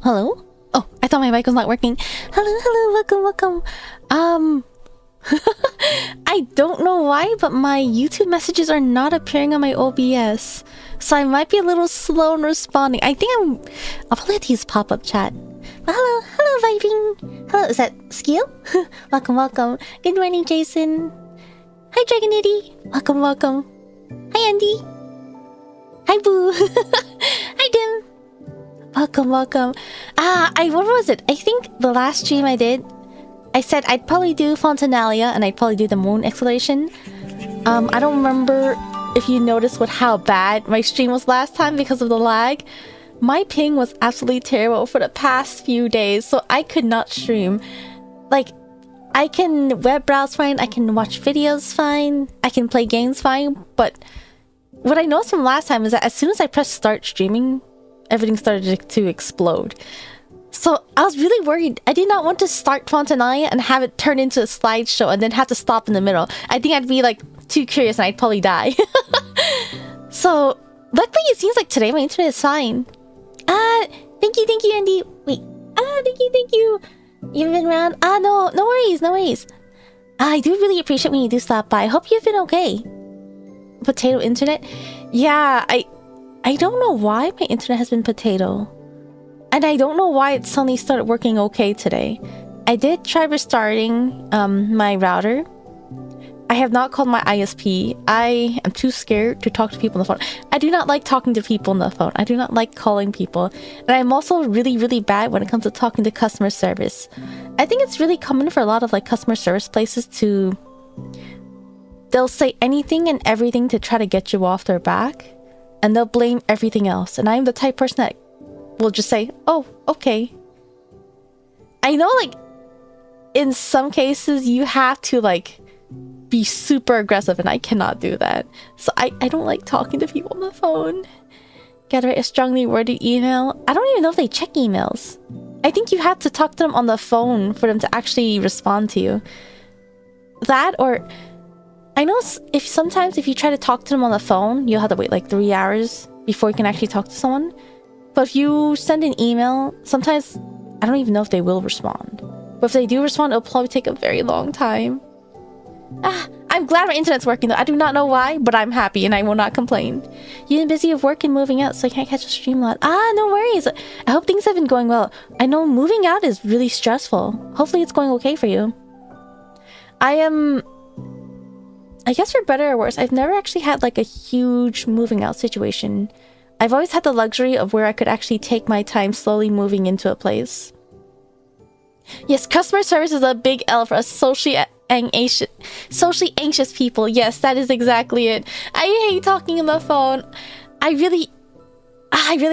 Hello? Oh, I thought my mic was not working. Hello, welcome. I don't know why, but my YouTube messages are not appearing on my OBS. So I might be a little slow in responding. I'll probably have to use pop-up chat. But hello, Vibing. Hello, is that Skill? welcome. Good morning, Jason. Hi, Dragonity. Welcome. Hi, Andy. Hi, Boo. Hi, Dim. Welcome. What was it? I think the last stream I did, I said I'd probably do Fontinalia and I'd probably do the moon exploration. I don't remember if you noticed how bad my stream was last time because of the lag. My ping was absolutely terrible for the past few days, so I could not stream. Like, I can web browse fine, I can watch videos fine, I can play games fine, but what I noticed from last time is that as soon as I pressed start streaming, everything started to explode. So I was really worried. I did not want to start Fontinalia and have it turn into a slideshow and then have to stop in the middle. I think I'd be like too curious and I'd probably die. So luckily it seems like today my internet is fine. Thank you, Andy. Wait. Thank you. You've been around? No worries. I do really appreciate when you do stop by. I hope you've been okay. Potato internet? Yeah, I don't know why my internet has been potato. And I don't know why it suddenly started working okay today. I did try restarting my router. I have not called my ISP. I am too scared to talk to people on the phone. I do not like talking to people on the phone. I do not like calling people. And I'm also really bad when it comes to talking to customer service. I think it's really common for a lot of like customer service places to... They'll say anything and everything to try to get you off their back. And they'll blame everything else. And I'm the type of person that will just say, oh, okay. I know, like, in some cases, you have to, like, be super aggressive, and I cannot do that. So I don't like talking to people on the phone. Gotta write a strongly worded email. I don't even know if they check emails. I think you have to talk to them on the phone for them to actually respond to you. That, or... I know sometimes if you try to talk to them on the phone, you'll have to wait like 3 hours before you can actually talk to someone. But if you send an email, sometimes I don't even know if they will respond. But if they do respond, it'll probably take a very long time. I'm glad my internet's working though. I do not know why, but I'm happy and I will not complain. You've been busy with work and moving out, so I can't catch a stream lot. No worries. I hope things have been going well. I know moving out is really stressful. Hopefully it's going okay for you. I guess for better or worse, I've never actually had like a huge moving out situation. I've always had the luxury of where I could actually take my time slowly moving into a place. Yes, customer service is a big L for us socially anxious people. Yes, that is exactly it. I hate talking on the phone. I really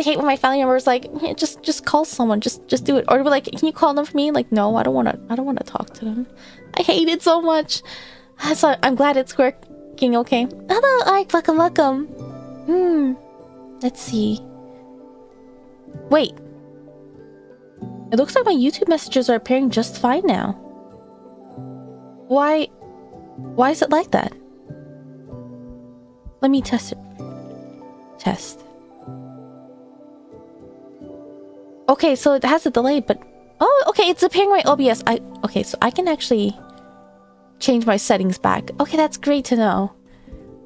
hate when my family members like, yeah, just call someone, just do it. Or be like, can you call them for me? Like, no, I don't want to talk to them. I hate it so much. So I'm glad it's working okay. Hello, Ike. Welcome. Let's see. Wait. It looks like my YouTube messages are appearing just fine now. Why is it like that? Let me test it. Test. Okay, so it has a delay, but... Oh, okay, it's appearing my OBS. Okay, so I can actually... change my settings back. Okay, that's great to know.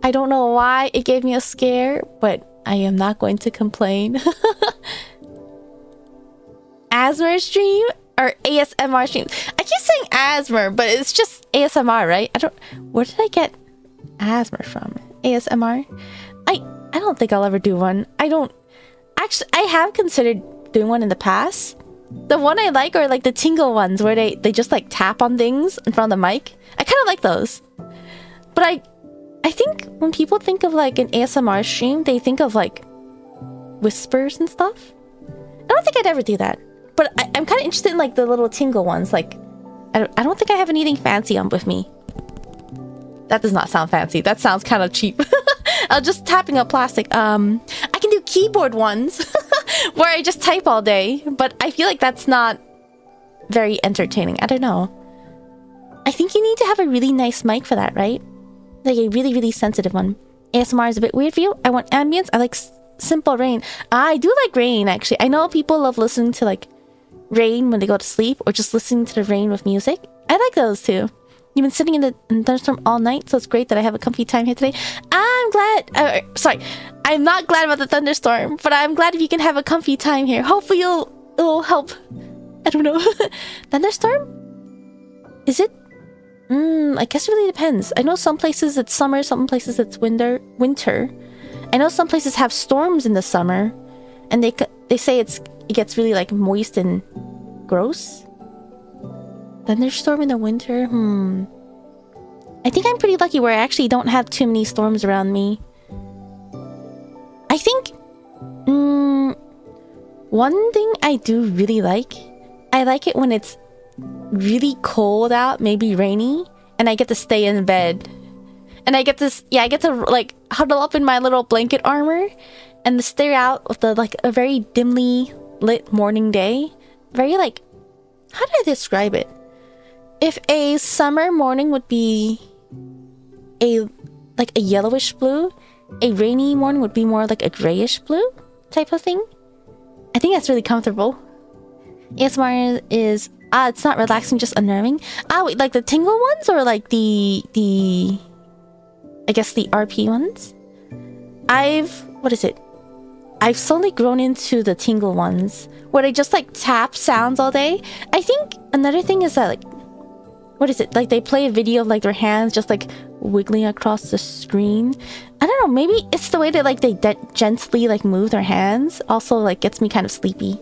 I don't know why it gave me a scare, but I am not going to complain. ASMR stream or ASMR stream? I keep saying ASMR, but it's just ASMR, right? Where did I get ASMR from? ASMR? I don't think I'll ever do one. Actually, I have considered doing one in the past. The one I like are like the tingle ones where they just like tap on things in front of the mic. I kind of like those. But I think when people think of like an ASMR stream, they think of like whispers and stuff. I don't think I'd ever do that. But I'm kind of interested in like the little tingle ones. Like, I don't think I have anything fancy on with me. That does not sound fancy. That sounds kind of cheap. Just tapping on plastic. I can do keyboard ones where I just type all day, but I feel like that's not very entertaining. I don't know. I think you need to have a really nice mic for that, right? Like a really sensitive one. ASMR is a bit weird for you. I want ambience. I like simple rain. I do like rain, actually. I know people love listening to like rain when they go to sleep, or just listening to the rain with music. I like those too. You've been sitting in the thunderstorm all night, so it's great that I have a comfy time here today. I'm glad. Sorry, I'm not glad about the thunderstorm, but I'm glad if you can have a comfy time here. Hopefully it'll help. I don't know. Thunderstorm? Is it? I guess it really depends. I know some places it's summer, some places it's winter. I know some places have storms in the summer, and they say it gets really like moist and gross. Thunderstorm in the winter? I think I'm pretty lucky where I actually don't have too many storms around me. I think one thing I do really like, I like it when it's really cold out, maybe rainy, and I get to stay in bed. And I get to like huddle up in my little blanket armor and stare out with the like a very dimly lit morning day. Very like, how do I describe it? If a summer morning would be a yellowish blue, a rainy morning would be more like a grayish blue type of thing. I think that's really comfortable. ASMR is it's not relaxing, just unnerving. Wait, like the tingle ones or like the I guess the RP ones? I've slowly grown into the tingle ones where they just like tap sounds all day. I think another thing is that like, like they play a video of like their hands just like wiggling across the screen. I don't know, maybe it's the way that like they gently like move their hands also like gets me kind of sleepy.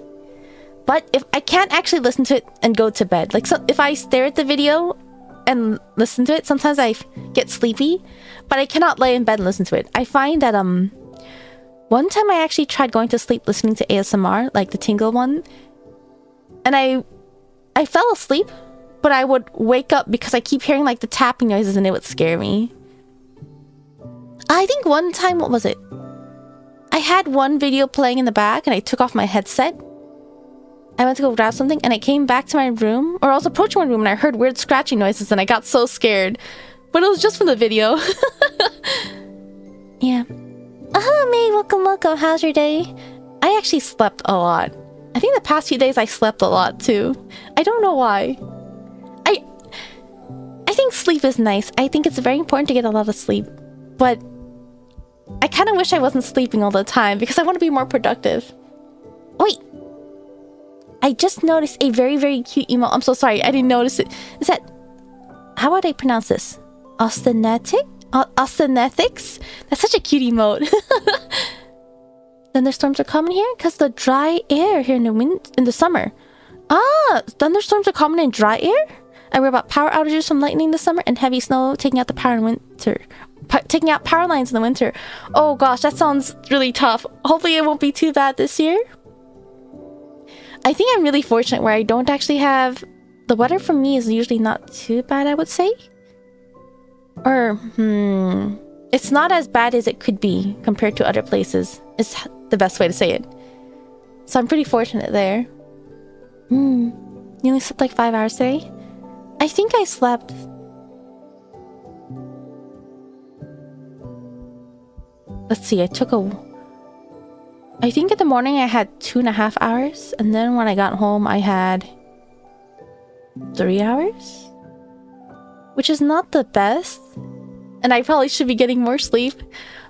But if I can't actually listen to it and go to bed, like so if I stare at the video and listen to it, sometimes I get sleepy, but I cannot lay in bed and listen to it. I find that one time I actually tried going to sleep listening to ASMR, like the tingle one, and I fell asleep, but I would wake up because I keep hearing like the tapping noises and it would scare me. I think one time, what was it? I had one video playing in the back and I took off my headset. I went to go grab something and I came back to my room, or I was approaching my room and I heard weird scratching noises and I got so scared. But it was just from the video. Yeah. Hello, May. Welcome. How's your day? I actually slept a lot. I think the past few days I slept a lot too. I don't know why. I think sleep is nice. I think it's very important to get a lot of sleep. But I kind of wish I wasn't sleeping all the time because I want to be more productive. Wait. I just noticed a very, very cute emote. I'm so sorry. I didn't notice it. Is that... How would I pronounce this? Austhenetics? That's such a cute emote. Thunderstorms are common here because the dry air here in the summer. Thunderstorms are common in dry air? I worry about power outages from lightning this summer and heavy snow taking out the power in winter. Taking out power lines in the winter. Oh gosh, that sounds really tough. Hopefully it won't be too bad this year. I think I'm really fortunate where I don't actually have... The weather for me is usually not too bad, I would say. Or, it's not as bad as it could be compared to other places. Is the best way to say it. So I'm pretty fortunate there. You only slept like 5 hours today? I think I slept... Let's see, I think in the morning I had 2.5 hours, and then when I got home I had 3 hours, which is not the best, and I probably should be getting more sleep.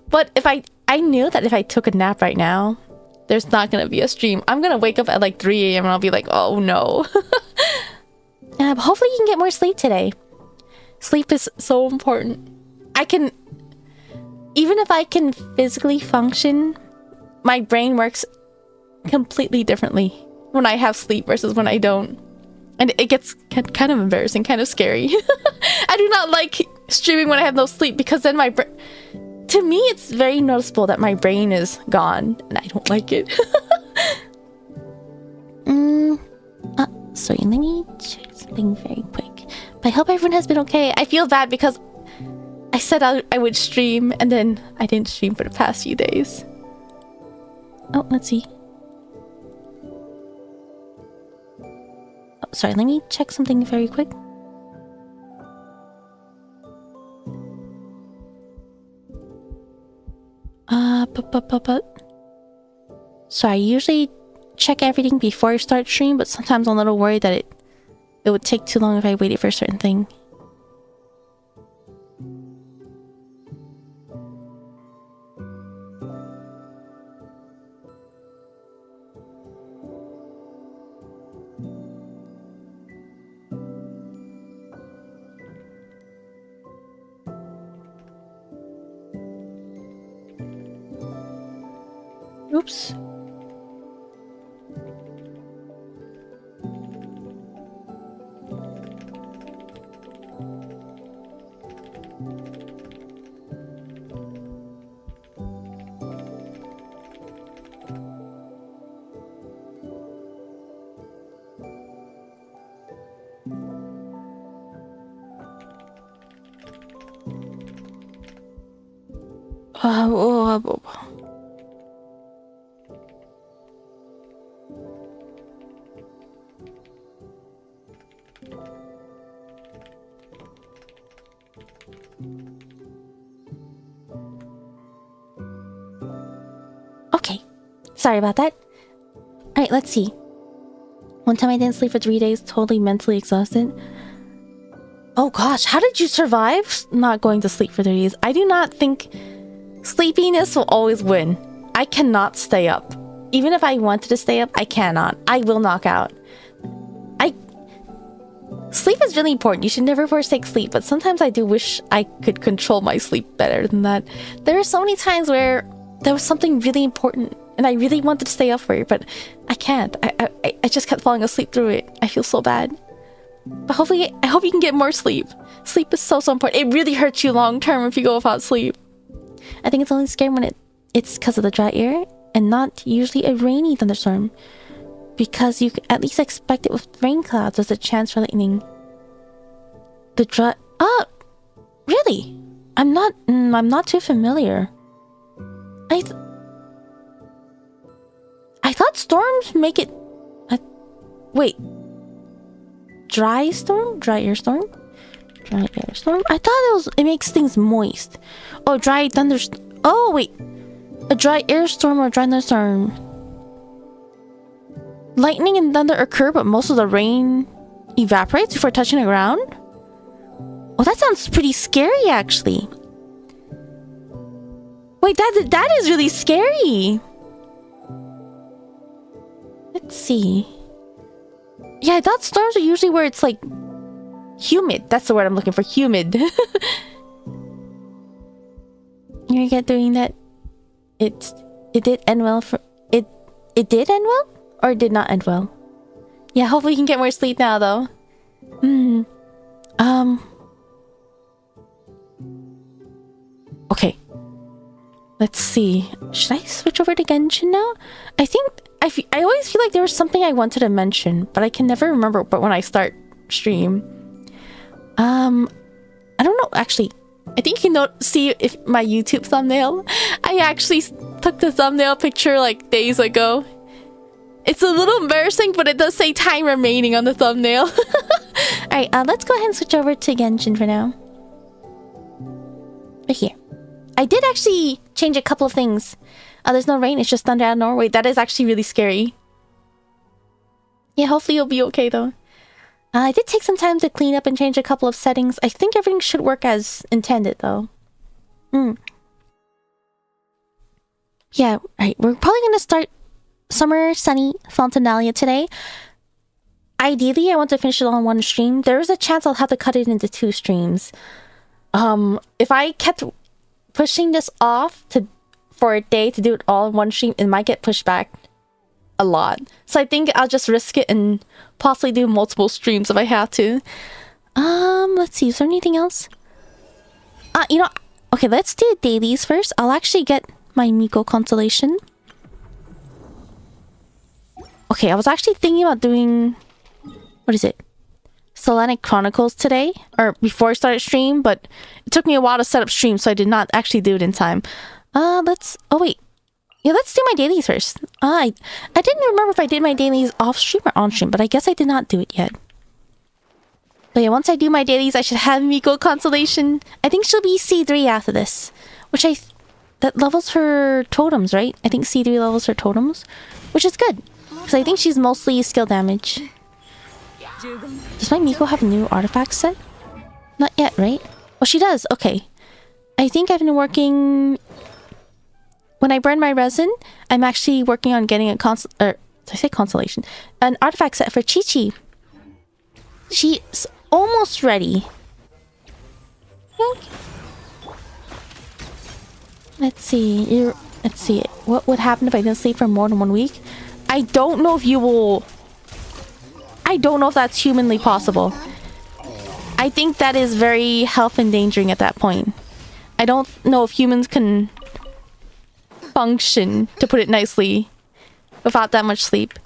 But if I knew that if I took a nap right now, there's not gonna be a stream. I'm gonna wake up at like 3 a.m. and I'll be like, oh no. Hopefully you can get more sleep today. Sleep is so important. Even if I can physically function, my brain works completely differently when I have sleep versus when I don't. And it gets kind of embarrassing, kind of scary. I do not like streaming when I have no sleep because then to me, it's very noticeable that my brain is gone and I don't like it. Sorry, let me check something very quick. But I hope everyone has been okay. I feel bad because I said I would stream and then I didn't stream for the past few days. Oh, let's see. Oh, sorry, let me check something very quick. Sorry, I usually check everything before I start stream, but sometimes I'm a little worried that it would take too long if I waited for a certain thing. Oops. Okay, sorry about that. Alright, let's see. One time I didn't sleep for 3 days, totally mentally exhausted. Oh gosh, how did you survive not going to sleep for 3 days? I do not think sleepiness will always win. I cannot stay up. Even if I wanted to stay up, I cannot. I will knock out. Sleep is really important. You should never forsake sleep, but sometimes I do wish I could control my sleep better than that. There are so many times where there was something really important and I really wanted to stay up for it, but I can't. I just kept falling asleep through it. I feel so bad. But hopefully, I hope you can get more sleep. Sleep is so important. It really hurts you long term if you go without sleep. I think it's only scary when it's because of the dry air and not usually a rainy thunderstorm. Because you can at least expect it with rain clouds. There's a chance for lightning. The dry... Oh! Really? I'm not too familiar. I thought storms make it... wait. Dry storm? Dry air storm? Dry air storm? I thought it makes things moist. Oh, dry thunderstorm. Oh, wait. A dry air storm or a dry thunderstorm. Lightning and thunder occur, but most of the rain evaporates before touching the ground? Oh, that sounds pretty scary, actually. Wait, that is really scary. Let's see. Yeah, I thought storms are usually where it's like humid. That's the word I'm looking for. Humid. You get doing that. It did end well for it. It did end well, or it did not end well. Yeah, hopefully you can get more sleep now, though. Okay. Let's see. Should I switch over to Genshin now? I think I always feel like there was something I wanted to mention, but I can never remember. But when I start stream, I don't know. Actually, I think you can see if my YouTube thumbnail. I actually took the thumbnail picture like days ago. It's a little embarrassing, but it does say time remaining on the thumbnail. Alright, let's go ahead and switch over to Genshin for now. Right here. I did actually change a couple of things. There's no rain, it's just thunder out of Norway. That is actually really scary. Yeah, hopefully you'll be okay though. I did take some time to clean up and change a couple of settings. I think everything should work as intended though. Yeah, right. We're probably gonna start Summer Sunny Fontinalia today. Ideally, I want to finish it all on one stream. There is a chance I'll have to cut it into 2 streams. If I kept pushing this off for a day to do it all in one stream, it might get pushed back a lot. So I think I'll just risk it and possibly do multiple streams if I have to. Let's see. Is there anything else? You know, okay, let's do dailies first. I'll actually get my Miko constellation. Okay, I was actually thinking about doing... What is it? Solanic Chronicles today, or before I started stream, but it took me a while to set up stream, so I did not actually do it in time. Let's... Oh, wait. Yeah, let's do my dailies first. I didn't remember if I did my dailies off stream or on stream, but I guess I did not do it yet. But yeah, once I do my dailies, I should have Miko constellation. I think she'll be C3 after this, which that levels her totems, right? I think C3 levels her totems, which is good. Because I think she's mostly skill damage. Does my Miko have a new artifact set? Not yet, right? Oh, she does. Okay. I think I've been working... When I burn my resin, I'm actually working on getting a did I say constellation? An artifact set for Chi-Chi. She's almost ready. Okay. Let's see. Let's see. What would happen if I didn't sleep for more than 1 week? I don't know if you will... I don't know if that's humanly possible. I think that is very health endangering at that point. I don't know if humans can function, to put it nicely, without that much sleep.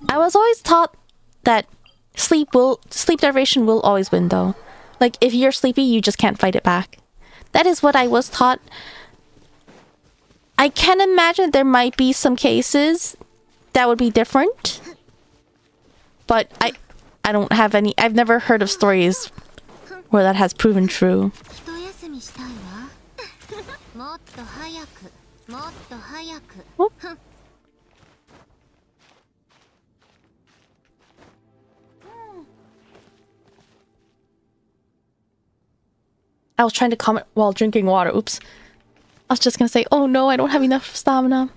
I was always taught that sleep deprivation will always win though. Like if you're sleepy, you just can't fight it back. That is what I was taught. I can imagine there might be some cases that would be different. But I don't have any... I've never heard of stories where that has proven true. Whoop. I was trying to comment while drinking water. Oops. I was just gonna say, oh no, I don't have enough stamina.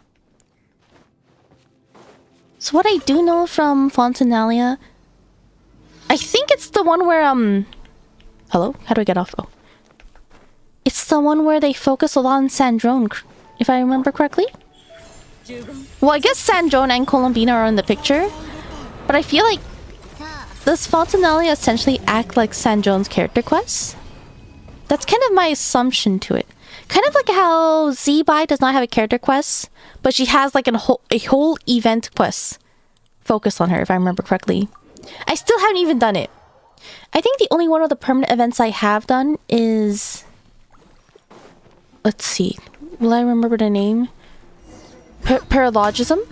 So what I do know from Fontinalia... I think it's the one where, Hello? How do I get off? Oh. It's the one where they focus a lot on Sandrone, if I remember correctly. Well, I guess Sandrone and Colombina are in the picture. But I feel like... Does Fontinalia essentially act like Sandrone's character quests? That's kind of my assumption to it. Kind of like how Zebai does not have a character quest, but she has like a whole event quest focused on her, if I remember correctly. I still haven't even done it. I think the only one of the permanent events I have done is... Let's see. Will I remember the name? Paralogism?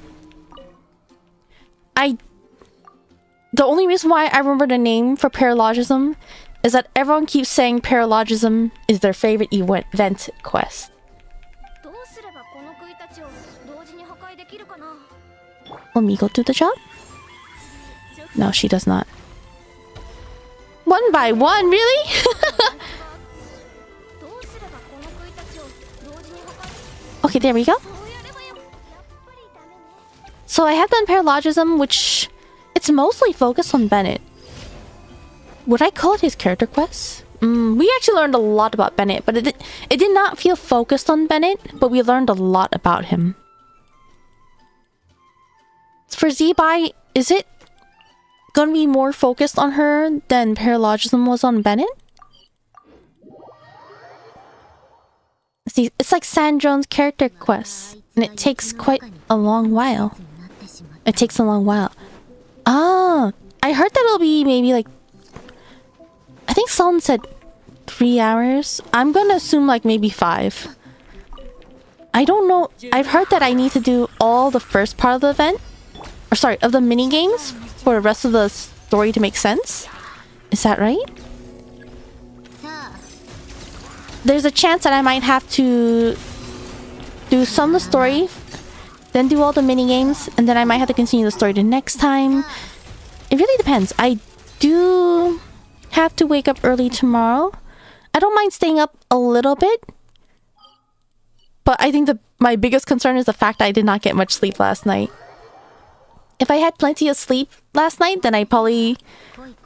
The only reason why I remember the name for Paralogism is that everyone keeps saying Paralogism is their favorite event quest. Will Miko do the job? No, she does not. One by one, really? Okay, there we go. So I have done Paralogism, which... It's mostly focused on Bennett. Would I call it his character quest? We actually learned a lot about Bennett, but it did not feel focused on Bennett, but we learned a lot about him. For Zebai, is it gonna be more focused on her than Paralogism was on Bennett? See, it's like Sandrone's character quest, and it takes quite a long while. It takes a long while. Ah, I heard that it'll be maybe like... I think someone said 3 hours. I'm gonna assume like maybe 5. I don't know. I've heard that I need to do all the first part of the event. Or sorry, of the mini games for the rest of the story to make sense. Is that right? There's a chance that I might have to do some of the story, then do all the mini games, and then I might have to continue the story the next time. It really depends. I do have to wake up early tomorrow. I don't mind staying up a little bit, but I think my biggest concern is the fact that I did not get much sleep last night. If I had plenty of sleep last night, then I probably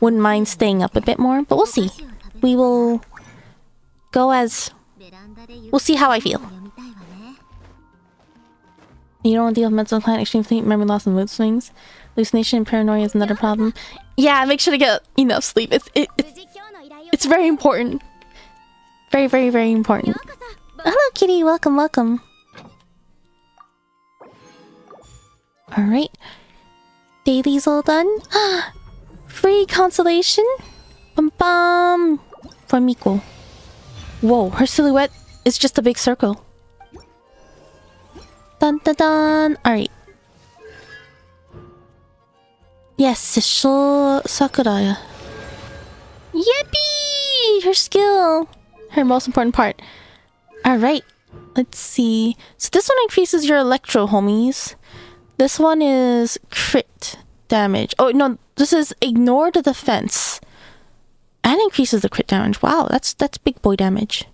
wouldn't mind staying up a bit more, but we'll see. We will go as... We'll see how I feel. You don't want to deal with mental decline, extreme sleep, memory loss, and mood swings. Hallucination and paranoia is another problem. Yeah, make sure to get enough sleep. It's very important. Very, very, very important. Hello, kitty. Welcome, welcome. Alright. Daily's all done. Free consolation. Bum bum. For Miko. Whoa, her silhouette is just a big circle. Dun dun dun. Alright. Yes, Sisho Sakuraya. Yippee! Her skill. Her most important part. Alright. Let's see. So this one increases your electro, homies. This one is crit damage. Oh no, this is ignore the defense and increases the crit damage. Wow, that's big boy damage.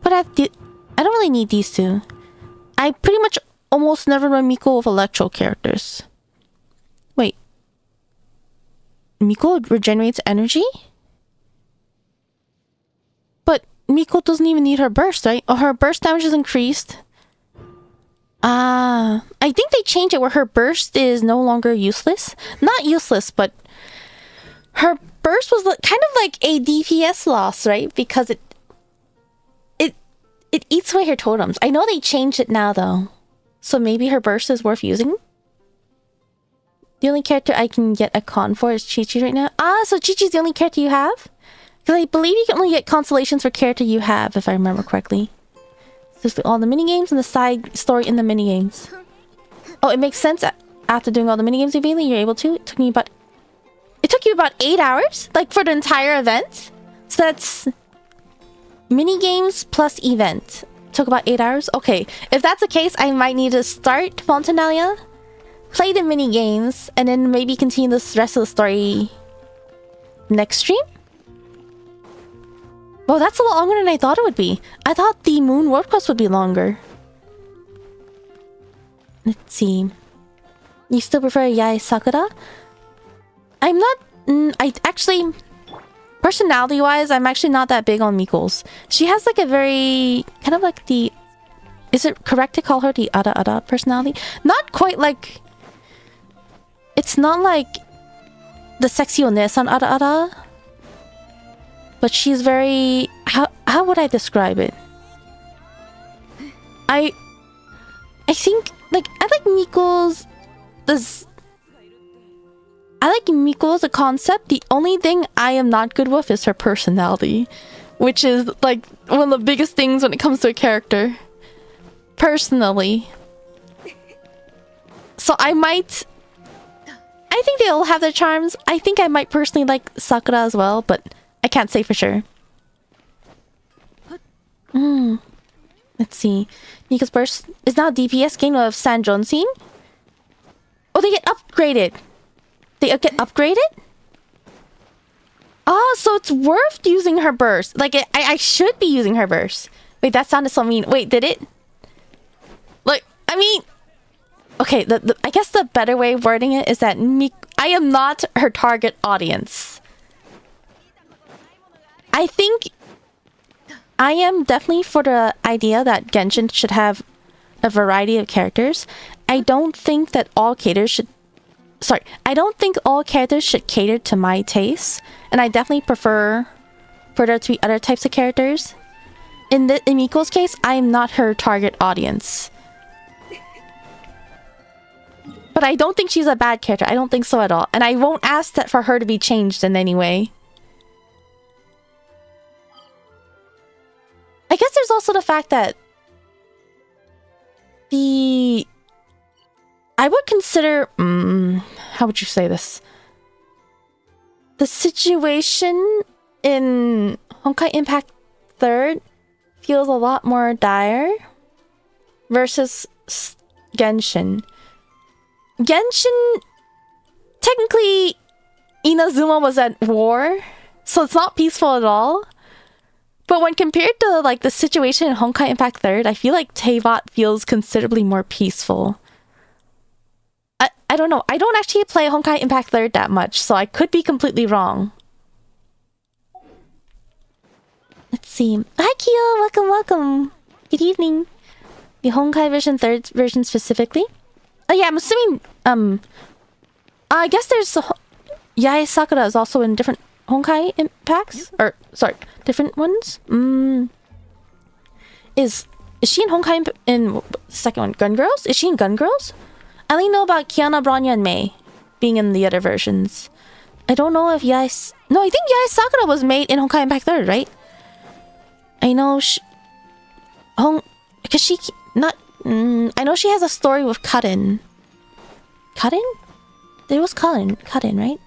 But I don't really need these two. I pretty much almost never run Miko with electro characters. Wait, Miko regenerates energy? But Miko doesn't even need her burst, right? Oh, her burst damage is increased. I think they changed it where her burst is no longer useless. Not useless, but her burst was kind of like a DPS loss, right? Because it eats away her totems. I know they changed it now though. So maybe her burst is worth using. The only character I can get a con for is Chi-Chi right now. So Chi-Chi's the only character you have? Because I believe you can only get constellations for character you have, if I remember correctly. Just all the minigames and the side story in the minigames. Oh, it makes sense. After doing all the minigames, eventually you're able to. It took you about 8 hours? Like for the entire event? So that's minigames plus event. Took about 8 hours? Okay. If that's the case, I might need to start Fontinalia, play the minigames, and then maybe continue the rest of the story next stream? Well, that's a lot longer than I thought it would be. I thought the Moon World Quest would be longer. Let's see. You still prefer Yae Sakura? I'm not... I actually... Personality-wise, I'm actually not that big on Miko's. She has like a very... Kind of like the... Is it correct to call her the Ada personality? Not quite like... It's not like... The sexy onesan Ada. But she's very... How would I describe it? I think... Like, I like Miko's... I like Miko as a concept. The only thing I am not good with is her personality. Which is, like, one of the biggest things when it comes to a character. Personally. So I might... I think they all have their charms. I think I might personally like Sakura as well, but I can't say for sure. Let's see. Miko's burst is now a DPS game of Sandrone scene. Oh, they get upgraded. They get upgraded? Oh, so it's worth using her burst. Like, I should be using her burst. Wait, that sounded so mean. Wait, did it? Like, I mean... Okay, I guess the better way of wording it is that I am not her target audience. I think I am definitely for the idea that Genshin should have a variety of characters. I don't think that all characters should... Sorry, I don't think all characters should cater to my taste. And I definitely prefer for there to be other types of characters. In Miko's case, I am not her target audience. But I don't think she's a bad character. I don't think so at all. And I won't ask that for her to be changed in any way. I guess there's also the fact that I would consider... how would you say this? The situation in Honkai Impact 3rd feels a lot more dire versus Genshin. Genshin... Technically, Inazuma was at war, so it's not peaceful at all. But when compared to like the situation in Honkai Impact 3rd, I feel like Teyvat feels considerably more peaceful. I don't know. I don't actually play Honkai Impact 3rd that much, so I could be completely wrong. Let's see. Hi Kyo! Welcome, welcome! Good evening. The Honkai version 3rd version specifically? Oh yeah, I'm assuming... I guess there's... Yae Sakura is also in different Honkai Impacts? Or, sorry, different ones? Is she in Honkai in the second one? Gun Girls? Is she in Gun Girls? I only know about Kiana, Bronya, and Mei being in the other versions. I don't know if Yae... No, I think Yae Sakura was made in Honkai Impact 3rd, right? I know she... Because she... Not... I know she has a story with Karin. Karin? There was Karin, right?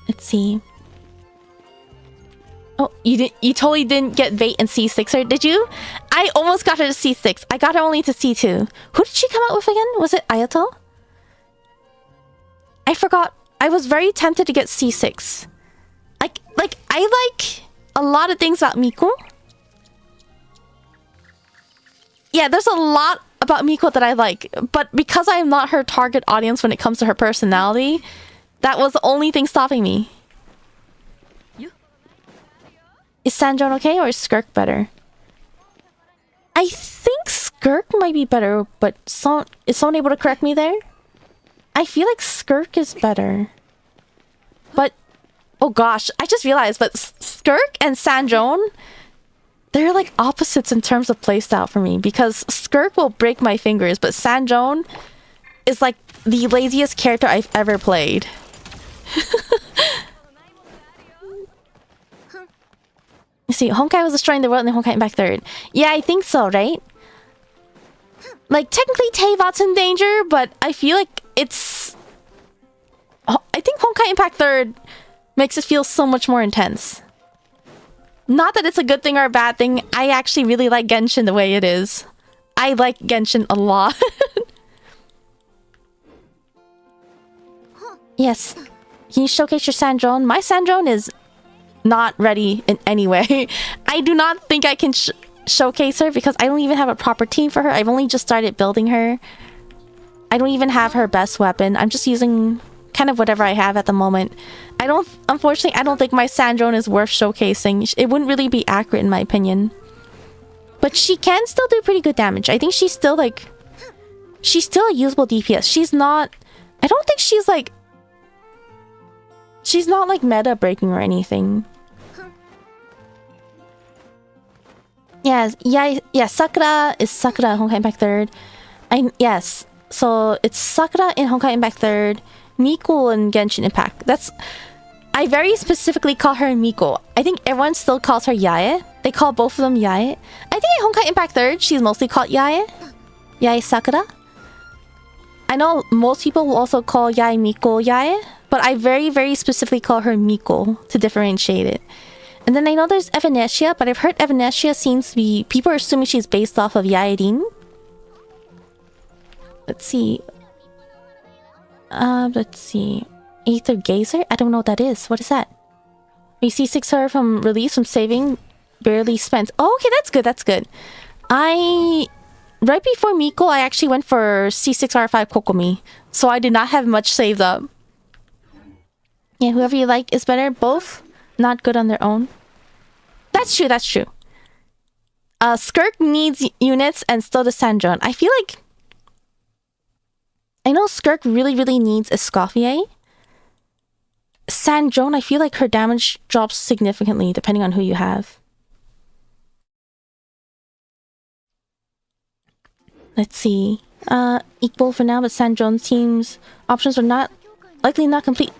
Let's see. Oh, you totally didn't get Vate and C6 her, did you? I almost got her to C6. I got her only to C2. Who did she come out with again? Was it Ayato? I forgot. I was very tempted to get C6. I like a lot of things about Miko. Yeah, there's a lot about Miko that I like, but because I am not her target audience when it comes to her personality, that was the only thing stopping me. Is Sandrone okay or is Skirk better? I think Skirk might be better, but is someone able to correct me there? I feel like Skirk is better. But, oh gosh, I just realized, but Skirk and Sandrone, they're like opposites in terms of playstyle for me, because Skirk will break my fingers, but Sandrone is like the laziest character I've ever played. You see, Honkai was destroying the world and then Honkai Impact 3rd. Yeah, I think so, right? Like, technically Teyvat's in danger, but I feel like it's... I think Honkai Impact 3rd makes it feel so much more intense. Not that it's a good thing or a bad thing. I actually really like Genshin the way it is. I like Genshin a lot. Yes. Can you showcase your Sandrone? My Sandrone is not ready in any way. I do not think I can showcase her because I don't even have a proper team for her. I've only just started building her. I don't even have her best weapon. I'm just using kind of whatever I have at the moment. Unfortunately, I don't think my Sandrone is worth showcasing. It wouldn't really be accurate in my opinion. But she can still do pretty good damage. I think she's still a usable DPS. She's not... I don't think she's like... She's not like meta breaking or anything. Yes, yeah, Sakura is Sakura in Honkai Impact 3rd. Yes, so it's Sakura in Honkai Impact 3rd, Miko in Genshin Impact. I very specifically call her Miko. I think everyone still calls her Yae. They call both of them Yae. I think in Honkai Impact 3rd, she's mostly called Yae. Yae Sakura. I know most people will also call Yae Miko Yae, but I very, very specifically call her Miko to differentiate it. And then I know there's Evanescia, but I've heard Evanescia seems to be... People are assuming she's based off of Yaedin. Let's see. Let's see. Aether Gazer? I don't know what that is. What is that? We see 6 her from release from saving. Barely spent. Oh, okay, that's good, that's good. Right before Miko, I actually went for C6R5 Kokomi. So I did not have much saved up. Yeah, whoever you like is better. Both not good on their own. That's true, that's true. Skirk needs units and still the Sandrone. I feel like... I know Skirk really, really needs Escoffier. Sandrone, I feel like her damage drops significantly depending on who you have. Let's see. Equal for now, but Sandrone's team's options are likely not complete.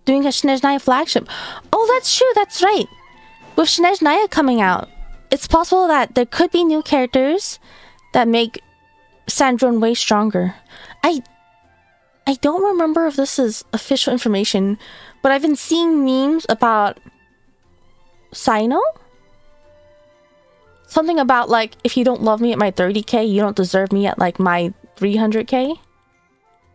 Doing a Snezhnaya flagship. Oh, that's true, that's right. With Snezhnaya coming out, it's possible that there could be new characters that make Sandrone way stronger. I don't remember if this is official information, but I've been seeing memes about Sino? Something about like, if you don't love me at my 30k, you don't deserve me at like my 300k.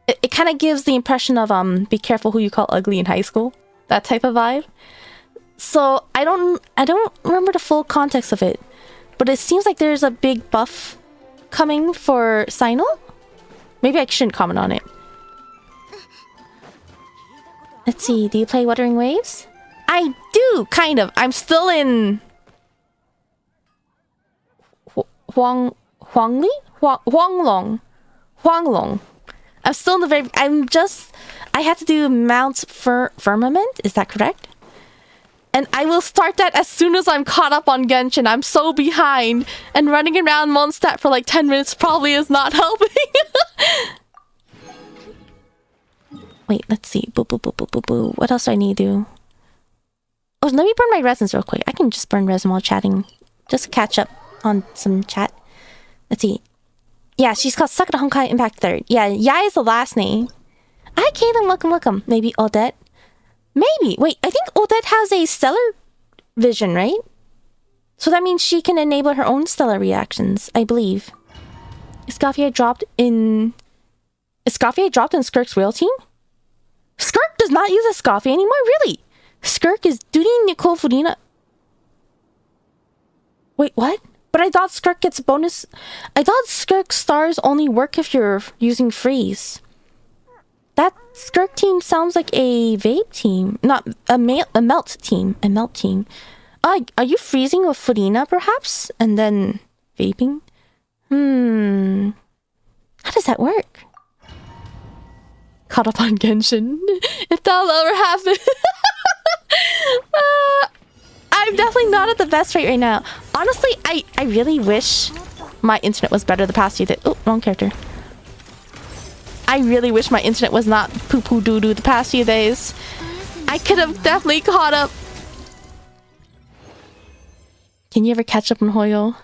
It kind of gives the impression of be careful who you call ugly in high school. That type of vibe. So I don't remember the full context of it, but it seems like there's a big buff coming for Sino. Maybe I shouldn't comment on it. Let's see, do you play Wuthering Waves? I do, kind of. I'm still in Huanglong. I'm still in the very... I had to do Mount Firmament, is that correct? And I will start that as soon as I'm caught up on Genshin. I'm so behind. And running around Mondstadt for like 10 minutes probably is not helping. Wait, let's see. Boo, boo, boo, boo, boo, boo. What else do I need to do? Oh, let me burn my resins real quick. I can just burn resin while chatting. Just catch up on some chat. Let's see. Yeah, she's called Sakura Honkai Impact 3rd. Yeah, Yai is the last name. Hi, Kaylin. Welcome, welcome. Maybe Odette? Maybe. Wait, I think Odette has a stellar vision, right? So that means she can enable her own stellar reactions, I believe. Is Skafia dropped in Skirk's whale team? Skirk does not use a Skafia anymore? Really? Skirk is Duty, Nicole, Fudina. Wait, what? But I thought Skirk gets a bonus. I thought Skirk stars only work if you're using freeze. That Skirk team sounds like a vape team. Not a melt team. A melt team. Are you freezing with Fudina perhaps? And then vaping? How does that work? Caught up on Genshin. If that'll ever happen. I'm definitely not at the best rate right now. Honestly, I really wish my internet was better the past few days. Oh, wrong character. I really wish my internet was not poo-poo doo-doo the past few days. I could have definitely caught up. Can you ever catch up on Hoyo?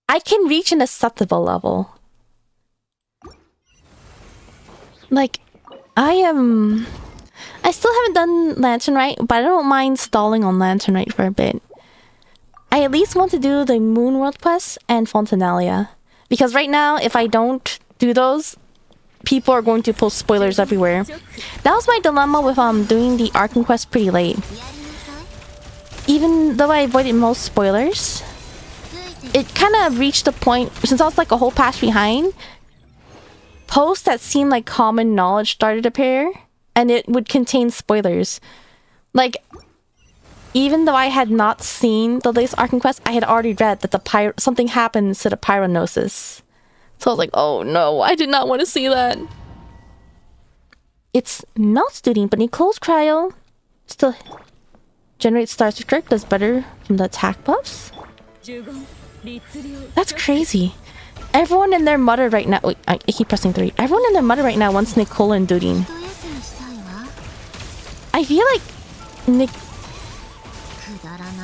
I can reach an acceptable level. Like, I still haven't done Lantern Right, but I don't mind stalling on Lantern Right for a bit. I at least want to do the Moon World quest and Fontinalia. Because right now, if I don't do those, people are going to post spoilers everywhere. That was my dilemma with doing the Arkham quest pretty late. Even though I avoided most spoilers, it kind of reached a point, since I was like a whole patch behind, posts that seemed like common knowledge started to appear, and it would contain spoilers. Like, even though I had not seen the latest Arkham quest, I had already read that something happens to the Pyronosis. So I was like, oh no, I did not want to see that. It's not studying, but Nicole's cryo still generates stars to Kirk, does better from the attack buffs. That's crazy. Everyone and their mother right now. Wait, I keep pressing 3. Everyone and their mother right now wants Nicole and Dudine. I feel like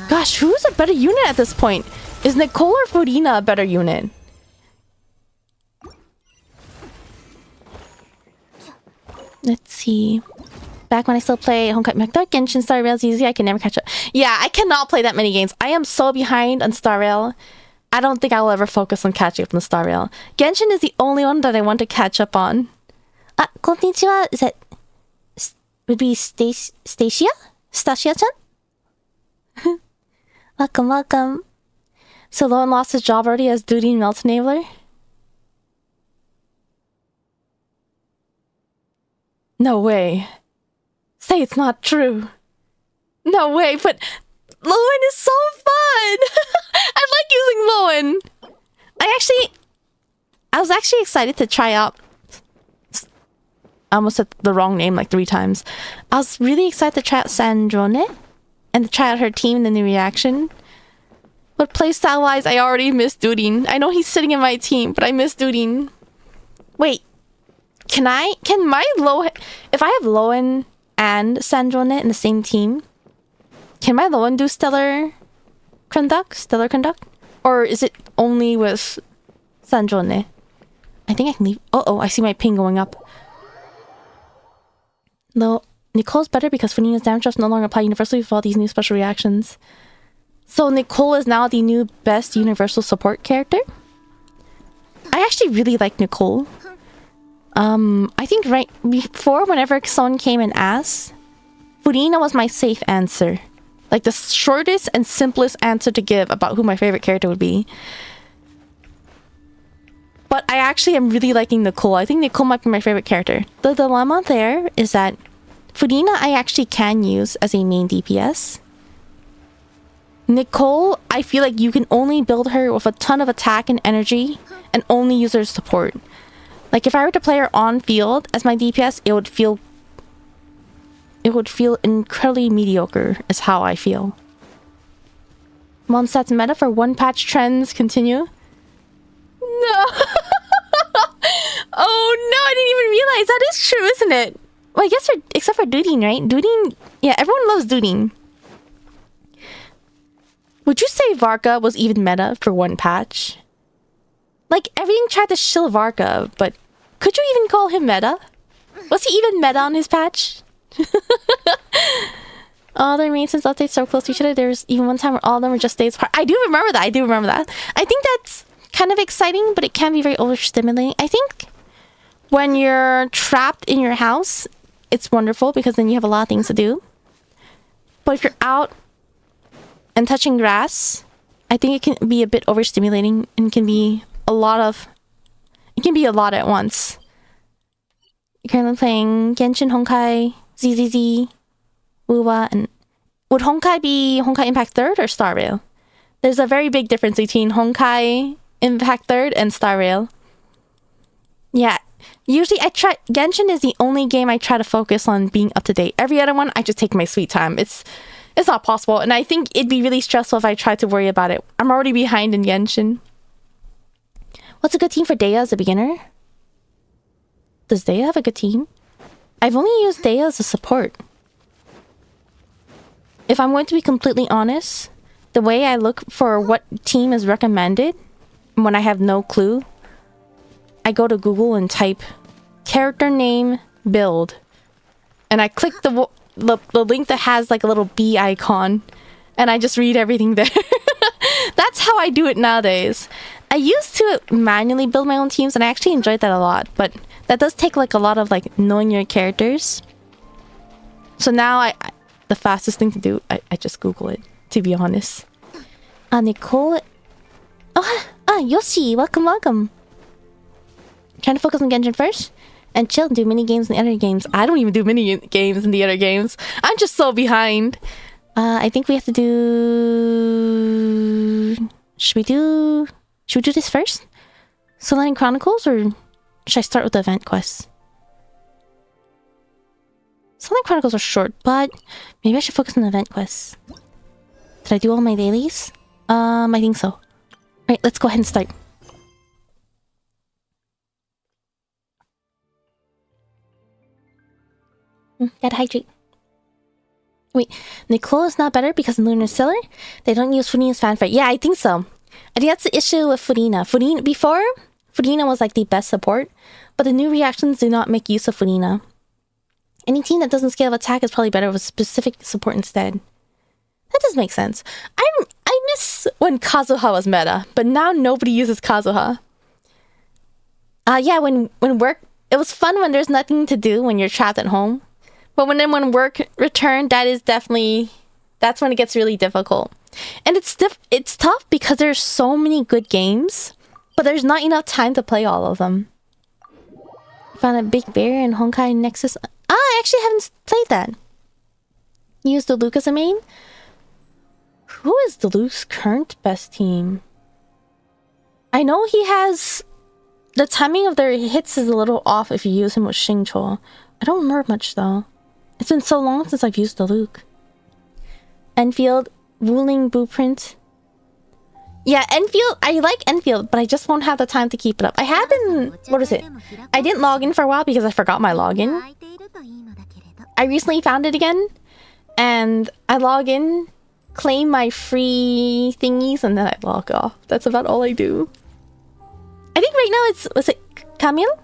gosh, who's a better unit at this point? Is Nicole or Fudina a better unit? Let's see. Back when I still play Honkai Dark Genshin Star Rail's easy, I can never catch up. Yeah, I cannot play that many games. I am so behind on Star Rail. I don't think I will ever focus on catching up on Star Rail. Genshin is the only one that I want to catch up on. Konnichiwa. Is that... would be Stacia? Stacia-chan? Welcome, welcome. So Lowen lost his job already as Duty Melt Enabler? No way. Say it's not true. No way, but Lowen is so fun! I like using Lowen! I was actually excited to try out... I almost said the wrong name like 3 times. I was really excited to try out Sandrone and to try out her team and the new reaction. But playstyle-wise, I already miss Dudine. I know he's sitting in my team, but I miss Dudine. Wait. Can my Lowen... If I have Lowen and Sandrone in the same team, can my Lowen do Stellar Conduct? Or is it only with Sandrone? I think I can leave... Uh-oh, I see my ping going up. No, Nicole's better because Fudina's damage buffs no longer apply universally with all these new special reactions. So Nicole is now the new best universal support character? I actually really like Nicole. I think right before, whenever someone came and asked, Fudina was my safe answer. Like the shortest and simplest answer to give about who my favorite character would be. But I actually am really liking Nicole. I think Nicole might be my favorite character. The dilemma there is that Fudina I actually can use as a main DPS. Nicole, I feel like you can only build her with a ton of attack and energy and only use her support. Like if I were to play her on field as my DPS, it would feel incredibly mediocre is how I feel. Mondstadt's meta for 1 patch trends continue. No. Oh no, I didn't even realize. That is true, isn't it? Well, I guess except for Dudine, right? Dudine, yeah, everyone loves Dudine. Would you say Varka was even meta for 1 patch? Like, everything tried to shill Varka, but could you even call him meta? Was he even meta on his patch? All their main since updates so close to each other. There's even one time where all of them were just days apart. I do remember that. I think that's kind of exciting, but it can be very overstimulating. I think when you're trapped in your house, it's wonderful because then you have a lot of things to do. But if you're out and touching grass, I think it can be a bit overstimulating and can be a lot at once. Currently playing Genshin, Honkai, ZZZ, Wuwa, and would Honkai be Honkai Impact 3rd or Star Rail? There's a very big difference between Honkai Impact 3rd and Star Rail. Yeah, usually Genshin is the only game I try to focus on being up to date. Every other one, I just take my sweet time. It's not possible, and I think it'd be really stressful if I tried to worry about it. I'm already behind in Genshin. What's a good team for Dea as a beginner? Does Dea have a good team? I've only used Dea as a support. If I'm going to be completely honest, the way I look for what team is recommended when I have no clue, I go to Google and type character name build, and I click the link that has like a little bee icon, and I just read everything there. That's how I do it nowadays. I used to manually build my own teams, and I actually enjoyed that a lot, but that does take like a lot of like knowing your characters. So now the fastest thing to do, I just Google it, to be honest. Nicole. Yoshi, welcome. Trying to focus on Genshin first and chill and do mini games in the other games. I don't even do mini games in the other games. I'm just so behind. I think we have to do... Should we do this first? Solane Chronicles, or should I start with the event quests? Solane Chronicles are short, but maybe I should focus on the event quests. Did I do all my dailies? I think so. Alright, let's go ahead and start. Gotta hydrate. Wait, Nicole is not better because in Lunar Cellar, they don't use Furina's fanfare. Yeah, I think so. I think that's the issue with Furina. Before, Furina was like the best support, but the new reactions do not make use of Furina. Any team that doesn't scale of attack is probably better with specific support instead. That does make sense. I miss when Kazuha was meta, but now nobody uses Kazuha. Yeah, when work... It was fun when there's nothing to do when you're trapped at home. But when work returned, that's when it gets really difficult. And it's tough because there's so many good games, but there's not enough time to play all of them. Found a Big Bear and Honkai Nexus. I actually haven't played that. Use Diluc as a main? Who is Diluc's current best team? I know he has... The timing of their hits is a little off if you use him with Xingqiu. I don't remember much though. It's been so long since I've used Diluc. Enfield, Wuling Blueprint. Yeah, Enfield, I like Enfield, but I just won't have the time to keep it up. I have been... What is it? I didn't log in for a while because I forgot my login. I recently found it again, and I log in, claim my free thingies, and then I log off. That's about all I do. I think right now it's... Was it Camille?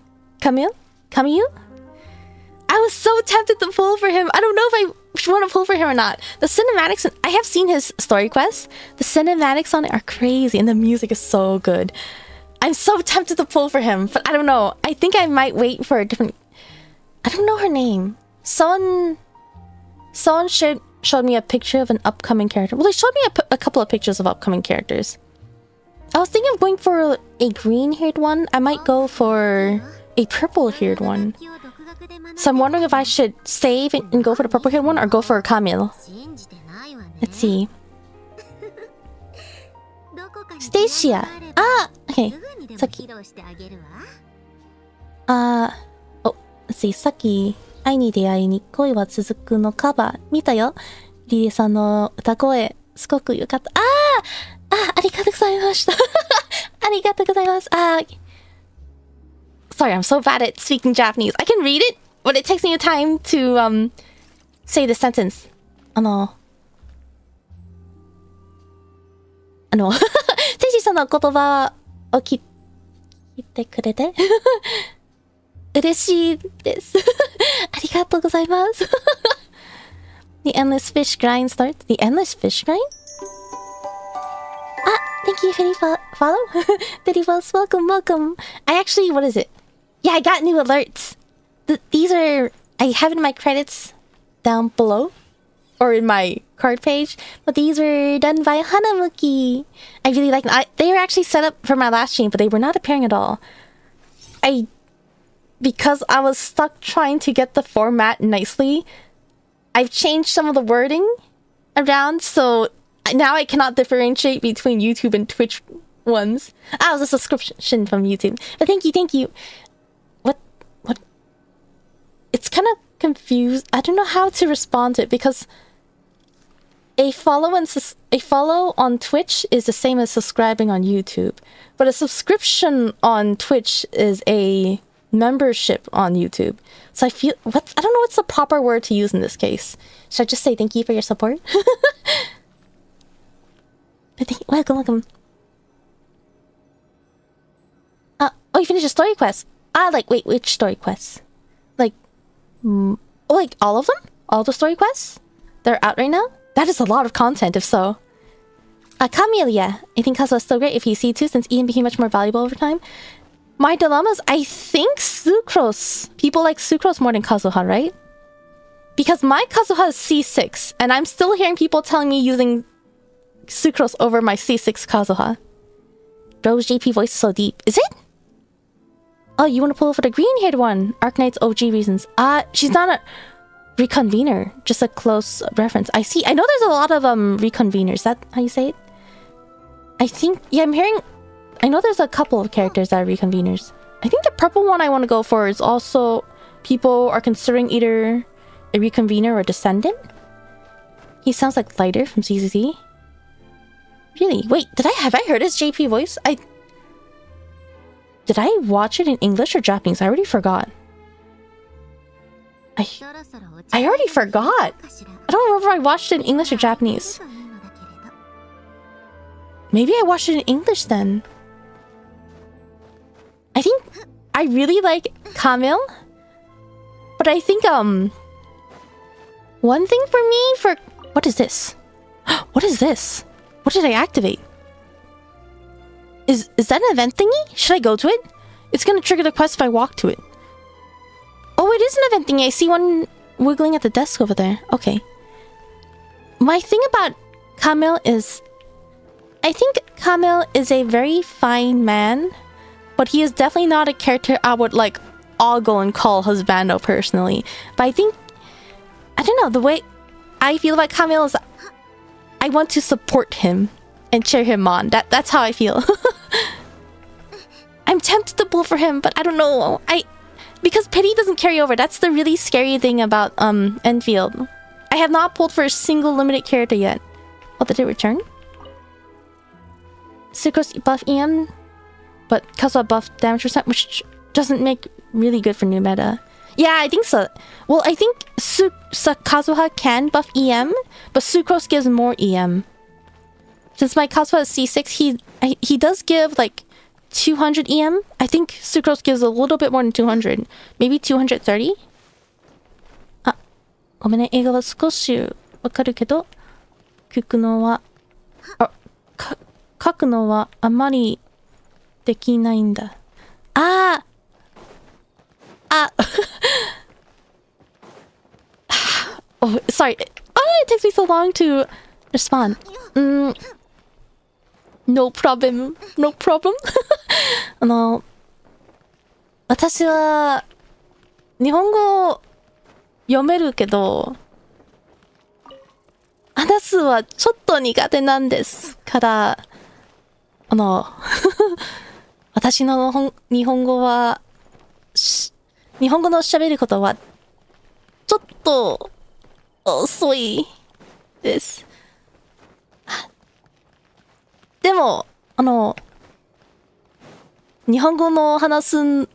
I was so tempted to pull for him. I don't know if I want to pull for him or not. The cinematics... I have seen his story quests. The cinematics on it are crazy, and the music is so good. I'm so tempted to pull for him, but I don't know. I think I might wait for a different... I don't know her name. Someone showed me a picture of an upcoming character. Well, they showed me a couple of pictures of upcoming characters. I was thinking of going for a green-haired one. I might go for a purple-haired one. So I'm wondering if I should save and go for the purple-haired one or go for Camille. Let's see. Stacia. Okay. Saki. Oh, let's see. Saki. 愛に出会いに恋は続くのカバー見たよ。リリさんの歌声すごく良かった。ありがとうございました。ありがとうございます。Sorry, I'm so bad at speaking Japanese. I can read it, but it takes me time to say the sentence. テジさんの言葉を聞いてくれて嬉しいです。ありがとうございます。The endless fish grind starts. The endless fish grind? Ah, thank you, Fitty follow. Fitty follows, welcome, welcome. I actually, what is it? Yeah, I got new alerts. These are, I have it in my credits down below. Or in my card page. But these were done by Hanamuki. I really like them. They were actually set up for my last stream, but they were not appearing at all. Because I was stuck trying to get the format nicely, I've changed some of the wording around, so now I cannot differentiate between YouTube and Twitch ones. Ah, it was a subscription from YouTube. But thank you. What? It's kind of confused. I don't know how to respond to it, because a follow on Twitch is the same as subscribing on YouTube. But a subscription on Twitch is a membership on YouTube. So I don't know what's the proper word to use in this case. Should I just say thank you for your support? Welcome. Oh, you finished a story quest. Wait, which story quests? Like all of them? All the story quests? They're out right now? That is a lot of content, if so. Camellia. I think Kazuha is still great if you see too, since Ian became much more valuable over time. My dilemmas, I think Sucrose. People like Sucrose more than Kazuha, right? Because my Kazuha is C6, and I'm still hearing people telling me using Sucrose over my C6 Kazuha. Bro's JP voice is so deep. Is it? Oh, you want to pull over the green-haired one? Arknight's OG reasons. She's not a reconvener, just a close reference. I see. I know there's a lot of reconveners. Is that how you say it? I think, yeah, I'm hearing... I know there's a couple of characters that are reconveners. I think the purple one I want to go for is also... People are considering either a reconvener or a descendant. He sounds like Lighter from CCC. Really? Wait, have I heard his JP voice? Did I watch it in English or Japanese? I already forgot. I already forgot. I don't remember if I watched it in English or Japanese. Maybe I watched it in English then. I think I really like Camille. But I think one thing for me what is this? What is this? What did I activate? Is that an event thingy? Should I go to it? It's gonna trigger the quest if I walk to it. Oh, it is an event thingy. I see one wiggling at the desk over there. Okay. My thing about Camille is... I think Camille is a very fine man, but he is definitely not a character I would, all go and call husbando personally. But I think... I don't know, the way I feel about Camille is... I want to support him and cheer him on. That's how I feel. I'm tempted to pull for him, but I don't know. Because pity doesn't carry over. That's the really scary thing about Enfield. I have not pulled for a single limited character yet. Oh, did it return? Sucrose buff EM, but Kazuha buff damage percent, which doesn't make really good for new meta. Yeah, I think so. Well, I think Kazuha can buff EM, but Sucrose gives more EM. Since my Kazuha is C6, he does give 200 EM. I think Sucrose gives a little bit more than 200. Maybe 230? ごめんね、英語は少しわかるけど、書くのはあまりできないんだ。Oh, sorry. Oh, it takes me so long to respond. No problem. No problem. 私は日本語読めるけど、話すはちょっと苦手なんですから、私の日本語は、日本語の喋ることはちょっと遅いです。でも、日本語の話す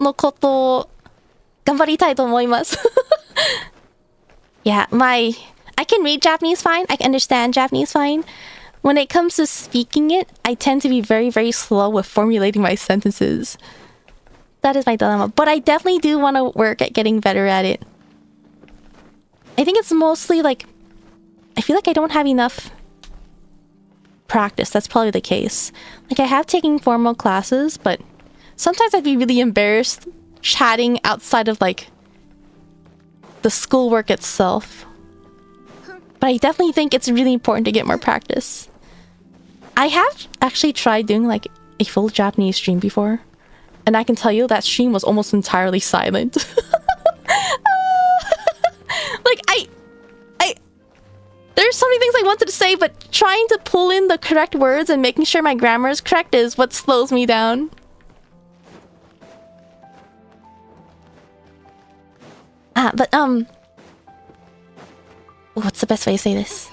のことを頑張りたいと思います。Yeah, I can read Japanese fine. I can understand Japanese fine. When it comes to speaking it, I tend to be very, very slow with formulating my sentences. That is my dilemma. But I definitely do want to work at getting better at it. I think it's mostly like I feel like I don't have enough practice. That's probably the case. Like I have taken formal classes, but sometimes I'd be really embarrassed chatting outside of like the schoolwork itself. But I definitely think it's really important to get more practice. I have actually tried doing like a full Japanese stream before, and I can tell you that stream was almost entirely silent. Like there's so many things I wanted to say, but trying to pull in the correct words and making sure my grammar is correct is what slows me down. But what's the best way to say this?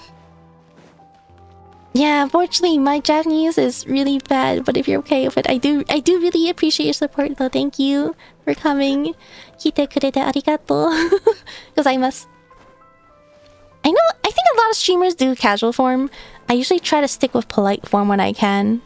Yeah, unfortunately, my Japanese is really bad, but if you're okay with it, I do really appreciate your support, though. Thank you for coming. Kite kurete arigato gozaimasu. I think a lot of streamers do casual form. I usually try to stick with polite form when I can.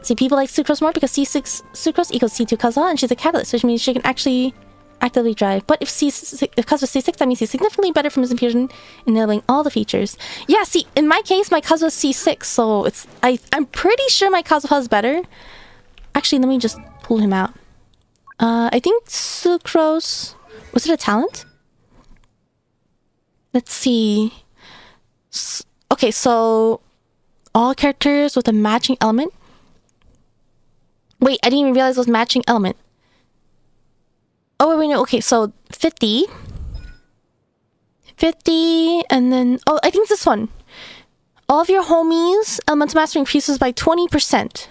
See, people like Sucrose more because C6 Sucrose equals C2 Kazuha, and she's a catalyst, which means she can actually actively drive. But if Kazuha C6, that means he's significantly better from his infusion, enabling all the features. Yeah, see, in my case, my Kazuha C6, so it's I'm pretty sure my Kazuha is better. Actually, let me just pull him out. I think Sucrose, was it a talent? Let's see. Okay, so all characters with a matching element. Wait, I didn't even realize it was matching element. Oh, wait, no. Okay, so 50. 50, and then... Oh, I think it's this one. All of your homies' elemental mastery increases by 20%.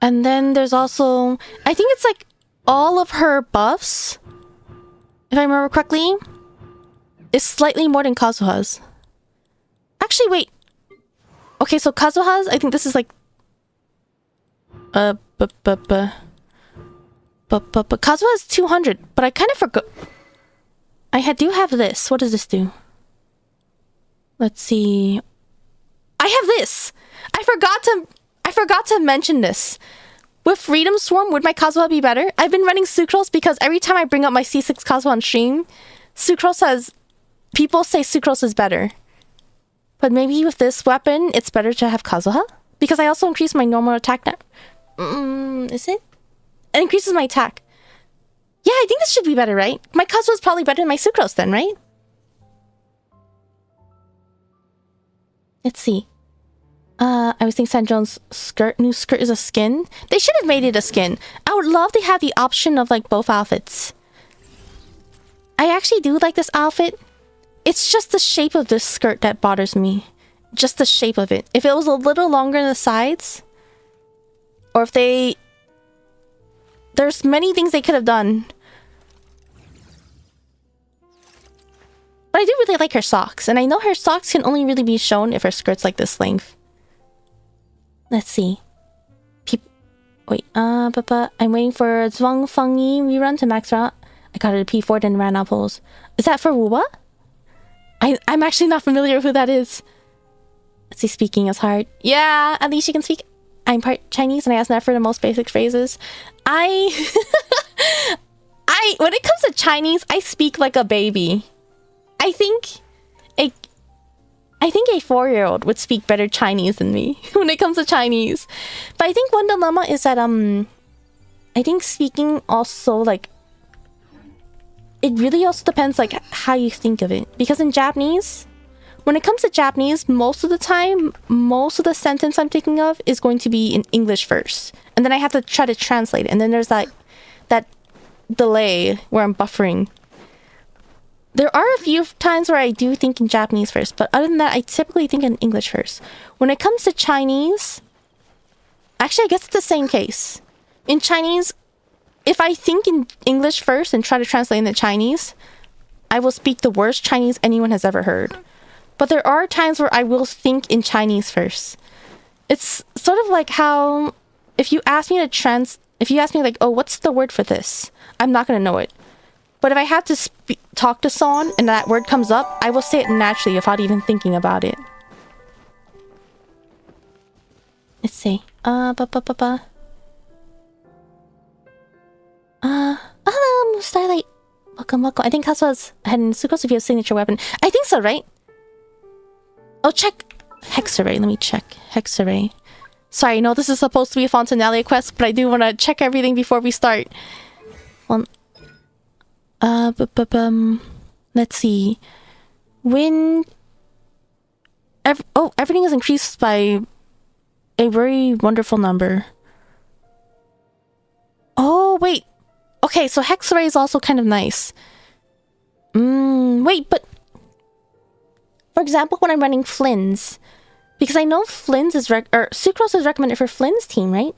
And then there's also... I think it's like all of her buffs, if I remember correctly, is slightly more than Kazuha's. Actually, wait. Okay, so Kazuha's, I think this is like... Kazuha is 200, but I kind of forgot. I do have this. What does this do? Let's see. I have this! I forgot to mention this. With Freedom Swarm, would my Kazuha be better? I've been running Sucrose because every time I bring up my C6 Kazuha on stream, Sucrose has... People say Sucrose is better. But maybe with this weapon, it's better to have Kazuha? Because I also increase my normal attack now. Is it? It increases my attack. Yeah, I think this should be better, right? My Kazuha is probably better than my Sucrose then, right? Let's see. I was thinking Sandrone's new skirt is a skin. They should have made it a skin. I would love to have the option of like both outfits. I actually do like this outfit. It's just the shape of this skirt that bothers me. Just the shape of it. If it was a little longer on the sides, or if they... There's many things they could have done. But I do really like her socks, and I know her socks can only really be shown if her skirt's like this length. Let's see. Wait, but I'm waiting for Zhuang Fengyi rerun to max out. I got it at P4, then ran out polls. Is that for Wuba? I'm actually not familiar with who that is. Let's see, speaking is hard. Yeah, at least you can speak. I'm part Chinese and I ask that for the most basic phrases. When it comes to Chinese, I speak like a baby. I think a 4-year-old would speak better Chinese than me when it comes to Chinese. But I think one dilemma is that I think speaking also like it really also depends like how you think of it. Because in Japanese, when it comes to Japanese, most of the time, most of the sentence I'm thinking of is going to be in English first. And then I have to try to translate it. And then there's like that delay where I'm buffering. There are a few times where I do think in Japanese first, but other than that, I typically think in English first. When it comes to Chinese, actually, I guess it's the same case. In Chinese, if I think in English first and try to translate into Chinese, I will speak the worst Chinese anyone has ever heard. But there are times where I will think in Chinese first. It's sort of like how if you ask me like, oh, what's the word for this? I'm not going to know it. But if I have to talk to someone and that word comes up, I will say it naturally without even thinking about it. Let's see. Hello, Starlight. Welcome. I think Kazuha's ahead in Sucrose if you have signature weapon. I think so, right? Oh, check Hexarray. Let me check Hexarray. Sorry, no, this is supposed to be a Fontinalia quest, but I do want to check everything before we start. Well, let's see. Everything is increased by a very wonderful number. Oh, wait. Okay, so Hexarray is also kind of nice. Wait, but... For example, when I'm running Flynn's... Because I know Flynn's is... Sucrose is recommended for Flynn's team, right?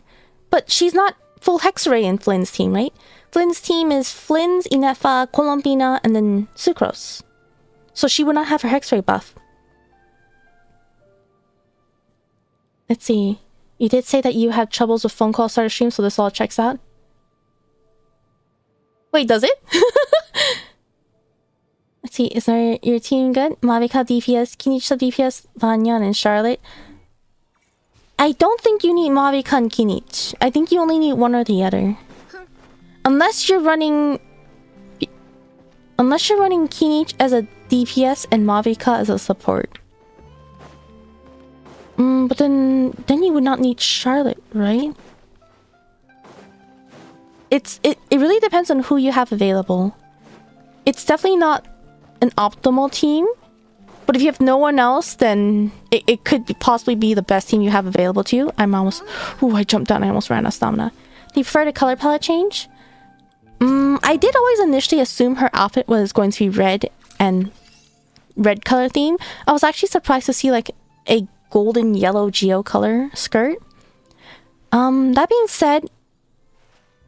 But she's not full Hexarray in Flynn's team, right? Flynn's team is Flynn's, Inefa, Colombina, and then Sucrose. So she would not have her Hexarray buff. Let's see. You did say that you had troubles with phone call starter stream, so this all checks out. Wait, does it? Let's see. Is your team good? Mavika DPS, Kinichi DPS, Vanyan, and Charlotte. I don't think you need Mavika and Kinichi. I think you only need one or the other. Unless you're running Kinichi as a DPS and Mavika as a support. But then you would not need Charlotte, right? It really depends on who you have available. It's definitely not an optimal team, but if you have no one else, then it could possibly be the best team you have available to you. I jumped down. I almost ran out of stamina. Do you prefer the color palette change? I did always initially assume her outfit was going to be red and red color theme. I was actually surprised to see like a golden yellow geo color skirt. That being said,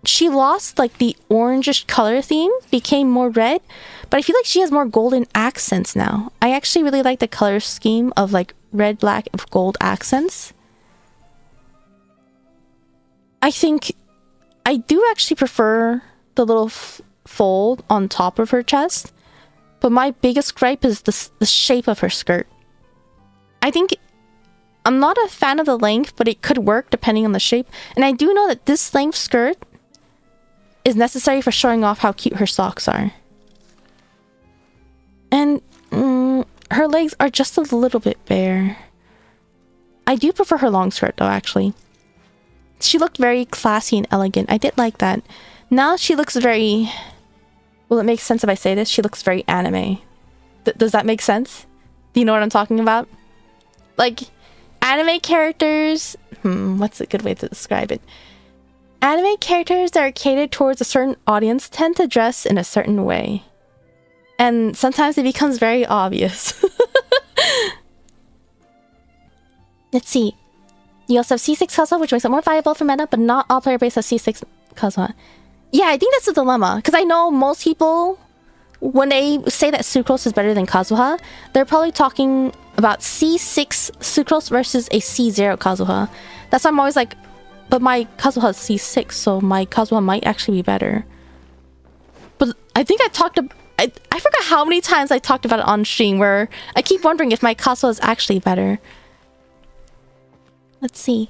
she lost like the orangish color theme, became more red, but I feel like she has more golden accents now. I actually really like the color scheme of like red, black, with gold accents. I think I do actually prefer the little fold on top of her chest, but my biggest gripe is the shape of her skirt. I think I'm not a fan of the length, but it could work depending on the shape. And I do know that this length skirt is necessary for showing off how cute her socks are. And her legs are just a little bit bare. I do prefer her long skirt though, actually. She looked very classy and elegant. I did like that. Now she looks very... Will it make sense if I say this? She looks very anime. Does that make sense? Do you know what I'm talking about? Like, anime characters... what's a good way to describe it? Anime characters that are catered towards a certain audience tend to dress in a certain way. And sometimes it becomes very obvious. Let's see. You also have C6 Kazuha, which makes it more viable for meta, but not all player base have C6 Kazuha. Yeah, I think that's the dilemma. Because I know most people, when they say that Sucrose is better than Kazuha, they're probably talking about C6 Sucrose versus a C0 Kazuha. That's why I'm always like, but my Kazuha is C6, so my Kazuha might actually be better. But I think I forgot how many times I talked about it on stream, where I keep wondering if my Kazuha is actually better. Let's see.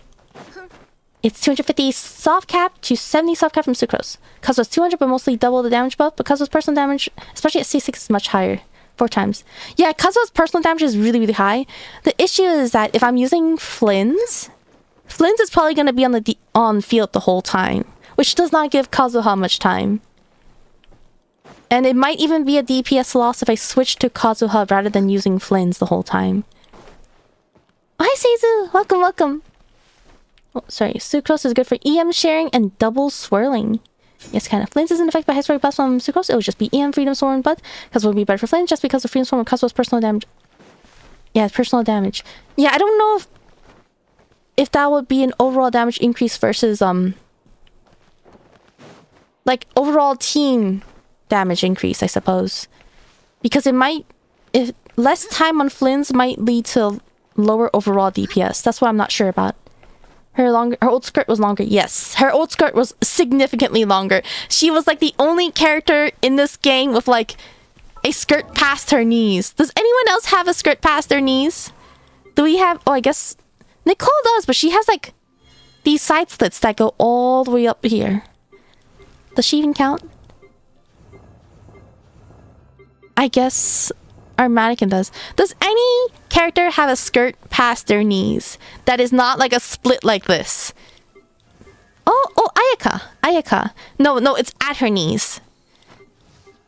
It's 250 soft cap to 70 soft cap from Sucrose. Kazuha's 200, but mostly double the damage buff. But Kazuha's personal damage, especially at C6, is much higher. 4 times. Yeah, Kazuha's personal damage is really, really high. The issue is that if I'm using Flynn's is probably going to be on field the whole time, which does not give Kazuha much time. And it might even be a DPS loss if I switch to Kazuha rather than using Flynn's the whole time. Hi, Seizu! Welcome, welcome! Oh, sorry. Sucrose is good for EM sharing and double swirling. Yes, kind of. Flynn's isn't affected by high story buffs from Sucrose. It would just be EM Freedom Swarm, but Kazuha would be better for Flynn's just because of Freedom Swarm and Kazuha's personal damage. Yeah, personal damage. Yeah, I don't know if that would be an overall damage increase versus like overall team damage increase, I suppose. Because if less time on Flynn's might lead to lower overall DPS. That's what I'm not sure about. Her old skirt was longer. Yes, her old skirt was significantly longer. She was like the only character in this game with like a skirt past her knees. Does anyone else have a skirt past their knees? Do we have... Oh, I guess Nicole does, but she has like these side slits that go all the way up here. Does she even count? I guess our mannequin does. Does any character have a skirt past their knees that is not like a split like this? Oh, Ayaka. No, it's at her knees.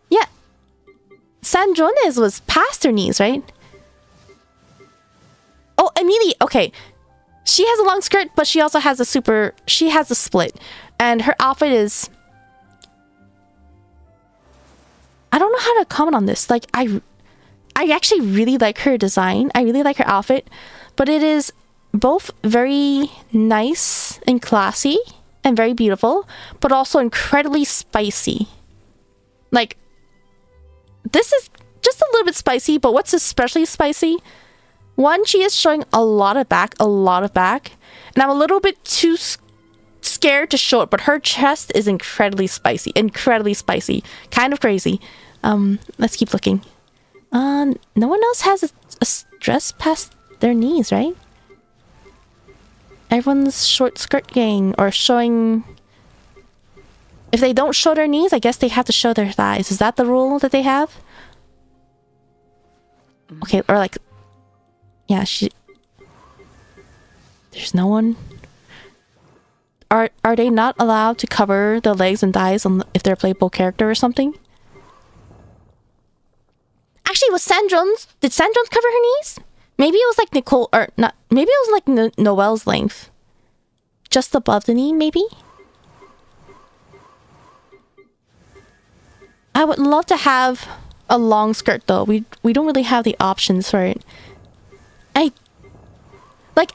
Yeah. Sandrone's was past her knees, right? Oh, Emilie. Okay. She has a long skirt, but she also has she has a split. And her outfit is... I don't know how to comment on this. Like, I actually really like her design. I really like her outfit. But it is both very nice and classy and very beautiful, but also incredibly spicy. Like, this is just a little bit spicy, but what's especially spicy? One, she is showing a lot of back, and I'm a little bit too scared to show it, but her chest is incredibly spicy, kind of crazy. Let's keep looking. No one else has a dress past their knees, right? Everyone's short skirt gang, or showing... If they don't show their knees, I guess they have to show their thighs. Is that the rule that they have? Okay, or like... Yeah, there's no one... Are they not allowed to cover the legs and thighs if they're a playable character or something? Actually, did Sandrone cover her knees? Maybe it was like Nicole, or not, maybe it was like Noelle's length. Just above the knee, maybe? I would love to have a long skirt though. We don't really have the options for it.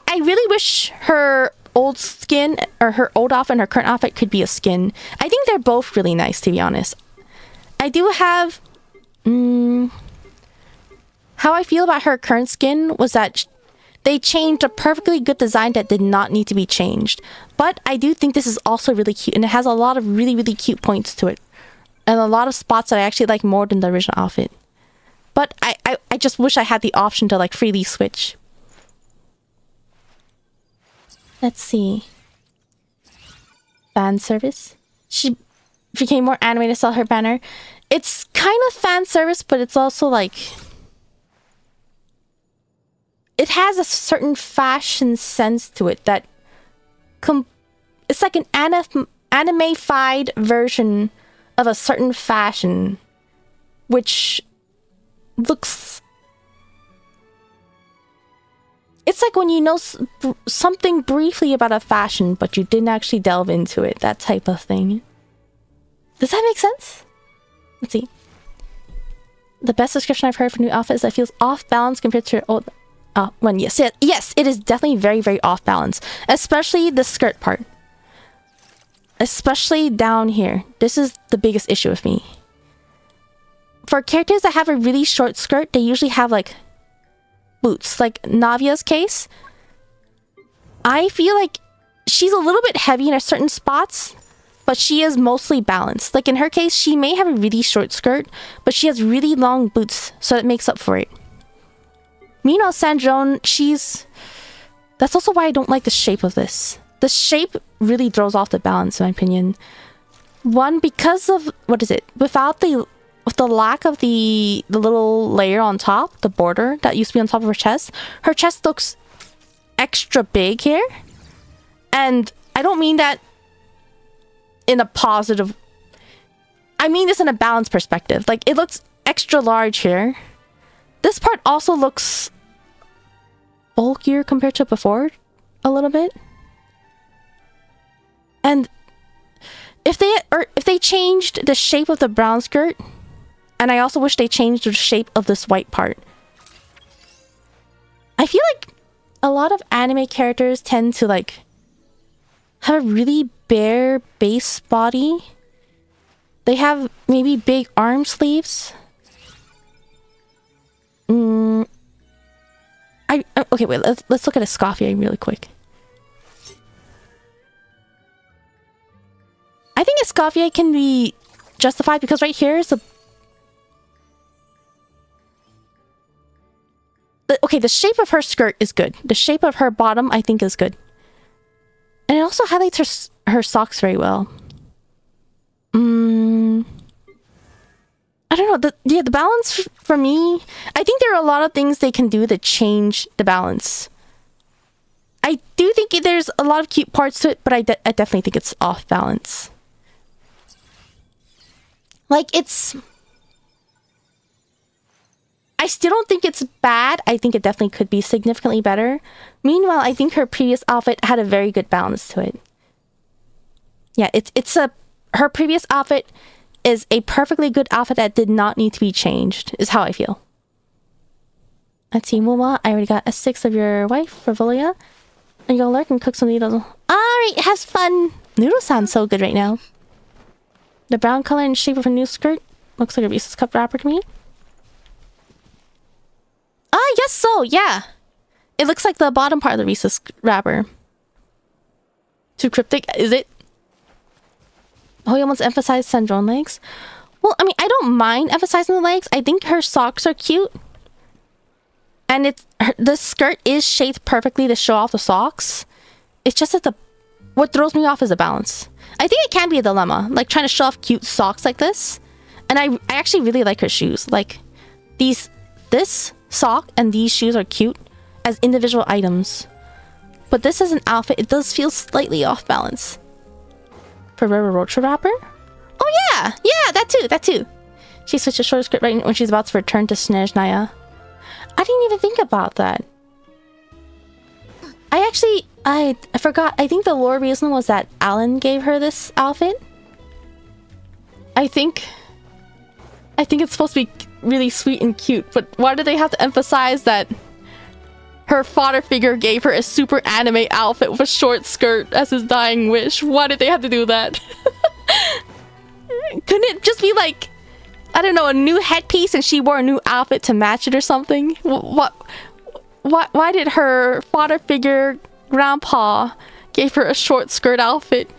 I really wish her old skin, or her old outfit and her current outfit could be a skin. I think they're both really nice, to be honest. I do have... how I feel about her current skin was that they changed a perfectly good design that did not need to be changed. But I do think this is also really cute, and it has a lot of really, really cute points to it. And a lot of spots that I actually like more than the original outfit. But I just wish I had the option to like freely switch. Let's see. Fan service. She became more anime to sell her banner. It's kind of fan service, but it's also like... It has a certain fashion sense to it that... It's like an anime-fied version of a certain fashion, which looks... It's like when you know something briefly about a fashion, but you didn't actually delve into it. That type of thing. Does that make sense? Let's see. The best description I've heard for new outfit is that it feels off balance compared to your old one. Yes, it is definitely very, very off balance. Especially the skirt part. Especially down here. This is the biggest issue with me. For characters that have a really short skirt, they usually have like boots. Like Navia's case, I feel like she's a little bit heavy in certain spots, but she is mostly balanced. Like in her case, she may have a really short skirt, but she has really long boots, so it makes up for it. Meanwhile, Sandrone, that's also why I don't like the shape of this. The shape really throws off the balance, in my opinion. One, because of, what is it? Without the lack of the little layer on top, the border that used to be on top of her chest looks extra big here. And I don't mean that in a positive... I mean this in a balanced perspective. Like, it looks extra large here. This part also looks bulkier compared to before, a little bit. And if they changed the shape of the brown skirt, and I also wish they changed the shape of this white part. I feel like a lot of anime characters tend to like have a really bare base body. They have maybe big arm sleeves. Okay, wait, let's look at Escoffier really quick. I think Escoffier can be justified because right here is okay, the shape of her skirt is good. The shape of her bottom, I think, is good. And it also highlights her socks very well. I don't know. The balance for me, I think there are a lot of things they can do to change the balance. I do think there's a lot of cute parts to it, but I definitely think it's off balance. Like, I still don't think it's bad. I think it definitely could be significantly better. Meanwhile, I think her previous outfit had a very good balance to it. Yeah, her previous outfit is a perfectly good outfit that did not need to be changed, is how I feel. Let's see, Mooma, I already got a 6 of your wife, Frivolia. Are you gonna lurk and cook some noodles? Alright, have fun! Noodles sound so good right now. The brown color and shape of her new skirt looks like a Reese's Cup wrapper to me. Ah, yes, so, yeah. It looks like the bottom part of the Reese's wrapper. Too cryptic, is it? Hoya wants to emphasize Sandrone legs. Well, I mean, I don't mind emphasizing the legs. I think her socks are cute. And the skirt is shaped perfectly to show off the socks. It's just that what throws me off is the balance. I think it can be a dilemma, like trying to show off cute socks like this. And I actually really like her shoes. Like, this sock and these shoes are cute as individual items. But this as an outfit, it does feel slightly off balance. Ferrero Rocher wrapper? Oh yeah! Yeah, that too. She switched to short skirt right when she's about to return to Snezhnaya. I didn't even think about that. I forgot. I think the lore reason was that Alan gave her this outfit. I think it's supposed to be really sweet and cute, but why do they have to emphasize that her father figure gave her a super anime outfit with a short skirt as his dying wish? Why did they have to do that? Couldn't it just be like, I don't know, a new headpiece and she wore a new outfit to match it or something? Why did her father figure grandpa gave her a short skirt outfit?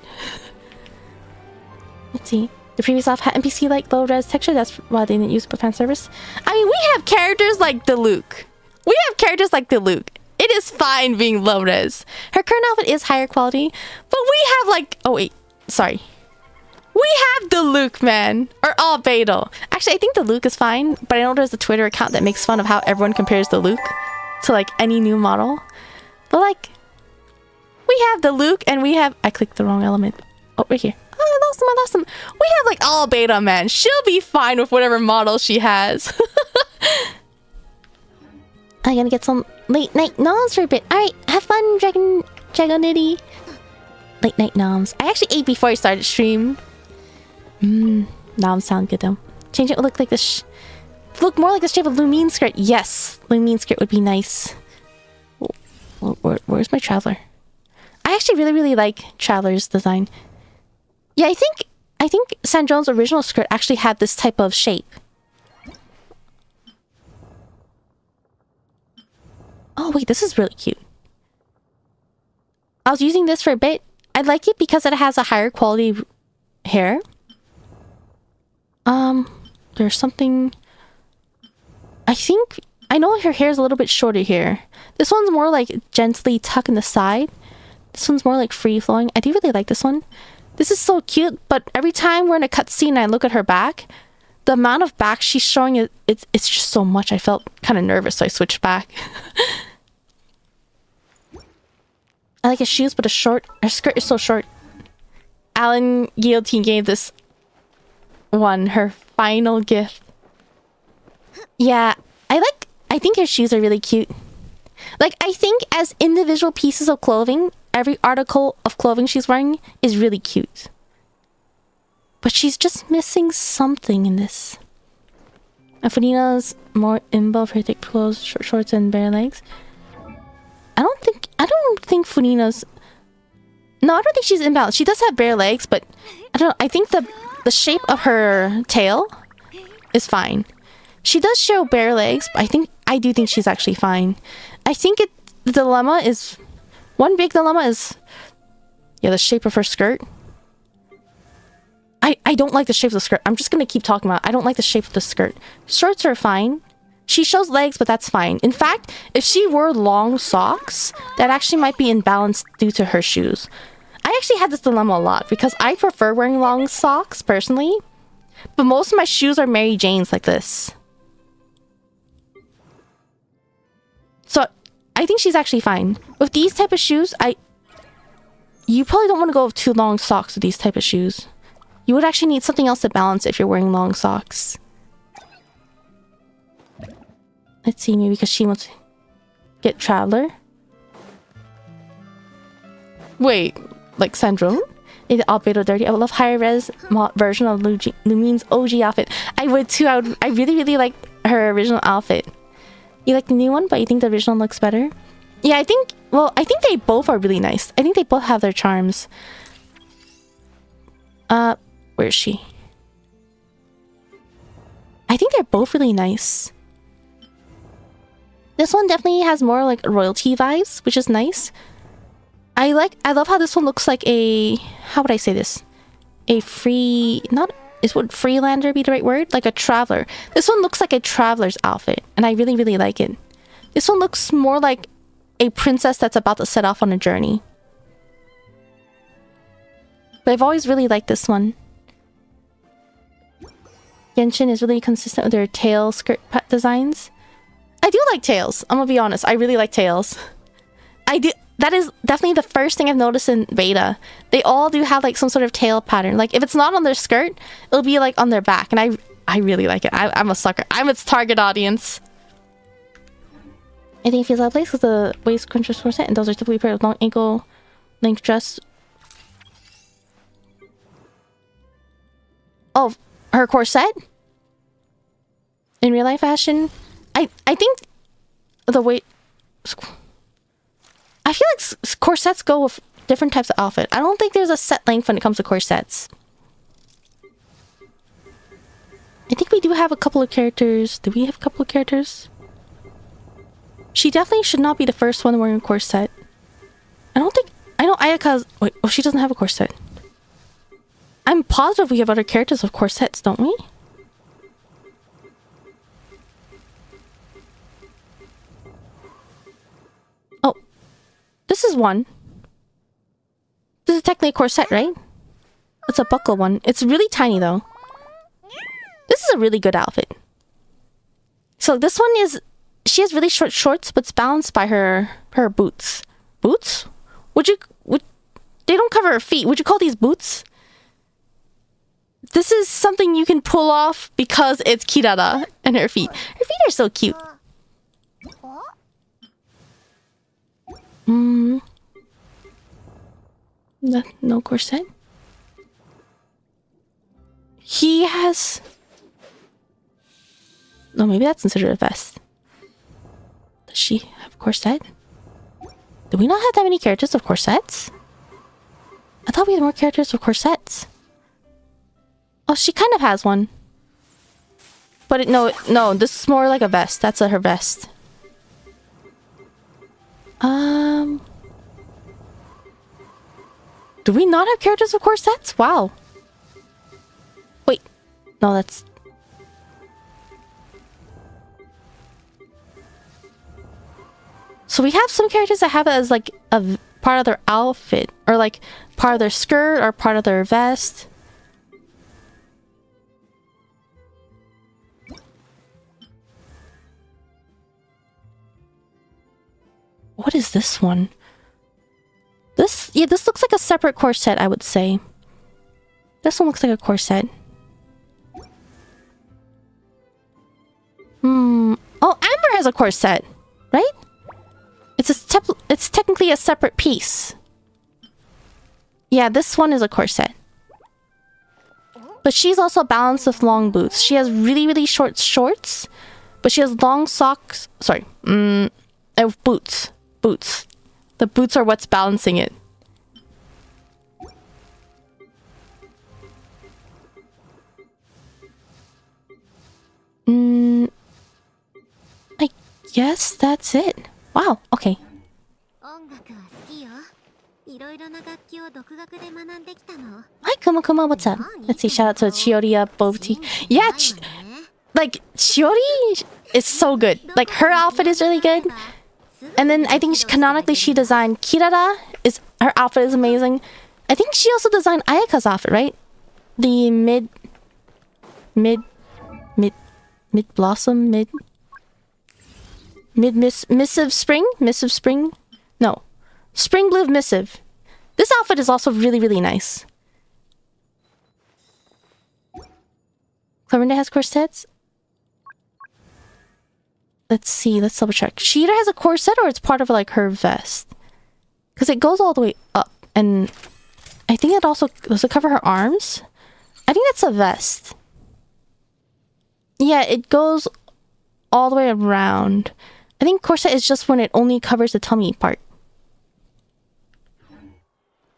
Let's see. The previous outfit had NPC like low res texture. That's why they didn't use it for fan service. I mean, we have characters like Diluc. It is fine being low res. Her current outfit is higher quality, but we have like, oh wait, sorry. We have Diluc, man. Or Albedo. Actually, I think Diluc is fine, but I know there's a Twitter account that makes fun of how everyone compares Diluc to like any new model. But like, we have Diluc and we have, I clicked the wrong element. Oh, right here. Oh, I lost him. We have like Albedo, man. She'll be fine with whatever model she has. I'm gonna get some late night noms for a bit. Alright, have fun, Dragonity. Late night noms. I actually ate before I started stream. Noms sound good though. Change it will look like this. Look more like the shape of Lumine skirt. Yes, Lumine skirt would be nice. Where's my Traveler? I actually really like Traveler's design. Yeah, I think Sandrone's original skirt actually had this type of shape. Oh wait, this is really cute. I was using this for a bit. I like it because it has a higher quality hair. There's something... I know her hair is a little bit shorter here. This one's more like gently tucked in the side. This one's more like free flowing. I do really like this one. This is so cute, but every time we're in a cutscene and I look at her back, the amount of back she's showing, it's just so much. I felt kind of nervous, so I switched back. I like her shoes, but her skirt is so short. Alan Guillotine gave this one her final gift. Yeah, I think her shoes are really cute. Like, I think as individual pieces of clothing, every article of clothing she's wearing is really cute. But she's just missing something in this. Afonina's more imbo for her thick clothes, short shorts, and bare legs. I don't think Funina's... No, I don't think she's imbalanced. She does have bare legs, but I don't know. I think the shape of her tail is fine. She does show bare legs, but I do think she's actually fine. I think the dilemma is... One big dilemma is... Yeah, the shape of her skirt. I don't like the shape of the skirt. I'm just gonna keep talking about it. I don't like the shape of the skirt. Shorts are fine. She shows legs, but that's fine. In fact, if she wore long socks, that actually might be imbalanced due to her shoes. I actually had this dilemma a lot because I prefer wearing long socks personally, but most of my shoes are Mary Janes like this. So I think she's actually fine. With these type of shoes, you probably don't want to go with too long socks with these type of shoes. You would actually need something else to balance if you're wearing long socks. Let's see, maybe because she wants to get Traveler. Wait, like Sandrone? Is it all bit or dirty? I would love higher res version of Lumine's OG outfit. I would too. I really, really like her original outfit. You like the new one, but you think the original looks better? Yeah, I think they both are really nice. I think they both have their charms. Where is she? I think they're both really nice. This one definitely has more like royalty vibes, which is nice. I love how this one looks like a, how would I say this? A free, would Freelander be the right word? Like a traveler. This one looks like a traveler's outfit, and I really, really like it. This one looks more like a princess that's about to set off on a journey. But I've always really liked this one. Genshin is really consistent with their tail skirt designs. I do like tails. I'm gonna be honest. I really like tails. I do. That is definitely the first thing I've noticed in beta. They all do have like some sort of tail pattern. Like if it's not on their skirt, it'll be like on their back. And I really like it. I'm a sucker. I'm its target audience. I think it feels out of place because the waist crunchers corset and those are typically paired with long ankle length dress. Oh, her corset? In real life fashion? I think the way... I feel like corsets go with different types of outfit. I don't think there's a set length when it comes to corsets. I think we do have a couple of characters. Do we have a couple of characters? She definitely should not be the first one wearing a corset. I know Ayaka's... Wait, oh, she doesn't have a corset. I'm positive we have other characters with corsets, don't we? Oh. This is one. This is technically a corset, right? It's a buckle one. It's really tiny, though. This is a really good outfit. So this one is... She has really short shorts, but it's balanced by her boots. Boots? They don't cover her feet. Would you call these boots? This is something you can pull off because it's Kirara and her feet. Her feet are so cute. No corset. He has... No, maybe that's considered a vest. Does she have a corset? Do we not have that many characters with corsets? I thought we had more characters with corsets. Oh, she kind of has one. But no, this is more like a vest. That's her vest. Do we not have characters with corsets? Wow. Wait. No, that's... So we have some characters that have it as like a part of their outfit. Or like part of their skirt or part of their vest. What is this one? This looks like a separate corset, I would say. This one looks like a corset. Oh, Amber has a corset, right? It's technically a separate piece. Yeah, this one is a corset. But she's also balanced with long boots. She has really, really short shorts, but she has long socks. Sorry, boots. Boots. The boots are what's balancing it. I guess that's it. Wow, okay. Hi, Kuma Kuma, what's up? Let's see, shout out to Chioriya Bovti. Yeah, like, Chiori is so good. Like, her outfit is really good. And then I think canonically she designed Kirara. Her outfit is amazing. I think she also designed Ayaka's outfit, right? The mid blossom, missive spring? No. Spring blue missive. This outfit is also really, really nice. Clarinda has corsets? Let's see, let's double check. She either has a corset or it's part of like her vest. Because it goes all the way up. And I think it also... Does it cover her arms? I think that's a vest. Yeah, it goes all the way around. I think corset is just when it only covers the tummy part.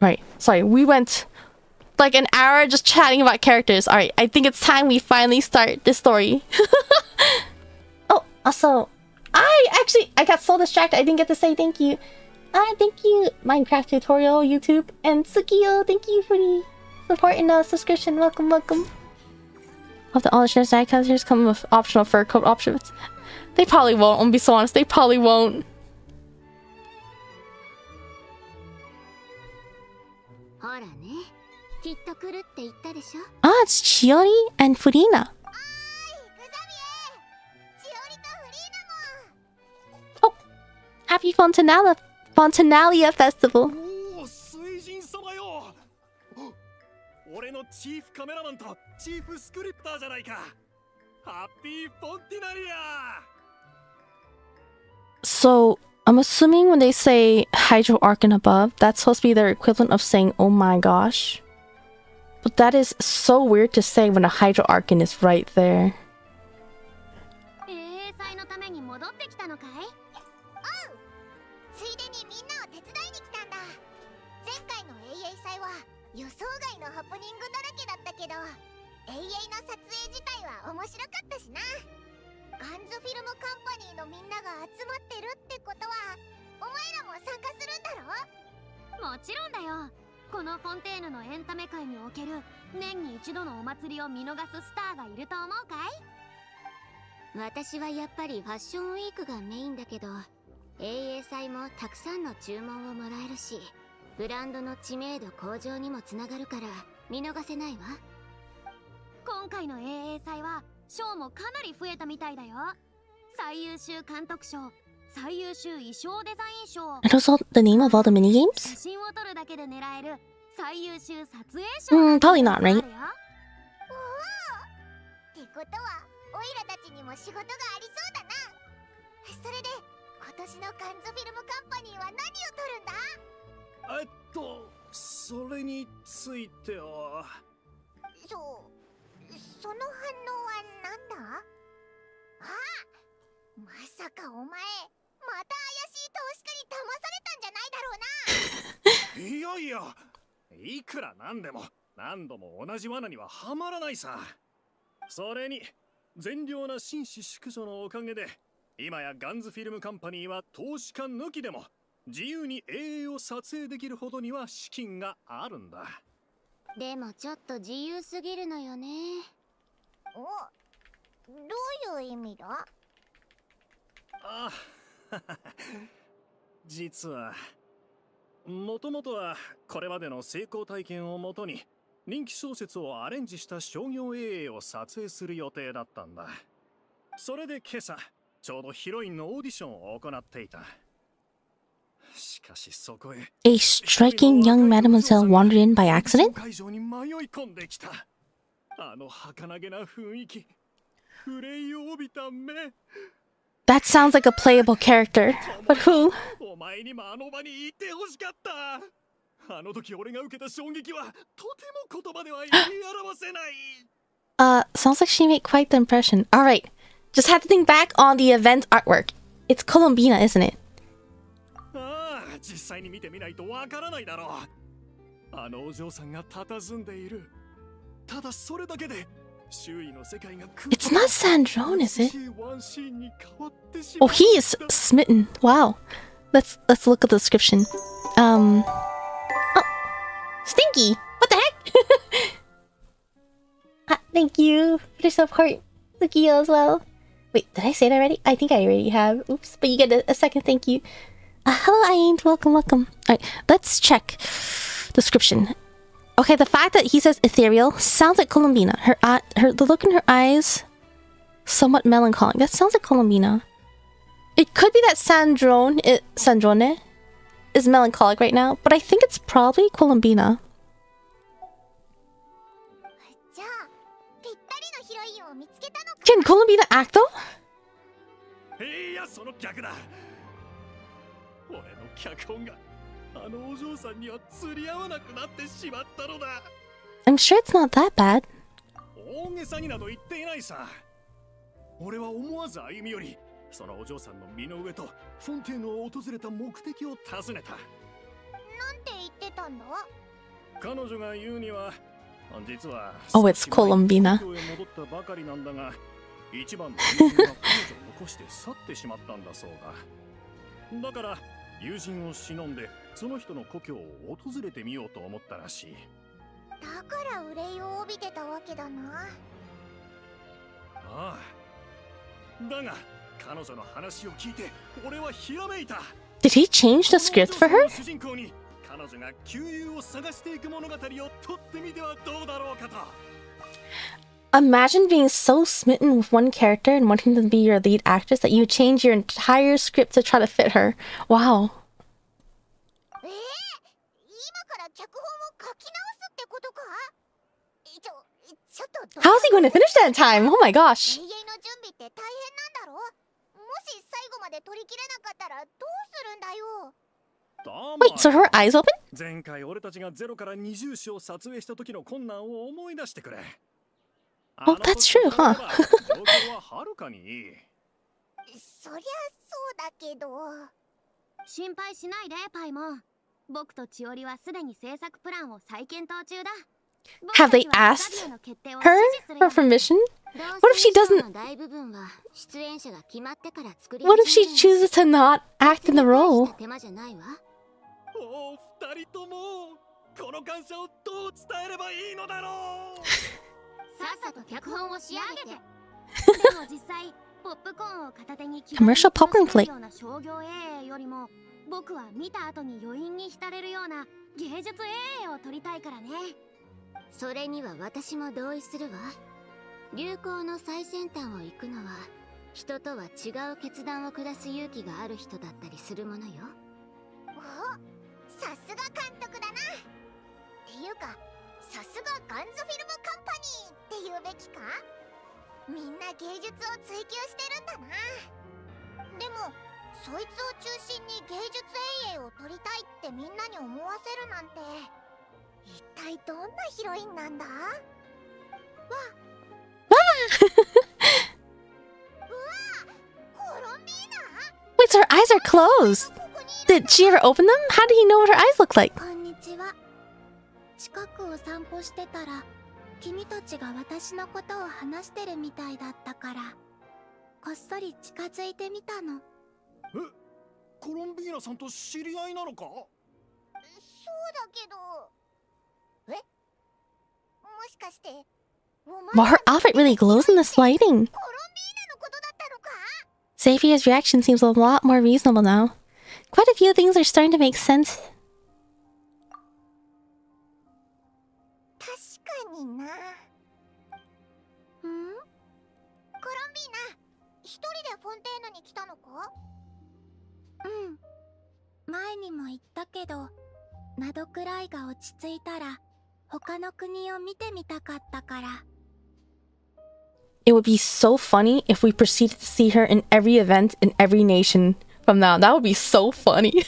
Right. Sorry, we went like an hour just chatting about characters. Alright, I think it's time we finally start this story. Oh, also, I got so distracted I didn't get to say thank you. Thank you, Minecraft Tutorial, YouTube, and Sukiyo, thank you for the support and subscription. Welcome. Of the all the shares that characters come with optional fur coat options. They probably won't, I'm gonna be so honest, they probably won't. It's Chiori and Furina. Oh, happy Fontinalia festival. So, I'm assuming when they say Hydro Arc and above, that's supposed to be their equivalent of saying oh my gosh. But that is so weird to say when a Hydro Arcan is right there. And also the name of all the minigames? Probably not, right? A striking young mademoiselle wandered in by accident? That sounds like a playable character, but who? Sounds like she made quite the impression. Alright, just had to think back on the event artwork. It's Colombina, isn't it? It's not Sandrone, is it? Oh, he is smitten. Wow. Let's look at the description. Oh, Stinky. What the heck? Thank you for the support, Lucio, as well. Wait, did I say that already? I think I already have. Oops, but you get a second thank you. Hello, Aint. Welcome. Alright, let's check. Description. Okay, the fact that he says ethereal sounds like Colombina. The look in her eyes, somewhat melancholic. That sounds like Colombina. It could be that Sandrone is melancholic right now, but I think it's probably Colombina. Can Colombina act though? I'm sure it's not that bad. Oh, it's Colombina. Did he change the script for her? Imagine being so smitten with one character and wanting to be your lead actress that you change your entire script to try to fit her. Wow. How is he going to finish that in time? Oh my gosh. Wait, so her eyes open? Oh, that's true, huh? Have they asked her for permission? What if she doesn't? What if she chooses to not act in the role? Commercial popcorn flick. Wait, so her eyes are closed. Did she ever open them? How did he know what her eyes look like? Wow, her outfit really glows in this lighting. Xavier's reaction seems a lot more reasonable now. Quite a few things are starting to make sense. It would be so funny if we proceeded to see her in every event in every nation from now on. That would be so funny.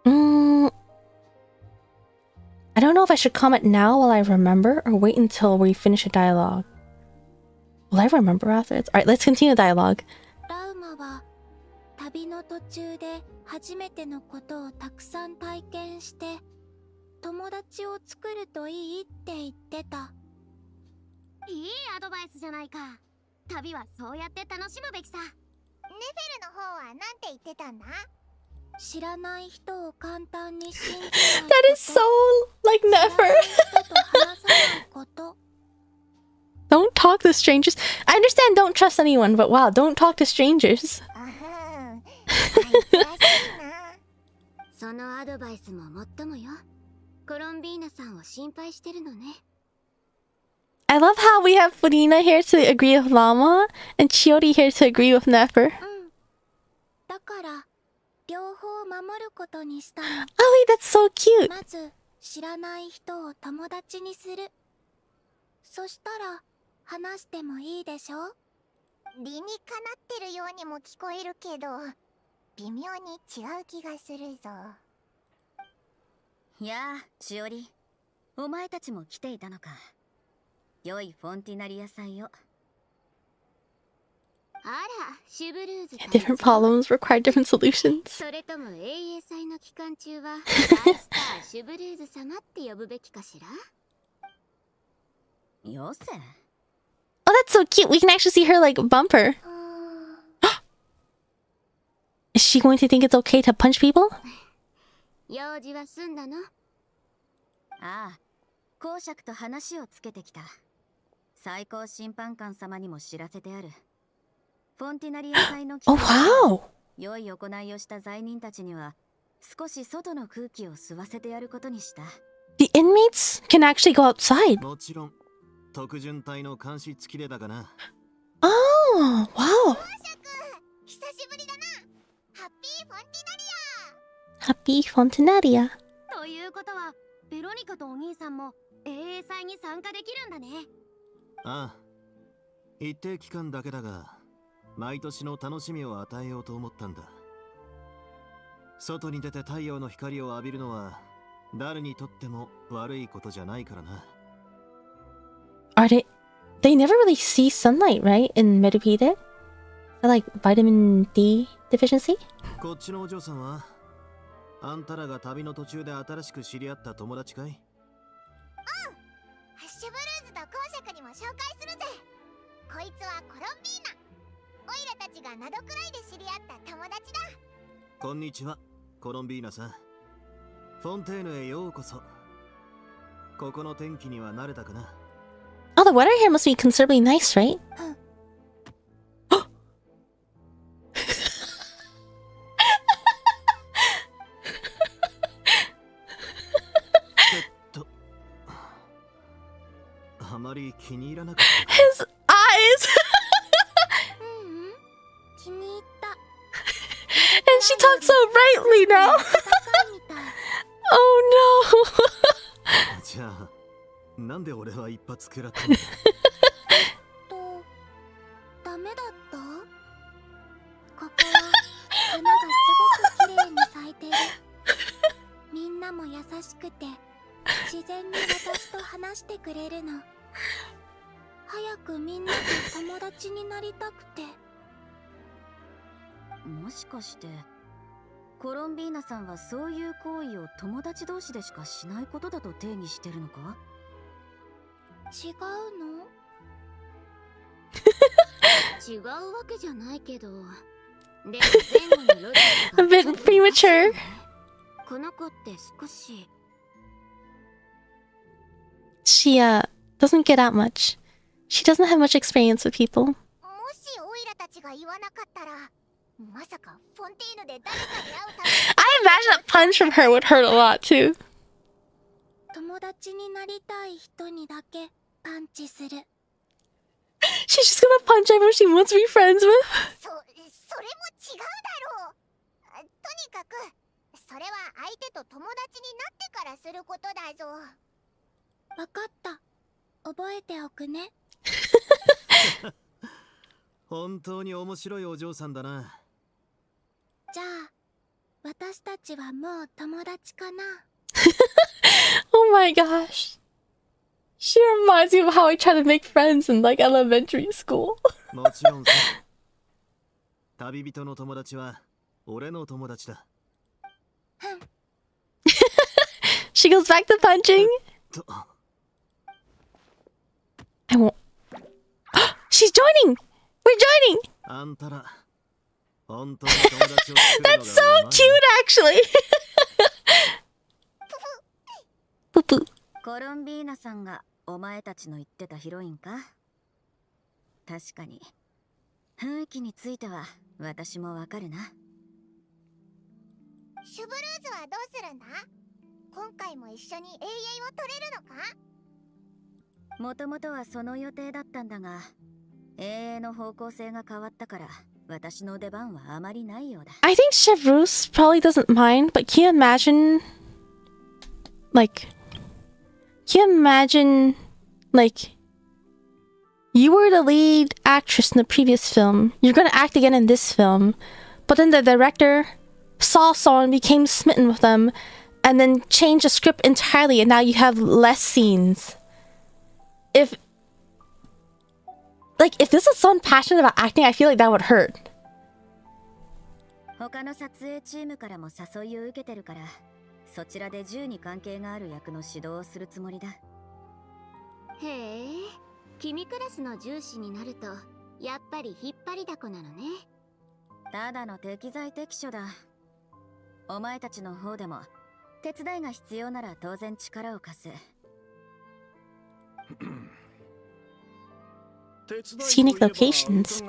Oh. I don't know if I should comment now while I remember or wait until we finish a dialogue. Will I remember after? Alright, let's continue the dialogue. ナは旅の途中で初めてのことをたくさん体験して友達を作るといいって言ってた。いいアドバイスじゃないか。旅はそうやって楽しむべきさ。ネフェルの方はなんて言ってたんだ？知らない人を簡単に信じない That is so like never. 人と話さないこと。Don't talk to strangers. I understand don't trust anyone, but wow, don't talk to strangers. そのアドバイスももっともよ。コロンビーナさんを心配してるのね。I love how we have Furina here to agree with Llama and Chiori here to agree with Nefer. だから両方守ることにしたの。Oh wait, that's so cute. まず知らない人を友達にする。そしたら話してもいいでしょ。理にかなってるようにも聞こえるけど、微妙に違う気がするぞ。やあ、しおり、お前たちも来ていたのか。良いフォンティナリア祭を。あら、シュブルーズ。Different problems require different solutions. それとも英英祭の期間中は大スターシュブルーズ様って呼ぶべきかしら。よせ。Oh, that's so cute. We can actually see her like bumper. Is she going to think it's okay to punch people? 用事は済んだの？ああ、公爵と話をつけてきた。最高審判官様にも知らせてある。フォンティナリア祭の期間、Oh, wow. 良い行いをした罪人たちには少し外の空気を吸わせてやることにした。The inmates can actually go outside. もちろん、特巡隊の監視付きでだがな。Oh, wow. 久しぶりだな。ハッピーフォンティナリ Happy Fontinalia. ア。ということは、ベロニカとお兄さんも英英祭に参加できるんだね。ああ、一定期間だけだが、毎年の楽しみを与えようと思ったんだ。外に出て太陽の光を浴びるのは誰にとっても悪いことじゃないからな。Are they never really see sunlight, right? In Mermaid Theater? Like vitamin D deficiency? こっちのお嬢さんはあんたらが旅の途中で新しく知り合った友達かい？シュブルーズと公爵にも紹介するぜ。こいつはコロンビーナ。オイラたちがナドくらいで知り合った友達だ。こんにちは、コロンビーナさん。フォンテーヌへようこそ。ここの天気には慣れたかな？ Oh, the weather here must be considerably nice, right? あまり気に入らなかった。 His eyes! 気に入った。 And she talks so brightly now! Oh no! じゃあ、なんで俺は一発食らったんだ？ダメだった？ここは花がすごく綺麗に咲いてる。みんなも優しくて自然に私と話してくれるの。早くみんなと友達になりたくて。もしかしてコロンビーナさんはそういう行為を友達同士でしかしないことだと定義してるのか？違うの？違うわけじゃないけど、でも前後のロジック A bit premature. この子って少し She doesn't get out much. She doesn't have much experience with people. もしオイラたちが言わなかったら、まさかフォンティーヌで誰かに会うため I imagine a punch from her would hurt a lot too. 友達になりたい人にだけパンチする。She's just gonna punch everyone she wants to be friends with. それも違うだろう。とにかくそれは相手と友達になってからすることだぞ。わかった。覚えておくね。本当に面白いお嬢さんだな。じゃあ、私たちはもう友達かな。Oh my gosh. She reminds me of how I try to make friends in like elementary school. もちろんさ。旅人の友達は俺の友達だ。She goes back to punching. と I won't. She's joining! We're joining! あんたら本当に友達を作るのが That's so cute, actually. Poo poo. コロンビーナさんがお前たちの言ってたヒロインか？確かに雰囲気については私もわかるな。シュブルーズはどうするんだ？今回も一緒に永遠を取れるのか？もともとはその予定だったんだが、永遠の方向性が変わったから私の出番はあまりないようだ。I think Chevreuse probably doesn't mind, but can you imagine, like, you were the lead actress in the previous film, you're gonna act again in this film, but then the director saw someone, became smitten with them, and then changed the script entirely, and now you have less scenes. If this is someone passionate about acting, I feel like that would hurt. 他の撮影チームからも誘いを受けてるから、そちらで銃に関係がある役の指導をするつもりだ。へえ、君クラスの重視になるとやっぱり引っ張りだこなのね。ただの適材適所だ。お前たちの方でも手伝いが必要なら当然力を貸す。Scenic locations.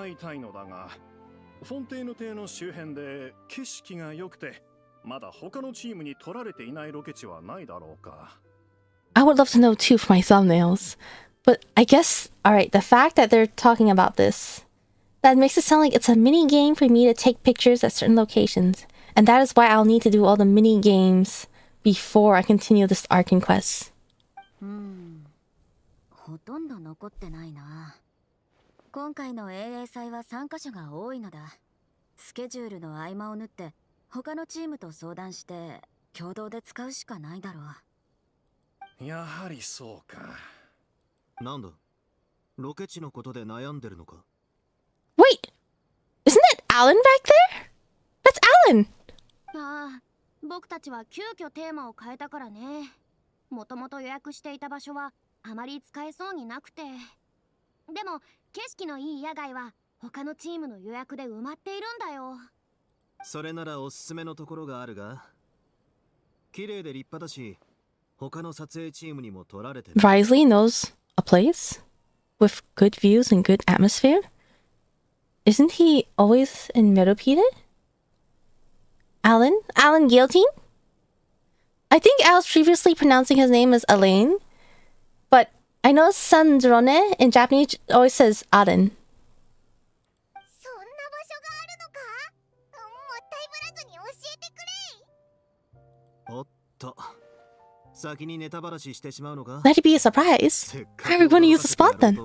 フォンテーヌ邸の周辺で景色が良くて、まだ他のチームに取られていないロケ地はないだろうか。I would love to know too for my thumbnails. But I guess, alright, the fact that they're talking about this, that makes it sound like it's a mini game for me to take pictures at certain locations. And that is why I'll need to do all the mini games before I continue this arc and quest. ほとんど残ってないな。今回の英英祭は参加者が多いのだ。スケジュールの合間を縫って他のチームと相談して共同で使うしかないだろう。やはりそうか。なんだ、ロケ地のことで悩んでるのか？ Wait! Isn't that Alan back there? That's Alan! ああ、僕たちは急遽テーマを変えたからね。もともと予約していた場所はあまり使えそうになくて。でも景色のいい野外は他のチームの予約で埋まっているんだよ。それならおすすめのところがあるが、綺麗で立派だし、他の撮影チームにも取られてる。Risley knows a place with good views and good atmosphere? Isn't he always in Mermaid Theater? Alan? Alan Guillotine? I think I was previously pronouncing his name as Elaine, but I know Sandrone in Japanese always says Alan. そんな場所があるのか？もったいぶらずに教えてくれ。おっと、先にネタばらししてしまうのか？ Let it be a surprise. How are we going to use the spot then?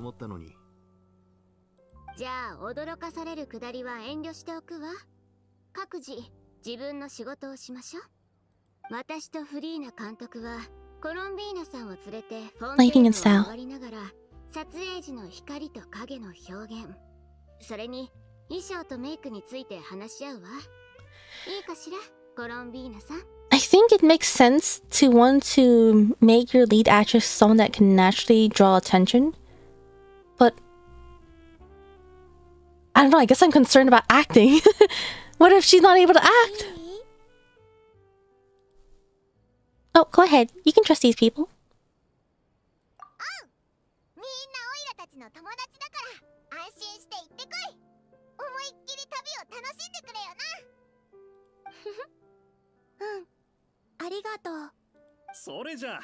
じゃあ驚かされるくだりは遠慮しておくわ。各自自分の仕事をしましょう。私とフリーナ監督はコロンビーナさんを連れてフォンテーヌを回りながら撮影時の光と影の表現、それに衣装とメイクについて話し合うわ。いいかしら、コロンビーナさん。I think it makes sense to want to make your lead actress someone that can naturally draw attention. But I don't know, I guess I'm concerned about acting. What if she's not able to act? Oh, go ahead. You can trust these people. みんなオイラたちの友達だから安心して行ってこい。思いっきり旅を楽しんでくれよな。うん、ありがとう。それじゃあ、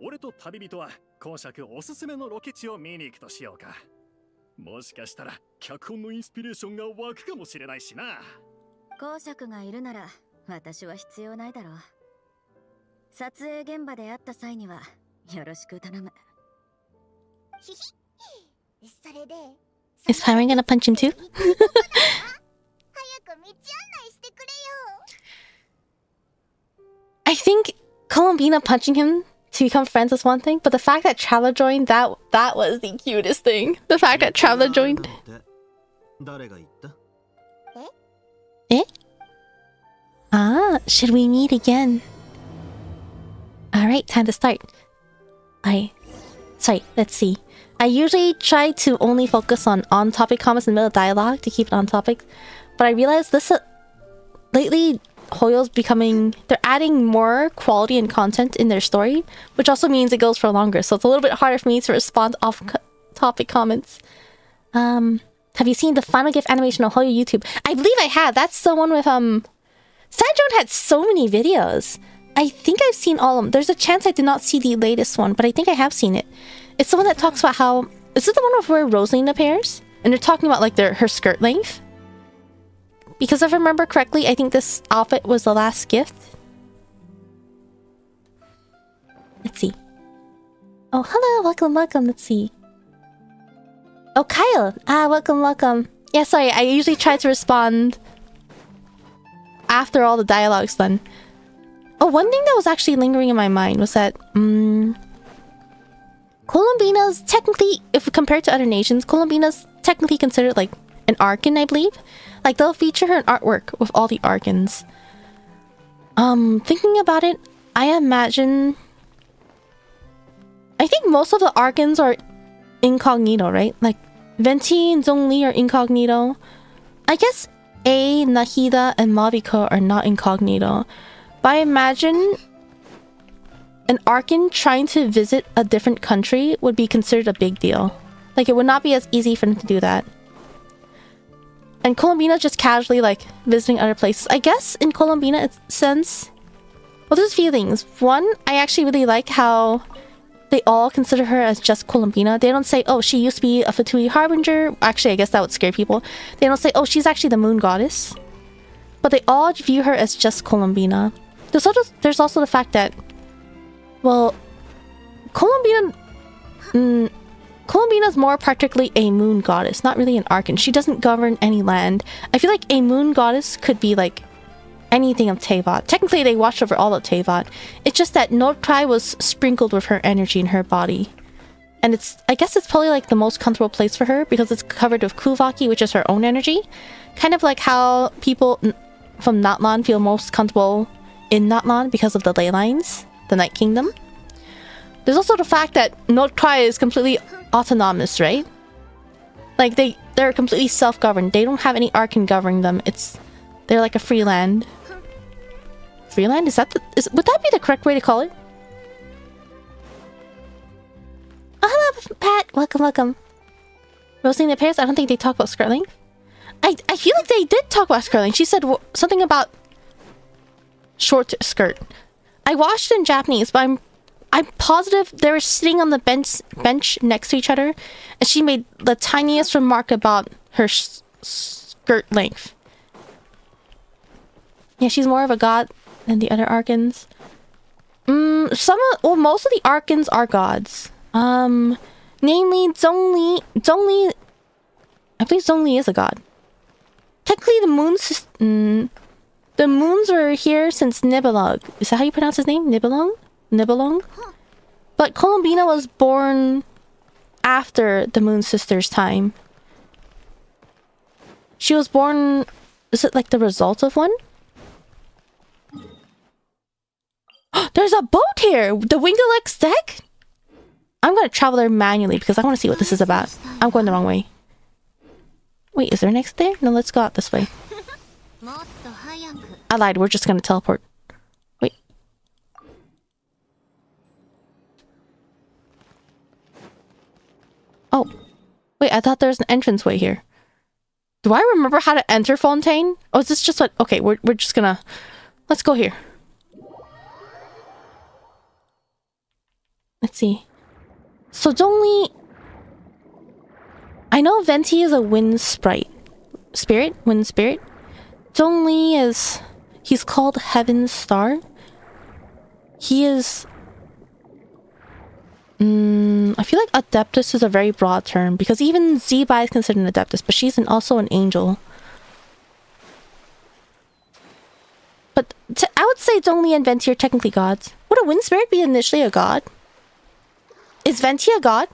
俺と旅人は今作おすすめのロケ地を見に行くとしようか。もしかしたら脚本のインスピレーションが湧くかもしれないしな。公爵がいるなら私は必要ないだろう。撮影現場で会った際にはよろしく頼む。ひひ、それで Is Pyron gonna punch him too? 早く道案内してくれよ。 I think Columbina punching him to become friends is one thing, but the fact that Traveler joined, that was the cutest thing. The fact that Traveler joined. 誰が言った？ Eh? Ah, should we meet again? Alright, time to start. Sorry, let's see. I usually try to only focus on topic comments in the middle of dialogue to keep it on topic. But I realized this lately Hoyo's becoming... They're adding more quality and content in their story, which also means it goes for longer. So it's a little bit harder for me to respond off topic comments. Have you seen the final gift animation on Hoyo YouTube? I believe I have. That's the one with Sandrone had so many videos. I think I've seen all of them. There's a chance I did not see the latest one, but I think I have seen it. It's the one that talks about how... Is it the one where Rosaline appears? And they're talking about like her skirt length? Because if I remember correctly, I think this outfit was the last gift. Let's see. Oh, hello, welcome. Let's see. Oh, Kyle. Welcome. Yeah, sorry, I usually try to respond after all the dialogue's done. Oh, one thing that was actually lingering in my mind was that, Colombina's technically, if compared to other nations, Colombina's technically considered like an Arcan, I believe. Like, they'll feature her in artwork with all the Arcans. Thinking about it, I imagine... I think most of the Arcans are incognito, right? Like, Venti and Zhongli are incognito. I guess A, Nahida, and Maviko are not incognito. But I imagine an Arcan trying to visit a different country would be considered a big deal. Like, it would not be as easy for them to do that. And Colombina just casually, like, visiting other places. I guess in Colombina, it's since... Well, there's a few things. One, I actually really like how they all consider her as just Colombina. They don't say, oh, she used to be a Fatui Harbinger. Actually, I guess that would scare people. They don't say, oh, she's actually the moon goddess. But they all view her as just Colombina. There's also the fact that, well, Colombina's more particularly a moon goddess, not really an Arcan. She doesn't govern any land. I feel like a moon goddess could be like anything of Teyvat. Technically, they watched over all of Teyvat. It's just that Nordkai was sprinkled with her energy in her body. And I guess it's probably like the most comfortable place for her because it's covered with Kuvaki, which is her own energy. Kind of like how people from Natlan feel most comfortable in Natlan because of the ley lines, the Night Kingdom. There's also the fact that Nordkai is completely autonomous, right? Like, they're completely self-governed. They don't have any Arcan governing them. They're like a free land. Free land? Would that be the correct way to call it? Oh, hello, Pat. Welcome. Rosaline appears. I don't think they talk about skirt length. I feel like they did talk about skirt length. She said something about short skirt. I watched it in Japanese, but I'm positive they were sitting on the bench next to each other, and she made the tiniest remark about her skirt length. Yeah, she's more of a god than the other Arcans. Most of the Arcans are gods. Namely, Zhongli. I believe Zhongli is a god. Technically, the moons were here since Nibelung. Is that how you pronounce his name? Nibelung? But Colombina was born after the Moon Sisters' time. She was born... Is it like the result of one? There's a boat here! The Wingalux deck? I'm gonna travel there manually because I want to see what this is about. I'm going the wrong way. Wait, is there an exit there? No, let's go out this way. I lied, we're just gonna teleport. Wait. Oh. Wait, I thought there was an entranceway here. Do I remember how to enter Fontaine? Oh, is this just what... Okay, we're just gonna... Let's go here. Let's see. So Zhongli... I know Venti is a wind sprite. Wind spirit. Zhongli is... He's called Heaven's Star. He is... I feel like Adeptus is a very broad term because even Zibai is considered an Adeptus, but she's also an angel. But I would say Zhongli and Venti are technically gods. Would a wind spirit be initially a god? Is Venti a god?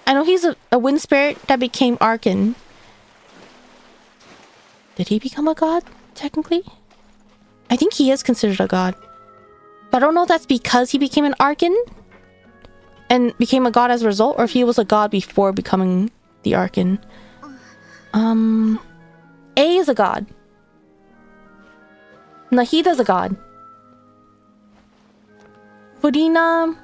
I know he's a wind spirit that became Arcan. Did he become a god? technically. I think he is considered a god. But I don't know if that's because he became an Archon and became a god as a result, or if he was a god before becoming the Archon. A is a god. Nahida's a god. Furina,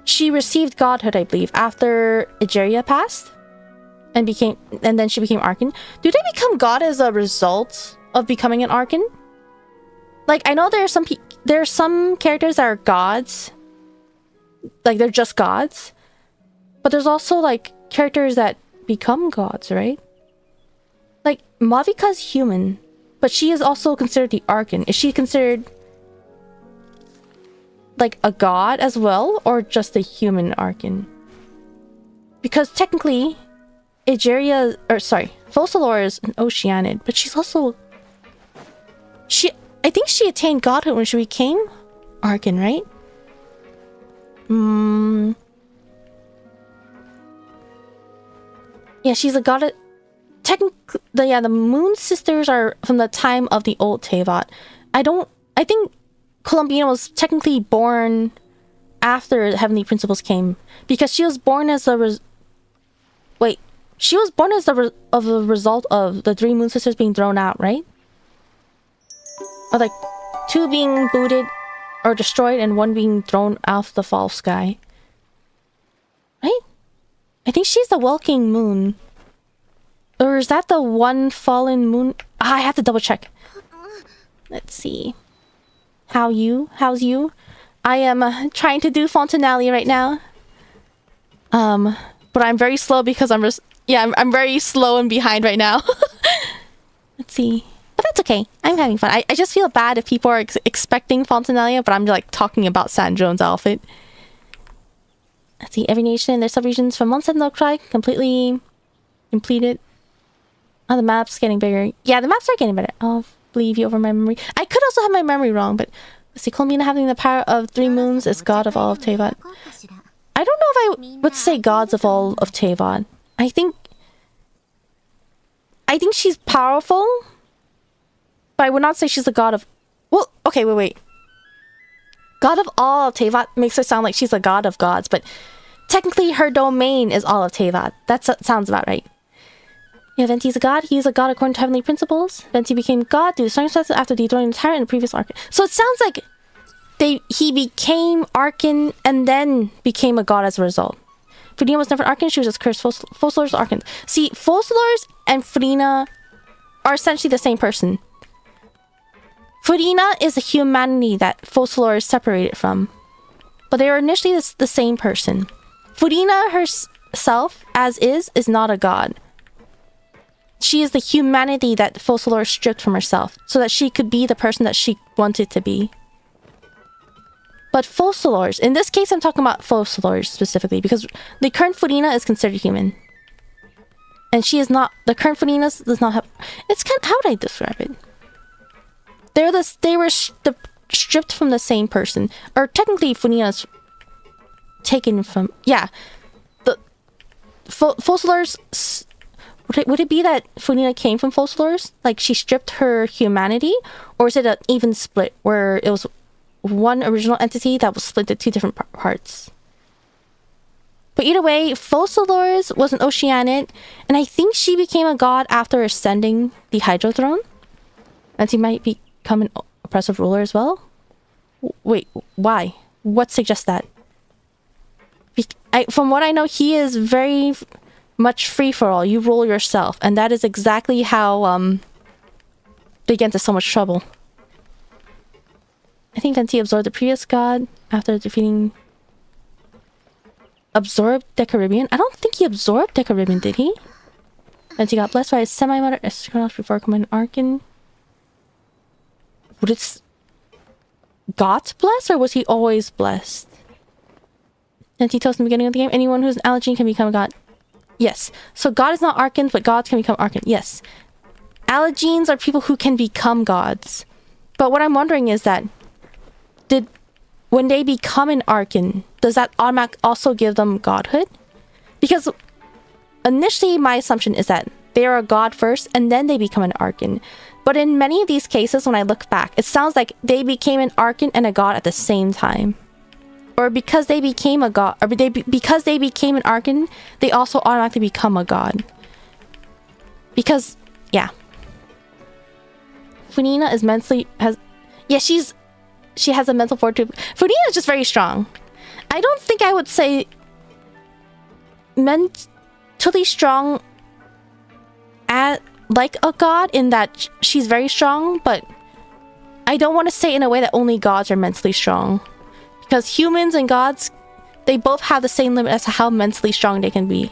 she received godhood, I believe, after Egeria passed and then she became Archon. Do they become god as a result of becoming an Archon? Like, I know there are some characters that are gods, like they're just gods, but there's also like characters that become gods, right? Like Mavika's human, but she is also considered the Archon. Is she considered like a god as well, or just a human Archon? Because technically Focalors is an Oceanid, but she's also I think she attained godhood when she became Archon, right? Yeah, she's a god. Technically, the Moon Sisters are from the time of the old Teyvat. I think Columbina was technically born after Heavenly Principles came, because she was born as a result of the 3 Moon Sisters being thrown out, right? Or like 2 being booted or destroyed and 1 being thrown out of the fall sky. Right? I think she's the Welking Moon. Or is that the one fallen moon? I have to double check. Let's see. How's you? I am trying to do Fontinalia right now. But I'm very slow because I'm very slow and behind right now. Let's see. But that's okay. I'm having fun. I just feel bad if people are expecting Fontinalia, but I'm like talking about Sandrone's outfit. Let's see. Every nation and their subregions from Monsenno Cry completely completed. Oh, the map's getting bigger. Yeah, the maps are getting better. I'll believe you over my memory. I could also have my memory wrong, but let's see. Columbina having the power of 3 moons is god of all of Teyvat. I don't know if I would say gods of all of Teyvat. I think she's powerful, but I would not say she's a god of... Well, okay, wait. God of all of Teyvat makes her sound like she's a god of gods, but technically her domain is all of Teyvat. That sounds about right. Yeah, Venti's a god. He is a god according to heavenly principles. Venti became god due to circumstances after dethroning the tyrant in the previous Archon. So it sounds like he became Archon and then became a god as a result. Furina was never an Archon, she was just cursed. Focalors are Archons. See, Focalors and Furina are essentially the same person. Furina is a humanity that Focalor is separated from. But they are initially the same person. Furina herself, as is not a god. She is the humanity that Focalor stripped from herself, so that she could be the person that she wanted to be. But Focalors, in this case I'm talking about Focalors specifically, because the current Furina is considered human. And she is not, the current Furina does not have, it's kind of, how would I describe it? They were stripped from the same person. Or technically Furina's taken from, yeah. The Focalors, would it be that Furina came from Focalors? Like she stripped her humanity? Or is it an even split where it was one original entity that was split into 2 different parts? But either way, Focalors was an Oceanid, and I think she became a god after ascending the Hydro Throne. And she might become an oppressive ruler as well. Wait, why? What suggests that? From what I know, he is very much free for all. You rule yourself, and that is exactly how they get into so much trouble. I think Venti absorbed the previous god after defeating... Absorbed Decaribian? I don't think he absorbed Decaribian, did he? Venti got blessed by his semi-mother Estronos before becoming Archon. Would it... Got blessed, or was he always blessed? Venti tells in the beginning of the game, anyone who's an Allergene can become a god. Yes. So god is not Archons, but gods can become Archon. Yes. Allergenes are people who can become gods. But what I'm wondering is that when they become an Archon, does that automatically also give them godhood? Because initially my assumption is that they are a god first and then they become an archon. But in many of these cases, when I look back, it sounds like they became an archon and a god at the same time. Or because they became a god, or because they became an archon, they also automatically become a god. Because, yeah. Funina is she has a mental fortitude. Funina is just very strong. I don't think I would say mentally strong like a god in that she's very strong, but I don't want to say in a way that only gods are mentally strong. Because humans and gods, they both have the same limit as to how mentally strong they can be.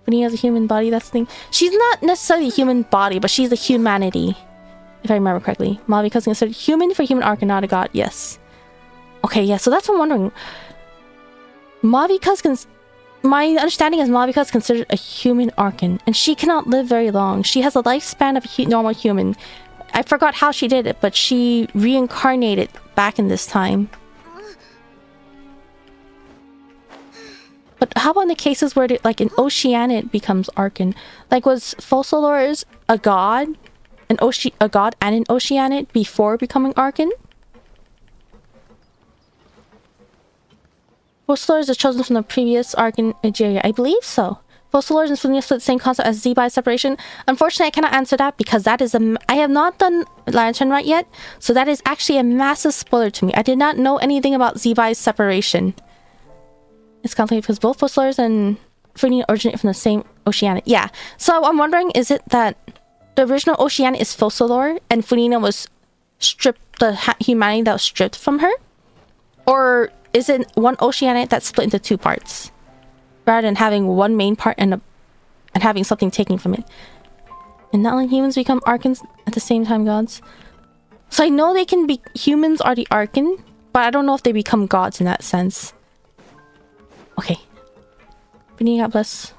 Funina has a human body, that's the thing. She's not necessarily a human body, but she's a humanity. If I remember correctly. Mavica is considered human for human archon, not a god. Yes. Okay, yeah, so that's what I'm wondering. My understanding is Mavica is considered a human archon, and she cannot live very long. She has a lifespan of a normal human. I forgot how she did it, but she reincarnated back in this time. But how about in the cases where, like, an Oceanid becomes archon? Like, was Focalors a god? A god and an Oceanid before becoming archon? Focalors is chosen from the previous archon Nigeria. I believe so. Focalors and Funina split the same concept as Z-by separation. Unfortunately, I cannot answer that because that is I have not done Lantern Rite yet, so that is actually a massive spoiler to me. I did not know anything about Z-by separation. It's complicated because both Focalors and Funina originate from the same Oceanid. Yeah, so I'm wondering, is it that the original Oceanid is Focalor and Funina was stripped, the humanity that was stripped from her? Or is it one Oceanid that's split into two parts, rather than having one main part and having something taken from it? And not only humans become archons at the same time gods. So I know they can be, humans are the archon, but I don't know if they become gods in that sense. Okay. Funina got bless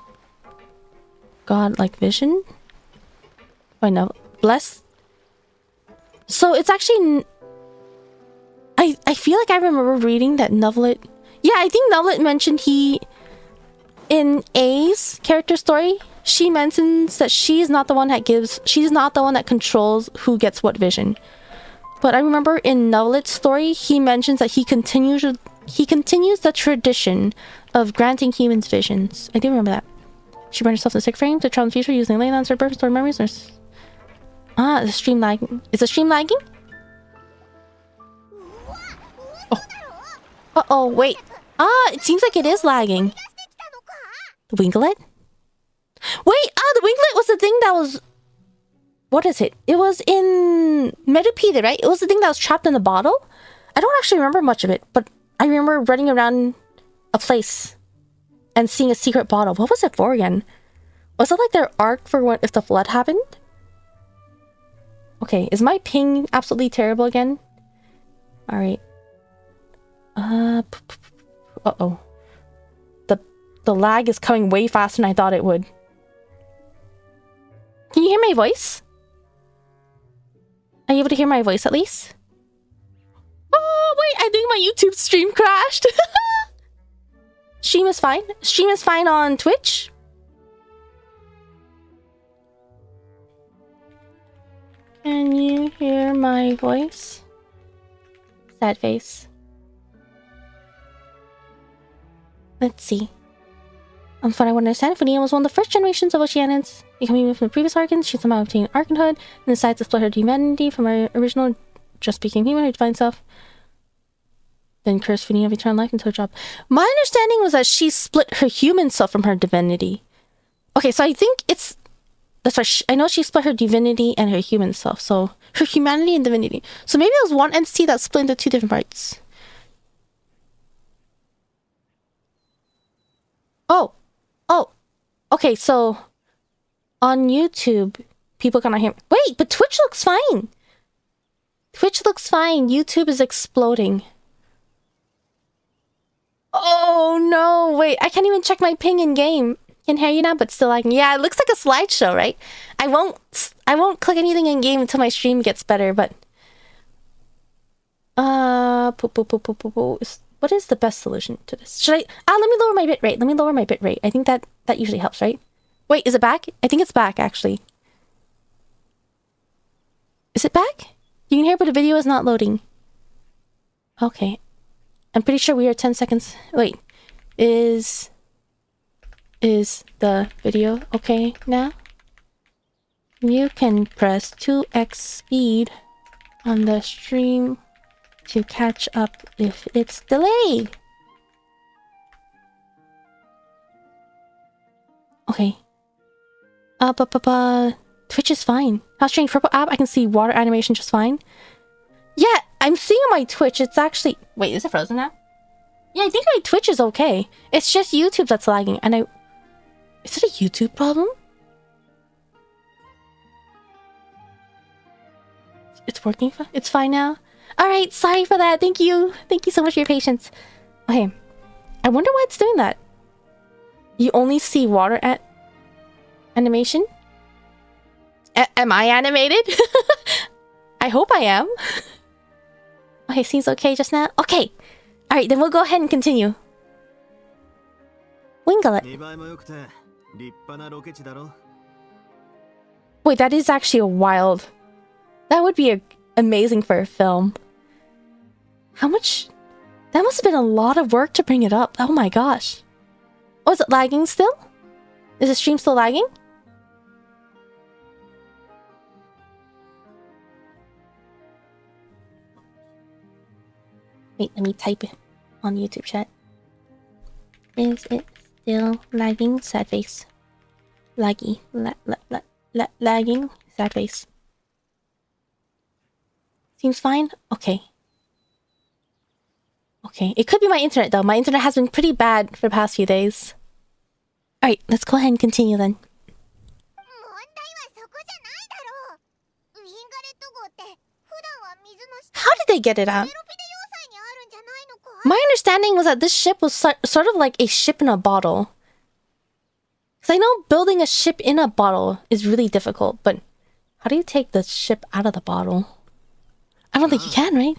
God-like vision. I know. Bless. So it's actually... I feel like I remember reading that Novelet... Yeah, I think Novelet mentioned in A's character story, she mentions that she's not the one that gives... She's not the one that controls who gets what vision. But I remember in Novelet's story, he mentions that he continues the tradition of granting humans visions. I do remember that. She burned herself in the sick frame to travel in the future using Leyland's her birth story memories. The stream lagging. Is the stream lagging? Oh. Uh-oh, wait. It seems like it is lagging. The winglet? Wait, the winglet was the thing that was... What is it? It was in Mermaid Theater, right? It was the thing that was trapped in the bottle? I don't actually remember much of it, but I remember running around a place and seeing a secret bottle. What was it for again? Was it like their arc for when if the flood happened? Okay, is my ping absolutely terrible again? Alright. Uh-oh. The lag is coming way faster than I thought it would. Can you hear my voice? Are you able to hear my voice at least? Oh, wait, I think my YouTube stream crashed. Stream is fine. Stream is fine on Twitch. Can you hear my voice? Sad face. Let's see. From what I want to understand, Funina was one of the first generations of Oceanids. Becoming from the previous archons, she somehow obtained archonhood and decided to split her humanity from her original just became human, her divine self. Then cursed Funina of eternal life until her job. My understanding was that she split her human self from her divinity. Okay, so I think it's... That's right. I know she split her divinity and her human self. So her humanity and divinity. So maybe it was one entity that split into two different parts. Oh. Okay, so on YouTube, people cannot hear me. Wait, but Twitch looks fine. Twitch looks fine. YouTube is exploding. Oh no, wait, I can't even check my ping in game. Can hear you now, but still lagging. Yeah, it looks like a slideshow, right? I won't click anything in game until my stream gets better, but what is the best solution to this? Should I let me lower my bitrate. I think that usually helps, right? Wait, is it back? I think it's back, actually. Is it back? You can hear, but the video is not loading. Okay. I'm pretty sure we are 10 seconds. Wait. Is the video okay now? You can press 2x speed on the stream to catch up if it's delayed. Okay. Twitch is fine. How's strange purple app? I can see water animation just fine. Yeah, I'm seeing on my Twitch. It's actually... Wait, is it frozen now? Yeah, I think my Twitch is okay. It's just YouTube that's lagging. And is it a YouTube problem? It's working fine? It's fine now? Alright, sorry for that. Thank you. Thank you so much for your patience. Okay. I wonder why it's doing that. You only see water animation? Am I animated? I hope I am. Okay, seems okay just now. Okay. Alright, then we'll go ahead and continue. Winglet. Wait, that is actually a wild... That would be amazing for a film. How much... That must have been a lot of work to bring it up. Oh my gosh. Oh, is it lagging still? Is the stream still lagging? Wait, let me type it on YouTube chat. Is it still lagging? Sad face. Laggy. Lagging? Sad face. Seems fine? Okay. Okay, it could be my internet though. My internet has been pretty bad for the past few days. Alright, let's go ahead and continue then. How did they get it out? My understanding was that this ship was sort of like a ship in a bottle. Because I know building a ship in a bottle is really difficult, but how do you take the ship out of the bottle? I don't think you can, right?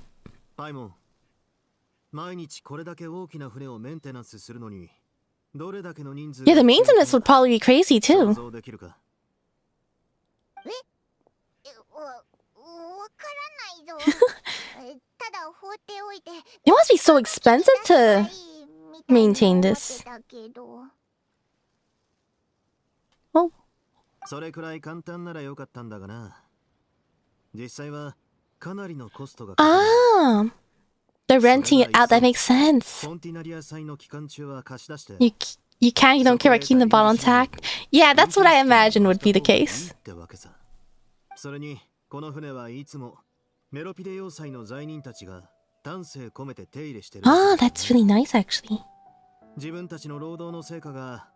Yeah, the maintenance would probably be crazy too. It must be so expensive to maintain this. Oh. Ah, they're renting it out. That makes sense. You can't. You don't care about keeping the bottle intact. Yeah, that's what I imagine would be the case. Ah, that's really nice, actually. 自分たちの労働の成果が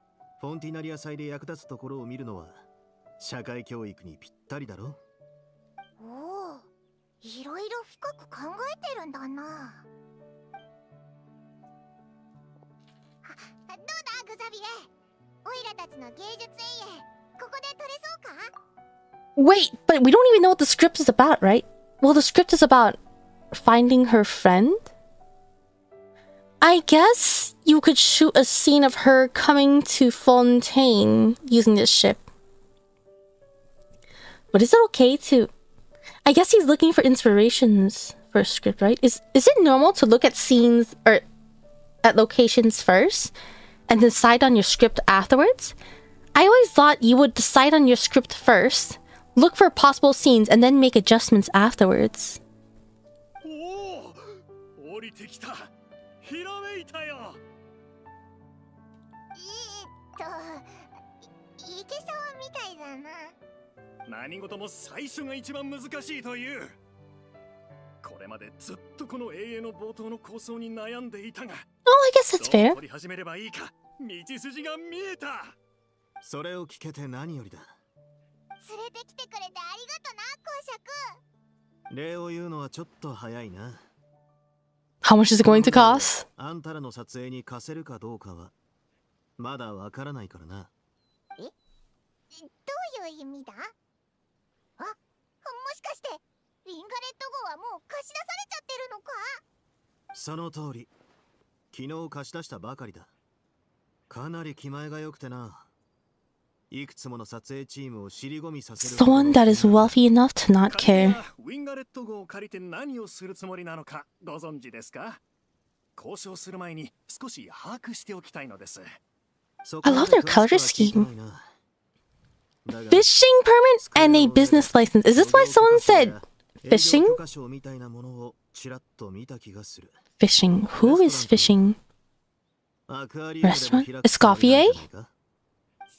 フォンティナリア祭で役立つところを見るのは社会教育にぴったりだろ。おお、いろいろ深く考えてるんだな。どうだグザビエ、オイラたちの芸術園へここで撮れそうか？ Wait, but we don't even know what the script is about, right? Well, the script is about finding her friend? I guess you could shoot a scene of her coming to Fontaine using this ship. But is it okay to... I guess he's looking for inspirations for a script, right? Is it normal to look at scenes or at locations first and decide on your script afterwards? I always thought you would decide on your script first, look for possible scenes, and then make adjustments afterwards. Oh, I guess that's fair. それを聞けて何よりだ。連れてきてくれてありがとな、公爵。礼を言うのはちょっと早いな。How much is it going to cost? あんたらの撮影に貸せるかどうかはまだわからないからな。え？どういう意味だ？あ、もしかしてリンガレット号はもう貸し出されちゃってるのか？その通り。昨日貸し出したばかりだ。かなり気前が良くてな。いくつもの撮影チームを尻込みさせる。 The one that is wealthy enough to not 彼 care. がウィンガレット号を借りて何をするつもりなのかご存知ですか？交渉する前に少し把握しておきたいのです。 I love their color scheme. Fishing permit and a business license. Is this why someone said fishing? Fishing. Who is fishing? Restaurant? Escoffier?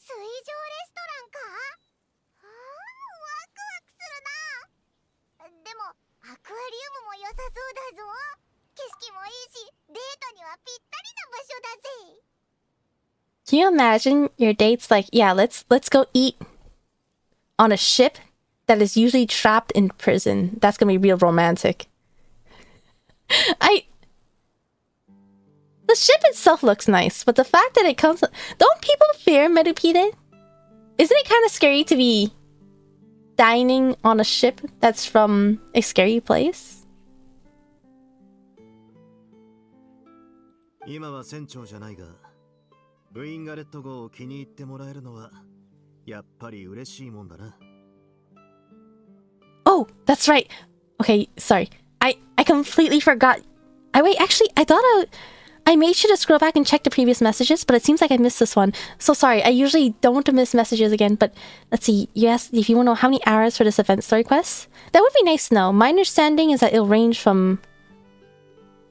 水上レストランか。あー、ワクワクするな。でもアクアリウムも良さそうだぞ。景色もいいし、デートにはぴったりな場所だぜ。 Can you imagine your dates like, yeah, let's go eat on a ship that is usually trapped in prison. That's gonna be real romantic. The ship itself looks nice, but the fact that it comes... Don't people fear Medupide? Isn't it kind of scary to be dining on a ship that's from a scary place? 今は船長じゃないが、ウィンガレット号を気に入ってもらえるのはやっぱり嬉しいもんだな。 Oh, that's right. Okay, sorry. I completely forgot. Actually, I thought I made sure to scroll back and check the previous messages, but it seems like I missed this one. So sorry, I usually don't miss messages again, but let's see. You asked if you want to know how many hours for this event story quest. That would be nice to know. My understanding is that it'll range from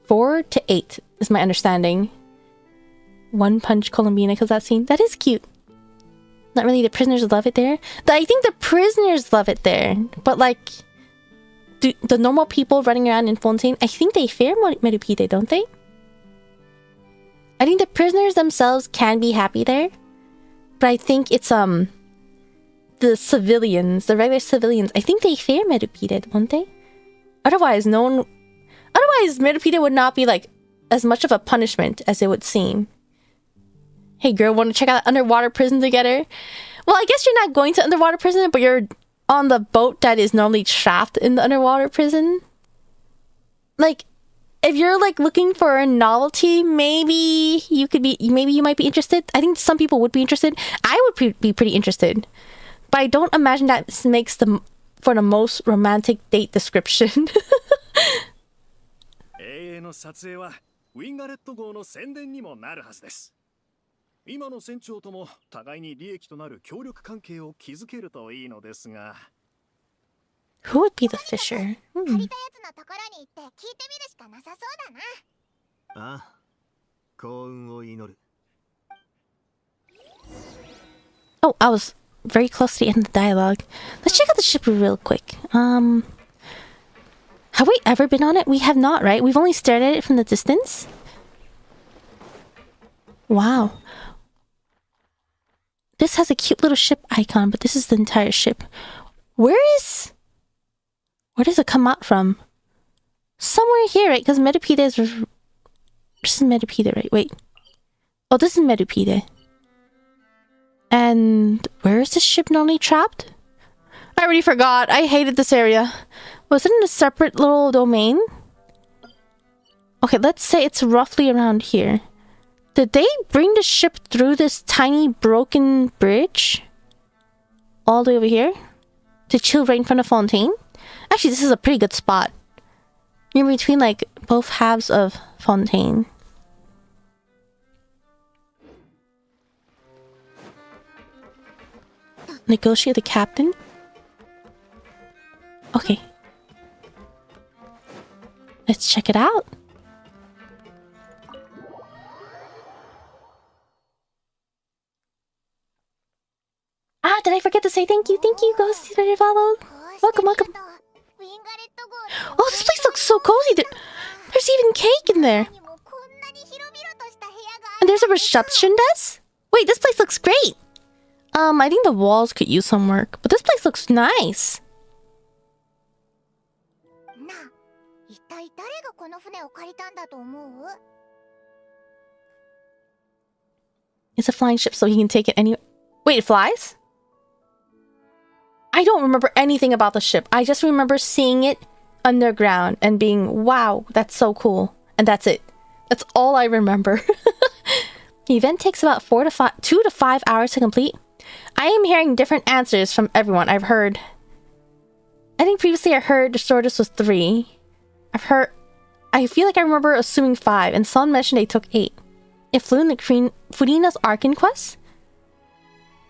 4 to 8, is my understanding. One Punch Columbina, because that scene. That is cute. Not really, the prisoners love it there. I think the prisoners love it there. But like, the normal people running around in Fontaine, I think they fear Medupide, don't they? I think the prisoners themselves can be happy there. But I think it's the civilians, the regular civilians, I think they fear Medupide, don't they? Otherwise, Medupide would not be like as much of a punishment as it would seem. Hey girl, want to check out underwater prison together? Well, I guess you're not going to underwater prison, but you're on the boat that is normally trapped in the underwater prison. Like, if you're like looking for a novelty, maybe you might be interested. I think some people would be interested. I would be pretty interested. But I don't imagine that makes for the most romantic date description. 永遠の撮影はウィンガレット号の宣伝にもなるはずです。今の船長とも互いに利益となる協力関係を築けるといいのですが。 Who would be the fisher? 借りたやつのところに行って聞いてみるしかなさそうだな。ああ、幸運を祈る。 Oh, I was very close to the end of the dialogue. Let's check out the ship real quick. Have we ever been on it? We have not, right? We've only stared at it from the distance. Wow. This has a cute little ship icon, but this is the entire ship. Where does it come out from? Somewhere here, right? Because Medupide is... This is Medupide, right? Wait. Oh, this is Medupide. And where is this ship normally trapped? I already forgot. I hated this area. Was it in a separate little domain? Okay, let's say it's roughly around here. Did they bring the ship through this tiny broken bridge? All the way over here? To chill right in front of Fontaine? Actually, this is a pretty good spot. You're between like both halves of Fontaine. Negotiate the captain? Okay. Let's check it out. Ah, did I forget to say thank you? Thank you, Ghost, that you followed. Welcome, welcome. Oh, this place looks so cozy. There's even cake in there. And there's a reception desk? Wait, this place looks great. I think the walls could use some work, but this place looks nice. It's a flying ship, so he can take it anywhere. Wait, it flies? I don't remember anything about the ship. I just remember seeing it underground and being, wow, that's so cool. And that's it. That's all I remember. The event takes about 2 to 5 hours to complete. I am hearing different answers from everyone. I think previously I heard the shortest was 3. I feel like I remember assuming 5, and someone mentioned they took 8. It flew in the Furina's Arcane Quest?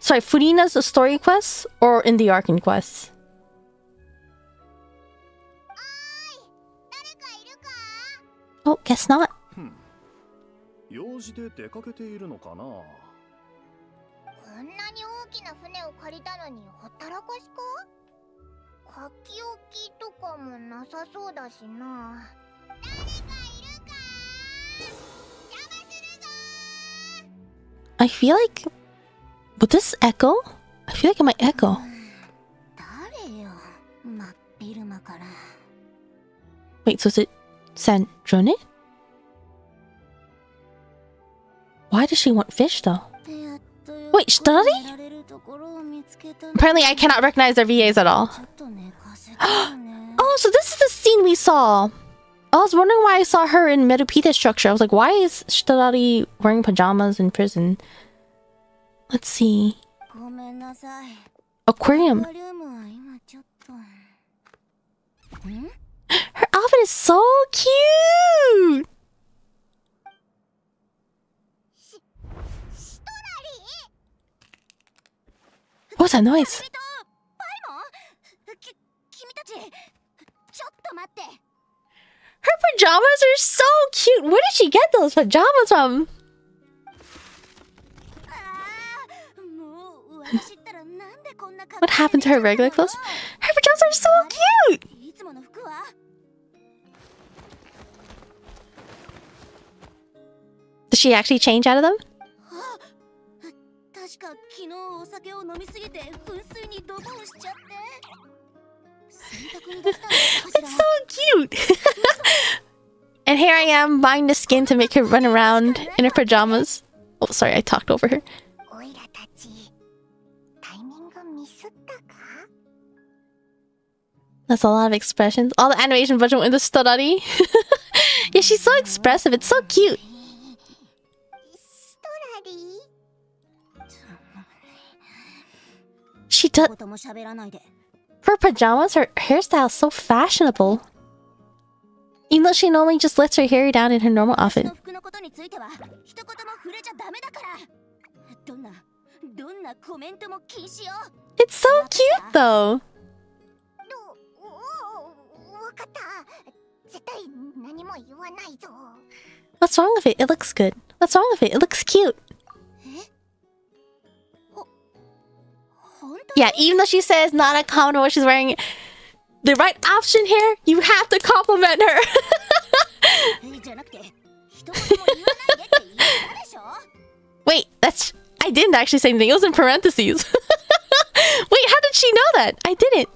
Sorry, Furina's story quest or in the Arcane Quest? Oh, guess not. 用事で出かけているのかな。こんなに大きな船を借りたのにほったらかしか？書き置きとかもなさそうだしな。誰かいるか？邪魔するぞー。 I feel like... Would this echo? I feel like it might echo. 誰よ、真っ昼間から。 Wait, so is it Sandrone? Why does she want fish though? Wait, Shitari? Apparently I cannot recognize their VAs at all. Oh, so this is the scene we saw. I was wondering why I saw her in Mermaid structure. I was like, why is Shitari wearing pajamas in prison? Let's see. Aquarium. Her outfit is so cute! What's that noise? Her pajamas are so cute! Where did she get those pajamas from? What happened to her regular clothes? Her pajamas are so cute! Did she actually change out of them? It's so cute! And here I am buying the skin to make her run around in her pajamas. Oh, sorry, I talked over her. That's a lot of expressions. All the animation budget went into Storari. Yeah, she's so expressive. It's so cute. She does. For pajamas, her hairstyle is so fashionable. Even though she normally just lets her hair down in her normal outfit. It's so cute though. What's wrong with it? It looks good. What's wrong with it? It looks cute. Yeah, even though she says not a comment on what she's wearing, the right option here, you have to compliment her. Wait, that's... I didn't actually say anything. It was in parentheses. Wait, how did she know that? I didn't.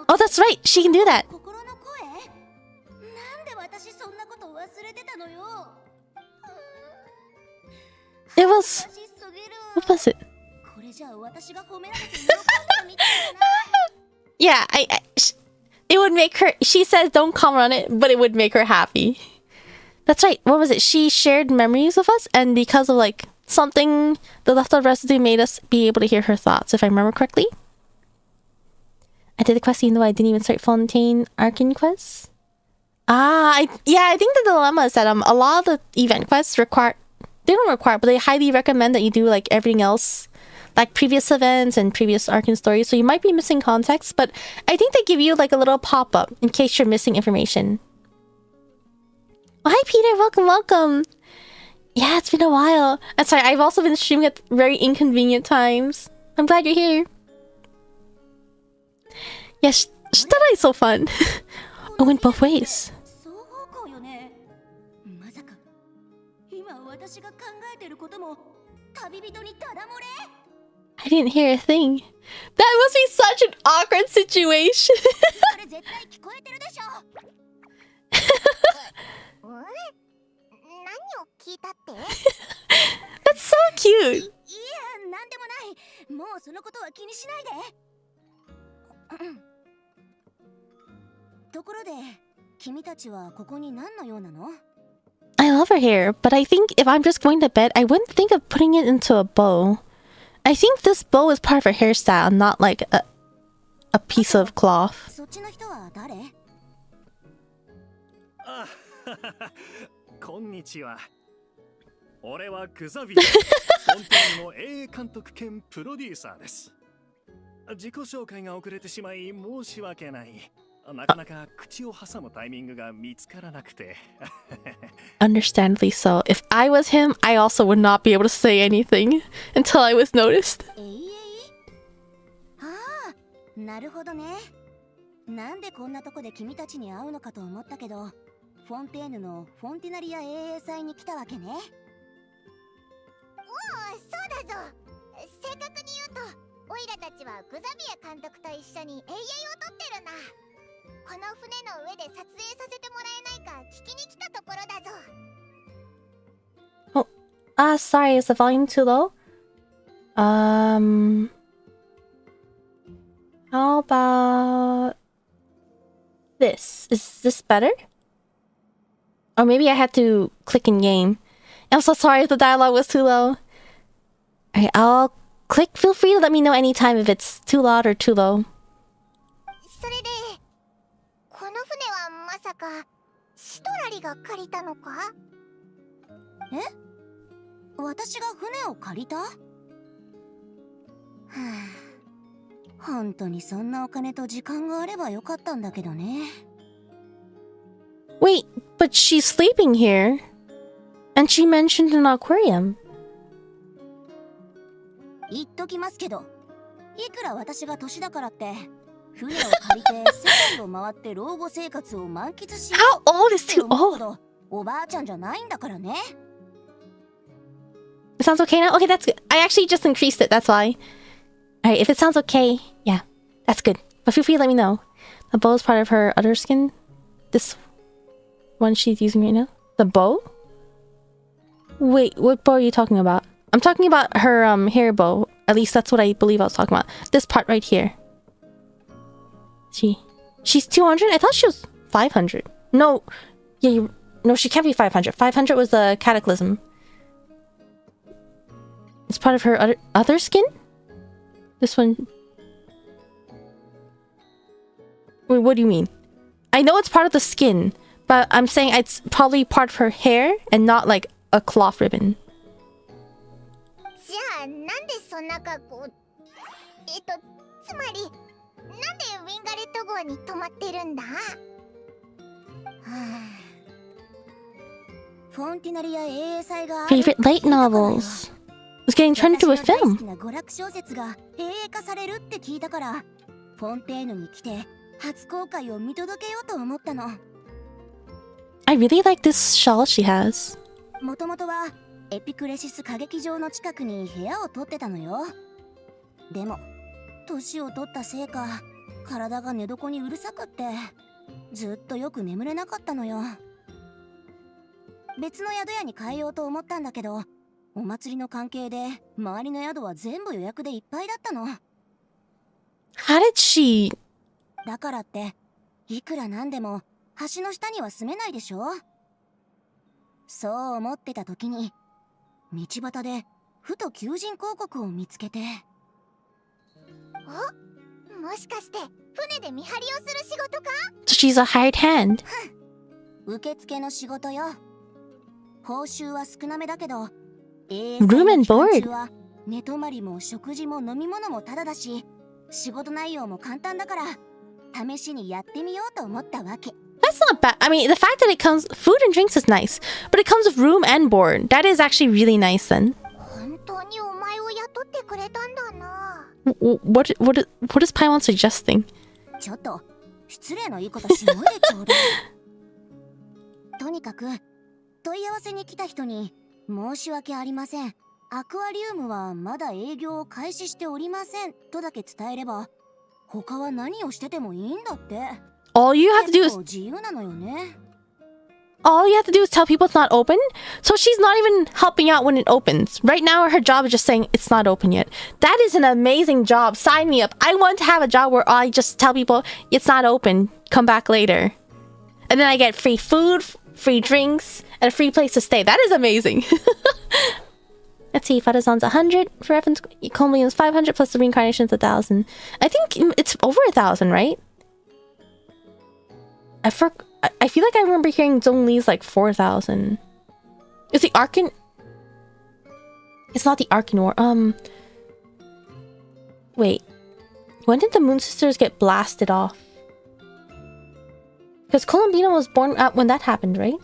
Oh, that's right. She can do that. It was... What was it? Yeah, it would make her... She says don't comment on it, but it would make her happy. That's right. What was it? She shared memories with us, and because of, like, something, the leftover residue made us be able to hear her thoughts, if I remember correctly. I did the quest even though I didn't even start Fontaine Arcane quests. I think the dilemma is that a lot of the event quests require... They don't require, but they highly recommend that you do, like, everything else. Like, previous events and previous Arcane stories. So you might be missing context, but I think they give you, like, a little pop-up in case you're missing information. Oh, hi, Peter. Welcome, welcome. Yeah, it's been a while. I'm sorry, I've also been streaming at very inconvenient times. I'm glad you're here. Yes, Shitara is so fun. It went both ways. I didn't hear a thing. That must be such an awkward situation. That's so cute. I love her hair, but I think if I'm just going to bed, I wouldn't think of putting it into a bow. I think this bow is part of her hairstyle, not like a piece of cloth. そっちの人は誰？あ、こんにちは。俺はクザビア、本店の経営監督兼プロデューサーです。自己紹介が遅れてしまい申し訳ない。なかなか口を挟むタイミングが見つからなくて。Understandably so. If I was him, I also would not be able to say anything until I was noticed. ああ、なるほどね。なんでこんなとこで君たちに会うのかと思ったけど、フォンテーヌのフォンティナリア英英祭に来たわけね。おお、そうだぞ。正確に言うと、オイラたちはグザビア監督と一緒に永遠をとってるんだ。この船の上で撮影させてもらえないか聞きに来たところだぞ。Oh, sorry, is the volume too low? How about this? Is this better? Or maybe I had to click in game. I'm so sorry if the dialogue was too low. Alright, I'll click. Feel free to let me know anytime if it's too loud or too low. それで、この船はまさかシトラリが借りたのか？え？私が船を借りた？はあ、本当にそんなお金と時間があればよかったんだけどね。Wait, but she's sleeping here. And she mentioned an aquarium. 言っときますけど、いくら私が年だからって船を借りて世界を回って老後生活を満喫しよう How old is って too 思うほ old? どおばあちゃんじゃないんだからね。It sounds okay now? Okay, that's good. I actually just increased it, that's why. Alright, if it sounds okay, yeah, that's good. But feel free to let me know. The bow is part of her other skin. This one she's using right now. The bow? Wait, what bow are you talking about? I'm talking about her hair bow. At least that's what I believe I was talking about. This part right here. She's 200? I thought she was 500. No, yeah, no, she can't be 500. 500 was the cataclysm. It's part of her other skin? This one... Wait, what do you mean? I know it's part of the skin, but I'm saying it's probably part of her hair and not like a cloth ribbon. じゃあなんでそんな格好？つまりなんでウィンガレット号に泊まってるんだ？はあ、フォンティナリア英英祭が Favorite light novels was getting turned into a 私の大好 film. きな娯楽小説が映画化されるって聞いたから、フォンテーヌに来て初公開を見届けようと思ったの。I really like this shawl she has. もともとはエピクレシス歌劇場の近くに部屋を取ってたのよ。でも年を取ったせいか体が寝床にうるさくってずっとよく眠れなかったのよ。別の宿屋に変えようと思ったんだけど、お祭りの関係で周りの宿は全部予約でいっぱいだったの。 How did she... だからっていくらなんでも橋の下には住めないでしょ。そう思ってた時に道端でふと求人広告を見つけて。お、もしかして船で見張りをする仕事か？ So she's a hired hand. 受付の仕事よ。報酬は少なめだけど、Room and board. は寝泊まりも食事も飲み物もタダだし、仕事内容も簡単だから試しにやってみようと思ったわけ。 That's not bad. I mean, the fact that it comes... Food and drinks is nice. But it comes with room and board. That is actually really nice then. 本当にお前を雇ってくれたんだな。What is Paimon suggesting? ちょっと失礼のいいことしないでちょうだい。とにかく問い合わせに来た人に申し訳ありません、アクアリウムはまだ営業を開始しておりませんとだけ伝えれば他は何をしててもいいんだって。 All you have to do is... 結構自由なのよね。 All you have to do is tell people it's not open. So she's not even helping out when it opens. Right now, her job is just saying it's not open yet. That is an amazing job. Sign me up. I want to have a job where I just tell people it's not open. Come back later. And then I get free food, free drinks, And a free place to stay. That is amazing. Let's see, Fadazon's 100 for reference. Colombian's 500 plus the reincarnation's 1,000. I think it's over 1,000, right? I feel like I remember hearing Zhongli's like 4,000. Is the Arcan? It's not the Arcanor. Wait. When did the Moon Sisters get blasted off? Because Colombina was born when that happened, right?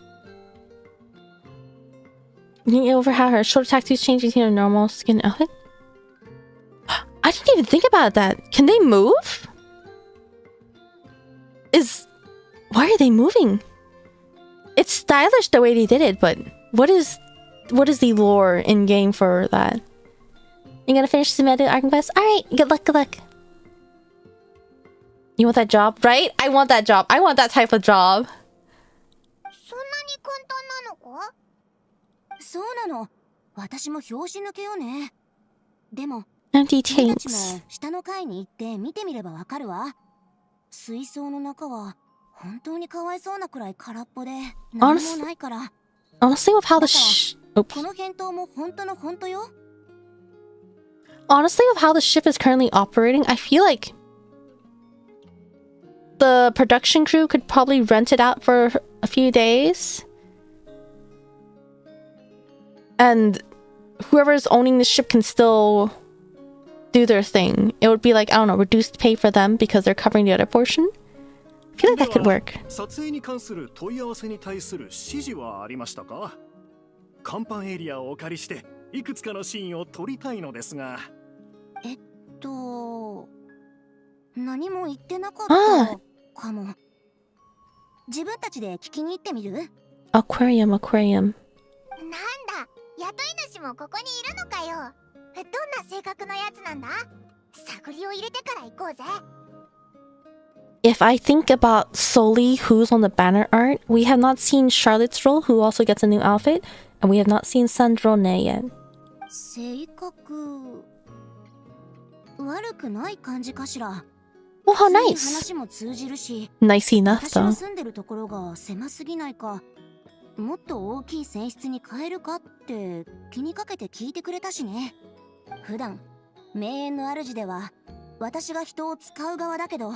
You can get over how her shoulder tattoos changing to a normal skin outfit? I didn't even think about that. Can they move? Why are they moving? It's stylish the way they did it, but what is the lore in game for that? You gonna finish the Meta Arc Quest? Alright, good luck, good luck. You want that job, right? I want that job. I want that type of job. そんなに簡単なのか？そうなの。私も拍子抜けよね。でも、 Empty 君たち tanks. も下の階に行って見てみればわかるわ。水槽の中は本当にかわいそうなくらい空っぽで何もないから。Honestly, with how the Oops. この返答も本当の本当よ。Honestly, with how the ship is currently operating, I feel like the production crew could probably rent it out for a few days. And whoever's owning the ship can still do their thing. It would be like, I don't know, reduced pay for them because they're covering the other portion. I feel like that could work. 撮影に関する問い合わせに対する指示はありましたか？甲板エリアをお借りしていくつかのシーンを撮りたいのですが。何も言ってなかったかも。自分たちで聞きに行ってみる？ Aquarium. なんだ、雇い主もここにいるのかよ。どんな性格のやつなんだ？探りを入れてから行こうぜ。If I think about solely who's on the banner art, we have not seen Charlotte's role, who also gets a new outfit, and we have not seen Sandrone yet. 性格悪くない感じかしら。 Well, how 普通に nice. 話も通じるし、 Nice enough, 私の though. 住んでるところが狭すぎないか、もっと大きい船室に変えるかって気にかけて聞いてくれたしね。普段名園の主では私が人を使う側だけど、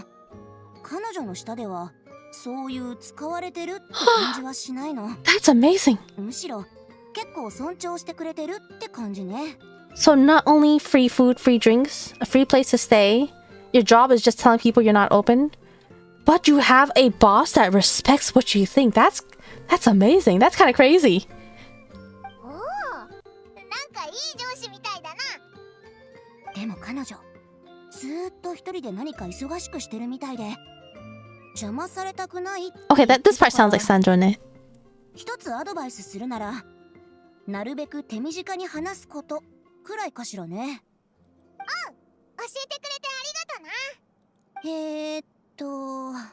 彼女の下ではそういう使われてるって感じはしないの。 That's amazing. むしろ結構尊重してくれてるって感じね。 So not only free food, free drinks, a free place to stay, your job is just telling people you're not open, but you have a boss that respects what you think. That's amazing. That's kind of crazy. おお、なんかいい上司みたいだな。でも彼女ずーっと一人で何か忙しくしてるみたいで邪魔されたくないって Okay, this part sounds like Sandrone. 一つアドバイスするならなるべく手短に話すことくらいかしらね。教えてくれてありがとな。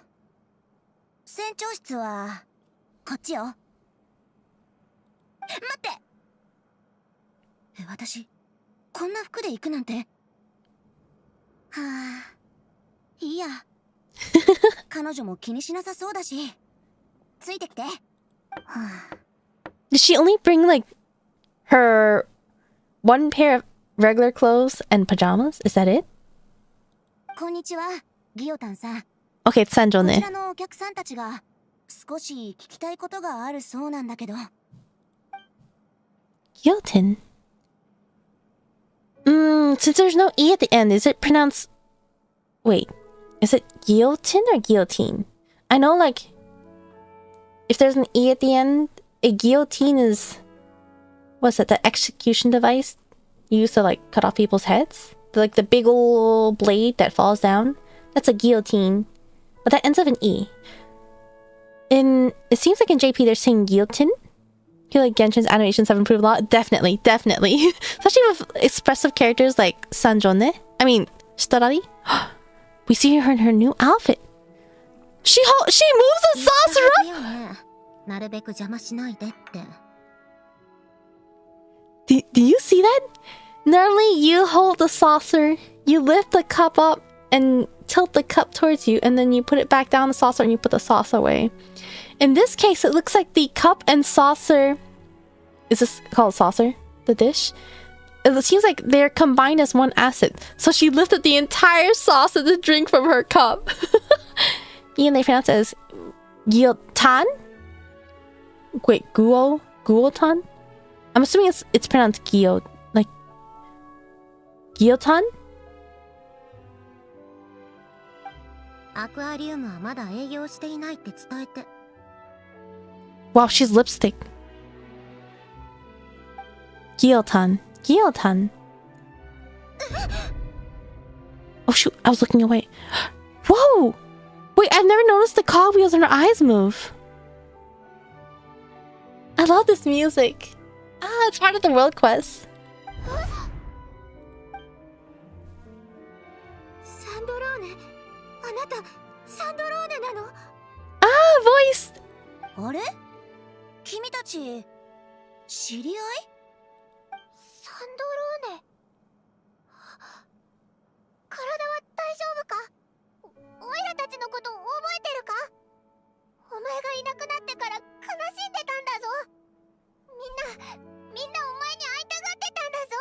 船長室はこっちよ。待って、私こんな服で行くなんて。はあ、いいや。彼女も気にしなさそうだしついてきて。はあ、 Did she only bring like her one pair of regular clothes and pajamas? Is that it? こんにちは、ギオタンさん。 Okay, it's こち Sandrone. らのお客さんたちが少し聞きたいことがあるそうなんだけど。 Guillotine. Since there's no E at the end, is it pronounced... Wait, is it guillotine or guillotine? I know, like, if there's an E at the end, a guillotine is... What's it, the execution device used to, like, cut off people's heads? Like, the big ol' blade that falls down? That's a guillotine. But that ends up in E. It seems like in JP they're saying guillotine. I feel like Genshin's animations have improved a lot. Definitely. Especially with expressive characters like Sandrone. I mean, Shitarari. We see her in her new outfit. She moves a saucer up! なるべく邪魔しないでって。 Do you see that? Normally you hold the saucer, you lift the cup up and tilt the cup towards you, and then you put it back down the saucer and you put the sauce away. In this case, it looks like the cup and saucer. Is this called saucer? The dish? It seems like they're combined as one acid. So she lifted the entire sauce of the drink from her cup. And they pronounce it as Gyotan? Wait, Guotan? I'm assuming it's pronounced Gyo. Like Gyotan? アクアリウムはまだ営業していないって伝えて。Wow, she's lipstick. Gyotan. Gyotan. Oh shoot, I was looking away. Whoa! Wait, I've never noticed the cogwheels in her eyes move. I love this music. Ah, it's part of the world quest. サンドローネ、あなたサンドローネなの？ Ah, voice! あれ？君たち知り合い？サンドローネ。体は大丈夫か？オイラたちのこと覚えてるか？お前がいなくなってから悲しんでたんだぞ。みんなお前に会いたがってたんだぞ。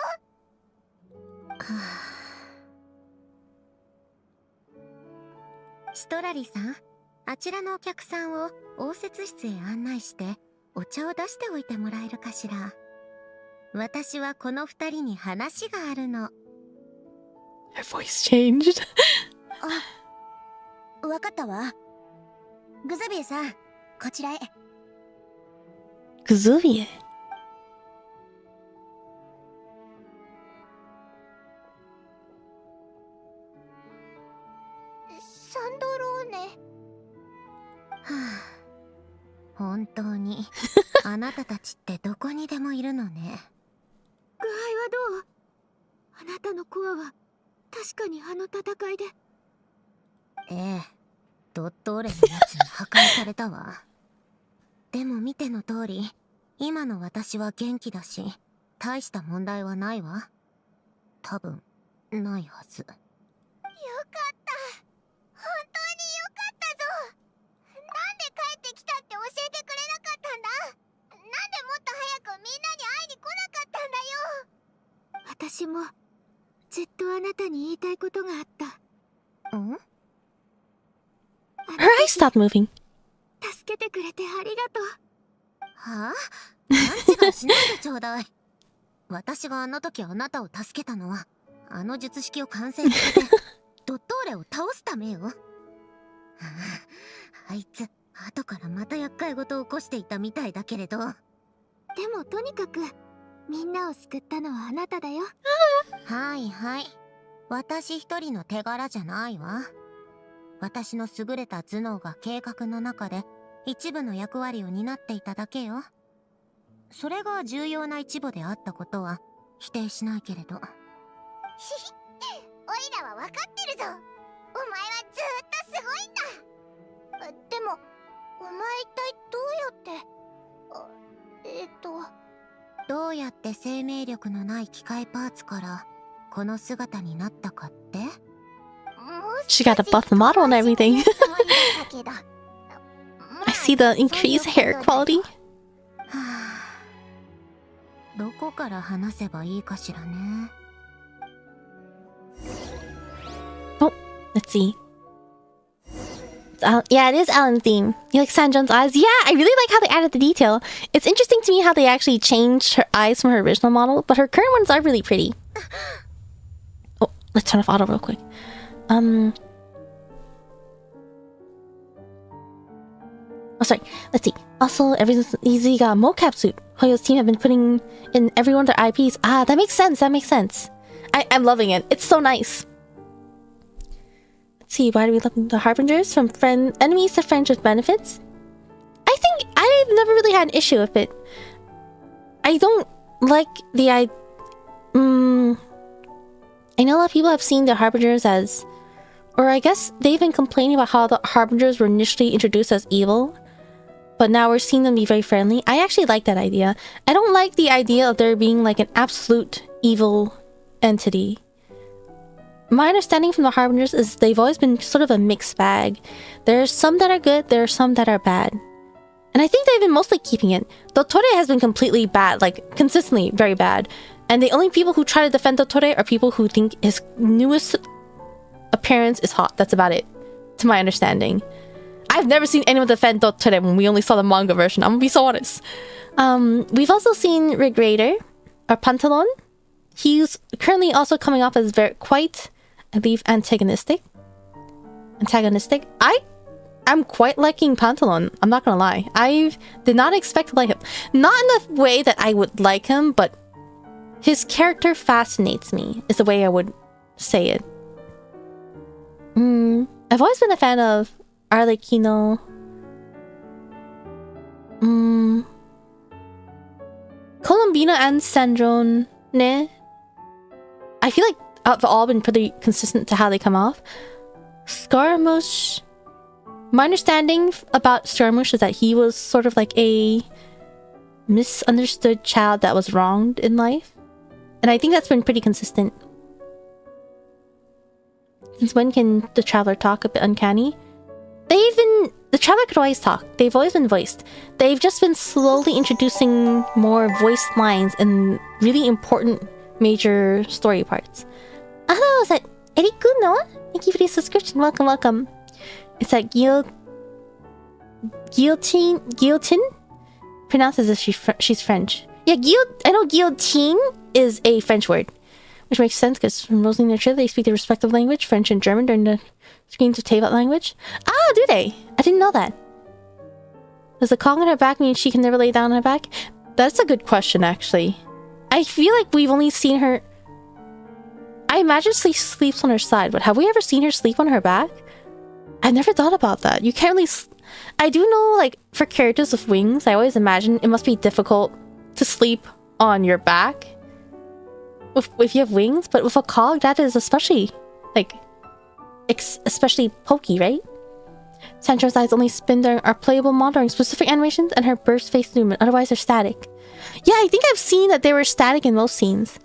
シトラリさん、あちらのお客さんを応接室へ案内してお茶を出しておいてもらえるかしら。私はこの二人に話があるの。Her voice changed. あ、わかったわ。グザビエさん、こちらへ。Kazuvie. Sandrone. はあ、本当にあなたたちってどこにでもいるのね。具合はどう？あなたのコアは確かにあの戦いで。ええ、ドットーレのやつに破壊されたわ。でも見ての通り、今の私は元気だし、大した問題はないわ。多分、ないはず。よかった。本当によかったぞ。なんで帰ってきたって教えてくれなかったんだ。なんでもっと早くみんなに会いに来なかったんだよ。私もずっとあなたに言いたいことがあった。ん？ Her eyes stopped moving. 助けてくれてありがとう。はあ？勘違いしないでちょうだい。私があの時あなたを助けたのは、あの術式を完成させて、ドットーレを倒すためよ。あいつ、後からまた厄介事を起こしていたみたいだけれど。でもとにかく、みんなを救ったのはあなただよ。はいはい。私一人の手柄じゃないわ。私の優れた頭脳が計画の中で一部の役割を担っていただけよ。それが重要な一部であったことは否定しないけれど。おいらは分かってるぞ。お前はずーっとすごいんだ。でもお前一体どうやってどうやって生命力のない機械パーツからこの姿になったかって？ She got a buff model and everything. I see the increased hair quality. はあ、どこから話せばいいかしらね。Oh, let's see. Yeah, it is Alan's theme. You like Sandrone's eyes? Yeah, I really like how they added the detail. It's interesting to me how they actually changed her eyes from her original model, but her current ones are really pretty. Oh, let's turn off auto real quick. Oh, sorry. Let's see. Also, everything's easy. Got a mocap suit. Hoyo's team have been putting in every one of their IPs. Ah, that makes sense. That makes sense. I'm loving it. It's so nice. Let's see. Why do we love the Harbingers? From enemies to friends with benefits? I think I've never really had an issue with it. I don't like the I know a lot of people have seen the Harbingers as, or I guess they've been complaining about how the Harbingers were initially introduced as evil, but now we're seeing them be very friendly. I actually like that idea. I don't like the idea of there being like an absolute evil entity. My understanding from the Harbingers is they've always been sort of a mixed bag. There's some that are good, there are some that are bad. And I think they've been mostly keeping it. Dottore has been completely bad, like consistently very bad. And the only people who try to defend Dottore are people who think his newest appearance is hot. That's about it, to my understanding. I've never seen anyone defend Dottore when we only saw the manga version. I'm gonna be so honest. We've also seen Regrader, or Pantalon. He's currently also coming off as quite, I believe, antagonistic. I'm quite liking Pantalon. I'm not gonna lie. I did not expect to like him. Not in the way that I would like him, but his character fascinates me, is the way I would say it. I've always been a fan of Arlecchino. Colombina and Sandrone. I feel like they've all been pretty consistent to how they come off. Scaramouche. My understanding about Scaramouche is that he was sort of like a misunderstood child that was wronged in life. And I think that's been pretty consistent. Since when can the Traveler talk? A bit uncanny. The Traveler could always talk. They've always been voiced. They've just been slowly introducing more voiced lines in really important major story parts. Hello, is that Eric Noah? Thank you for the subscription. Welcome, welcome. It's that Guillotine? Pronounced as if she's French. Yeah, I know guillotine is a French word. Which makes sense because from Rosalie and their trailer, they speak their respective language, French and German, during the screens of Teyvat language. Ah, do they? I didn't know that. Does the cog on her back mean she can never lay down on her back? That's a good question, actually. I feel like we've only seen her... I imagine she sleeps on her side, but have we ever seen her sleep on her back? I never thought about that. You can't really... I do know, like, for characters with wings, I always imagine it must be difficult to sleep on your back. If you have wings, but with a cog, that is especially, like, especially pokey, right? Sandra's eyes only spin during our playable mod during specific animations, and her burst face movement, otherwise they're static. Yeah, I think I've seen that they were static in most scenes.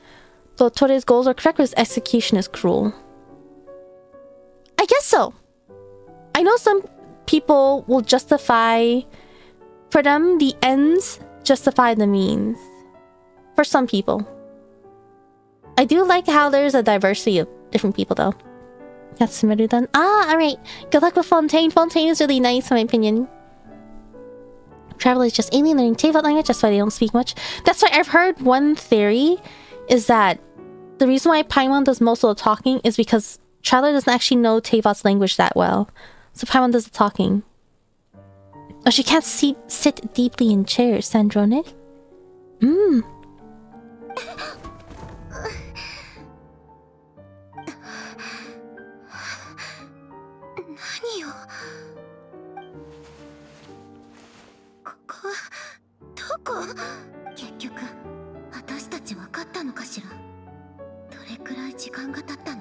Though Tore's goals are correct, but his execution is cruel. I guess so. I know some people will justify... For them, the ends justify the means. For some people. I do like how there's a diversity of different people, though. That's submitted then. Ah, alright. Good luck with Fontaine. Fontaine is really nice, in my opinion. Traveler is just alien learning Teyvat language, that's why they don't speak much. That's why I've heard one theory is that the reason why Paimon does most of the talking is because Traveler doesn't actually know Teyvat's language that well. So Paimon does the talking. Oh, she can't sit deeply in chairs, Sandrone.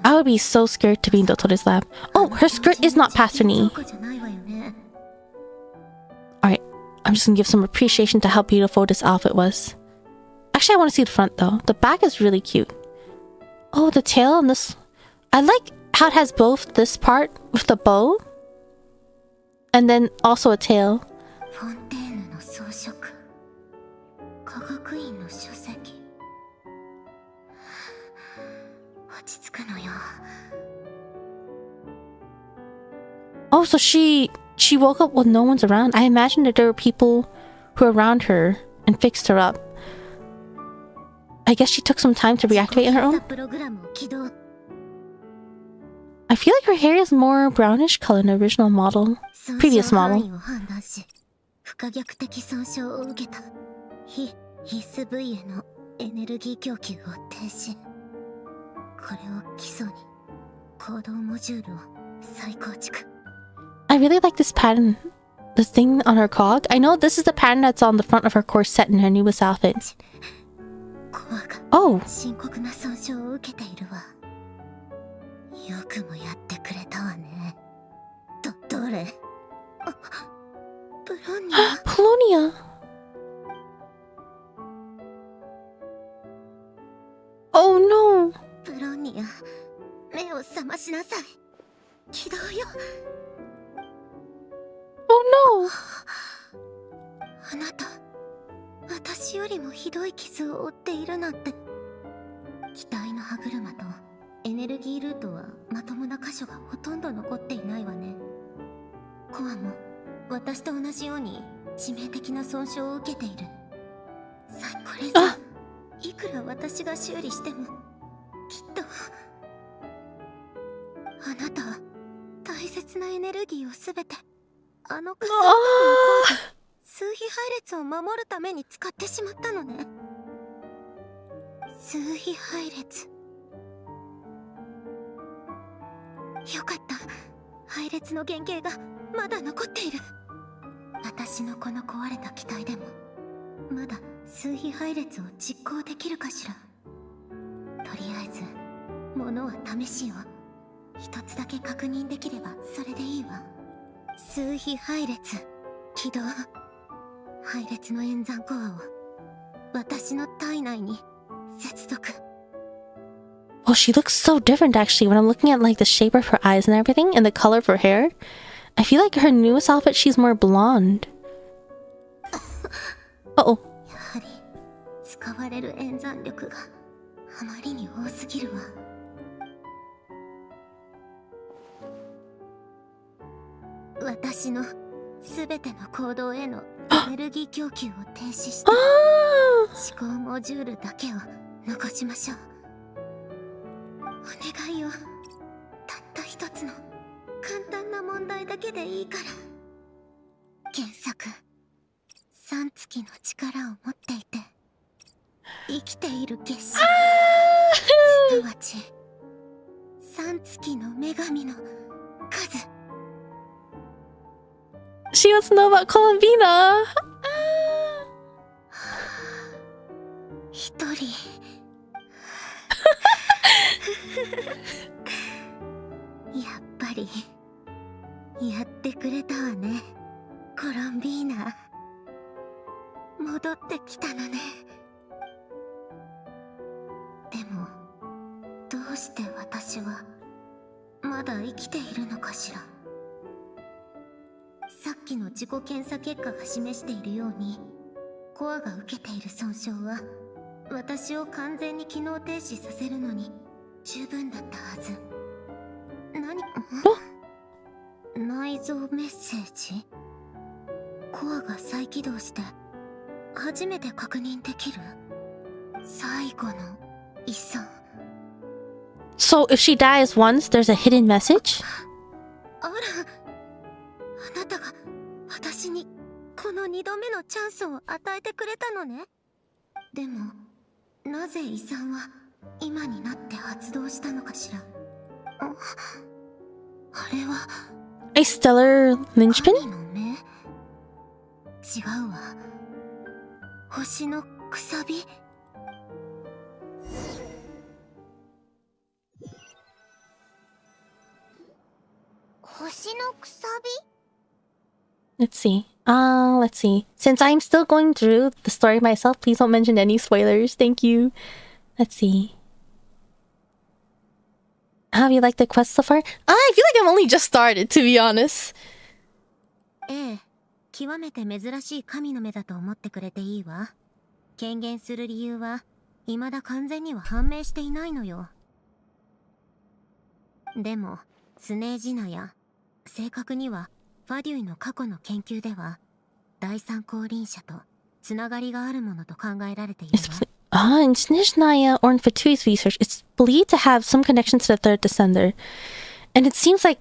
I would be so scared to be in Dottore's lab. Oh, her skirt is not past her knee. Alright, I'm just gonna give some appreciation to how beautiful this outfit was. Actually, I want to see the front though. The back is really cute. Oh, the tail on this... I like how it has both this part with the bow and then also a tail. Oh, so she woke up when no one's around. I imagine that there were people who were around her and fixed her up. I guess she took some time to reactivate on her own. I feel like her hair is more brownish color in the original model. Previous model. I really like this pattern. This thing on her cog. I know this is the pattern that's on the front of her corset in her newest outfit. Oh! Polonia! Oh no! Oh no! あなた、私よりもひどい傷を負っているなんて。機体の歯車とエネルギールートはまともな箇所がほとんど残っていないわね。コアも私と同じように致命的な損傷を受けている。さあこれじゃいくら私が修理してもきっと。あなたは大切なエネルギーをすべてあの火災の数比配列を守るために使ってしまったのね。数比配列。よかった。配列の原型がまだ残っている。私のこの壊れた機体でもまだ数比配列を実行できるかしら。とりあえず物は試しよう。一つだけ確認できればそれでいいわ。数比配列起動。配列の演算コアを私の体内に接続。Oh, she looks so different actually when I'm looking at like the shape of her eyes and everything and the color of her hair. I feel like her newest outfit, she's more blonde. Uh-oh. やはり使われる演算力があまりに多すぎるわ。私のすべての行動へのエネルギー供給を停止して思考モジュールだけを残しましょう。お願いよ。たった一つの簡単な問題だけでいいから。原作3月の力を持っていて生きている月神、すなわち3月の女神の数。She wants to know about Columbina. 一人やっぱりやってくれたわね、コロンビーナ。戻ってきたのね。でもどうして私はまだ生きているのかしら。さっきの自己検査結果が示しているようにコアが受けている損傷は私を完全に機能停止させるのに十分だったはず。内蔵メッセージ。コアが再起動して初めて確認できる最後の遺産。 So if she dies once, there's a hidden message? あら、あなたが私にこの2度目のチャンスを与えてくれたのね。でもなぜ遺産は今になって発動したのかしら。あれは A stellar linchpin? 神の目？違うわ。星のくさび？星のくさび？ Let's see. Let's see. Since I'm still going through the story myself, please don't mention any spoilers. Thank you. Let's see. How have you liked the quest so far? I feel like I've only just started, to be honest. ええ、極めて珍しい神の目だと思ってくれていいわ。権限する理由は未だ完全には判明していないのよ。でもスネージナや正確にはファデュイの過去の研究では第三降臨者とつながりがあるものと考えられているわ。In Snezhnaya or in Fatui's research, it's believed to have some connection to the third descender. And it seems like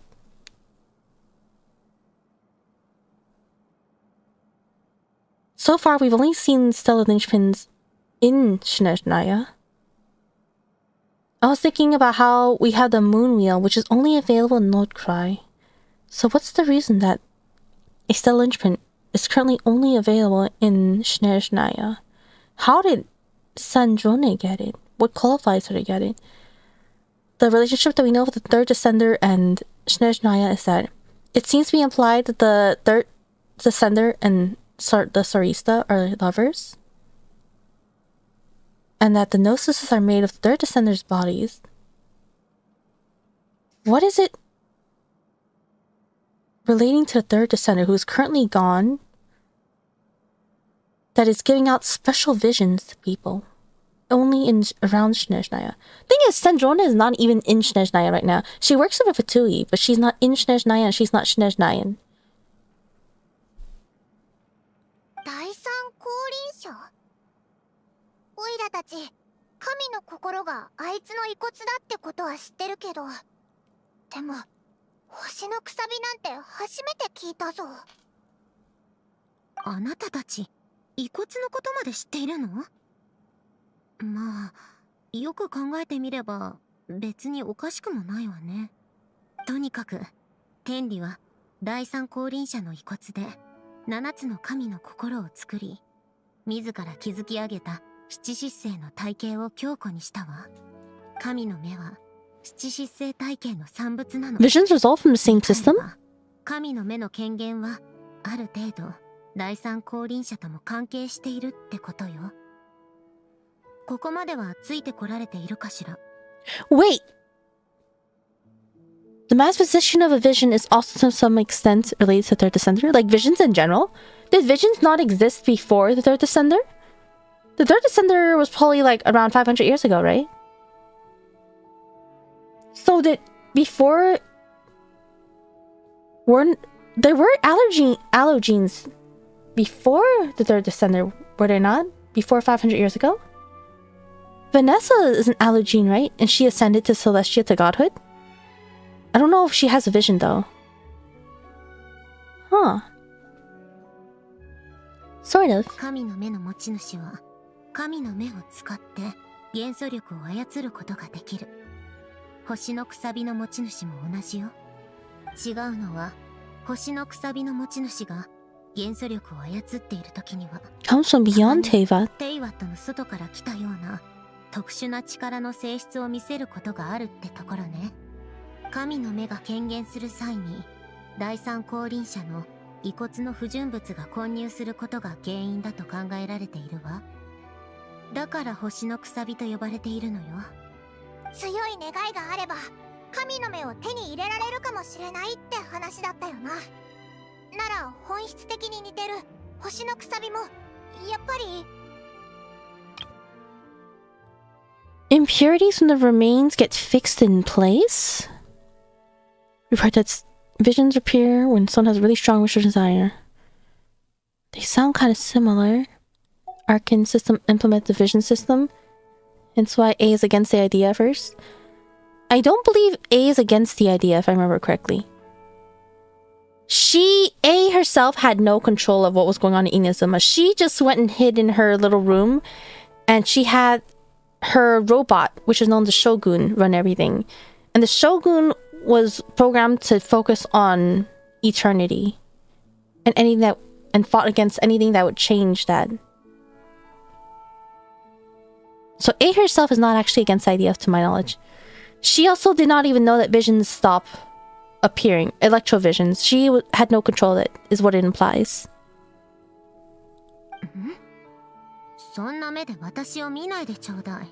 so far we've only seen stellar linchpins in Snezhnaya. I was thinking about how we have the moon wheel, which is only available in Nordcry. So what's the reason that a stellar linchpin is currently only available in Snezhnaya? How did Sandrone get it? What qualifies her to get it? The relationship that we know with the third descender and Snezhnaya is that it seems to be implied that the third descender and the Sarista are lovers, and that the Gnosis are made of the third descender's bodies. What is it relating to the third descender who is currently gone that is giving out special visions to people. Only in around Snezhnaya. Thing is, Sandrone is not even in Snezhnaya right now. She works with a Fatui, but she's not in Snezhnaya and she's not Snezhnayan. 第三降臨者？オイラたち神の心があいつの遺骨だってことは知ってるけど、でも星のくさびなんて初めて聞いたぞ。あなたたち遺骨のことまで知っているの？まあよく考えてみれば別におかしくもないわね。とにかく天理は第三降臨者の遺骨で7つの神の心を作り、自ら築き上げた七失星の体系を強固にしたわ。神の目は七失星体系の産物なの。 Visions result from the same system? 神の目の権限はある程度第三降臨者とも関係しているってことよ。ここまではついてこられているかしら。 Wait! The manifestation of a vision is also to some extent related to Third Descender? Like visions in general? Did visions not exist before the Third Descender? The Third Descender was probably like around 500 years ago, right? So did before... There were allogenes before the Third Descender, were there not? Before 500 years ago? Vanessa is an allogene, right? And she ascended to Celestia to godhood? I don't know if she has a vision though. Huh. Sort of. 神の目の持ち主は神の目を使って元素力を操ることができる。星のくさびの持ち主も同じよ。違うのは星のくさびの持ち主が元素力を操っている時には Comes from beyond Teyvat. テイワットの外から来たような特殊な力の性質を見せることがあるってところね。神の目が権限する際に第三降臨者の遺骨の不純物が混入することが原因だと考えられているわ。だから星のくさびと呼ばれているのよ。強い願いがあれば神の目を手に入れられるかもしれないって話だったよな。なら本質的に似てる星のくさびもやっぱり Impurities from the remains get fixed in place? We've heard that visions appear when someone has a really strong wish or desire. They sound kind of similar. Arcane system implement the vision system. Hence why A is against the idea at first. I don't believe A is against the idea if I remember correctly. A herself had no control of what was going on in Inazuma. She just went and hid in her little room and she had her robot, which is known as the Shogun, run everything. And the Shogun was programmed to focus on eternity and anything that, and fought against anything that would change that. So A herself is not actually against the idea, to my knowledge. She also did not even know that visions stop appearing. Electrovisions. She had no control of it, is what it implies. そんな目で私を見ないでちょうだい。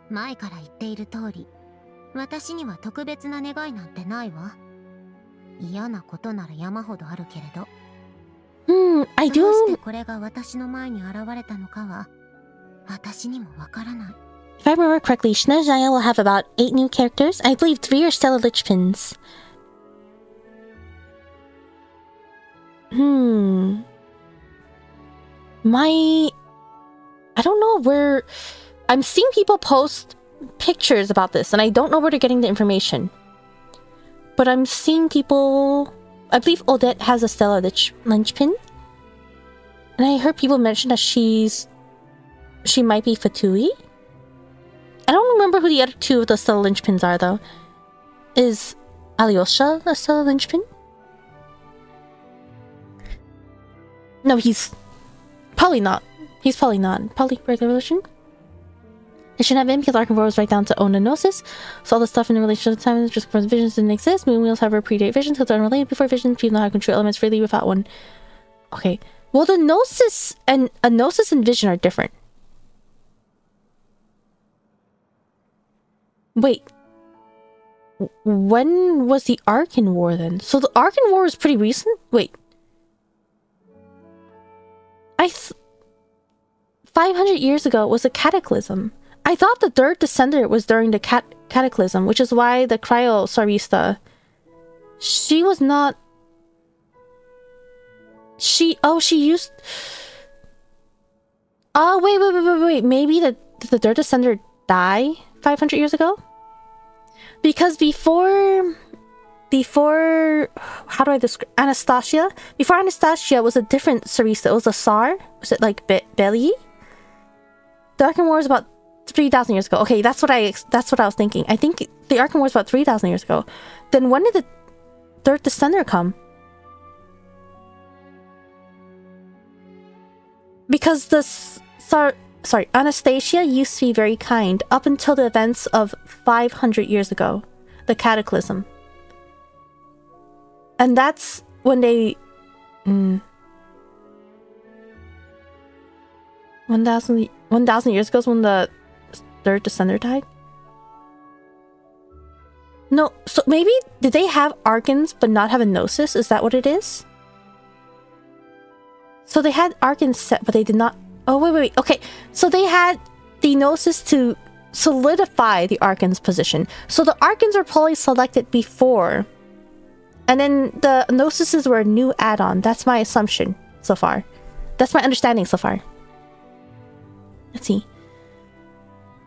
前から言っている通り、私には特別な願いなんてないわ。嫌なことなら山ほどあるけれど。I どうして do... これが私の前に現れたのかは、私にもわからない。If I remember correctly, Snezhnaya will have about 8 new characters. I believe 3 are stellar lichpins. I don't know where... I'm seeing people post pictures about this, and I don't know where they're getting the information. But I'm seeing people... I believe Odette has a stellar linchpin. And I heard people mention that she might be Fatui. I don't remember who the other 2 of the stellar linchpins are, though. Is Alyosha a stellar linchpin? No, he's probably not. He's probably not. Probably regular religion. It shouldn't have been because Arcanvor was right down to onanosis. So all the stuff in the relationship to time is just because visions didn't exist. Moon wheels have predate visions because they're unrelated before visions. People know how to control elements freely without one. Okay. Well, the gnosis and a gnosis and vision are different. Wait. When was the Arcan War then? So the Arcan War was pretty recent? Wait. 500 years ago was a cataclysm. I thought the third descender was during the cataclysm, which is why the Cryosaurista... She was not... She used... Oh, wait. Maybe the third descender died 500 years ago? Because before... How do I describe... Anastasia? Before Anastasia was a different Sarista. It was a Tsar? Was it like Belly? The Arkan War is about 3,000 years ago. Okay, that's what I was thinking. I think the Arkan War is about 3,000 years ago. Then when did the third descender come? Because Anastasia used to be very kind up until the events of 500 years ago, the Cataclysm. And that's when they... 1,000 years ago is when the third descender died? No, so maybe did they have Arkans but not have a Gnosis? Is that what it is? So they had Arkans set, but they did not... Oh, wait. Okay, so they had the Gnosis to solidify the Arkan's position. So the Arkans were probably selected before. And then the Gnosises were a new add-on. That's my assumption so far. That's my understanding so far. Let's see.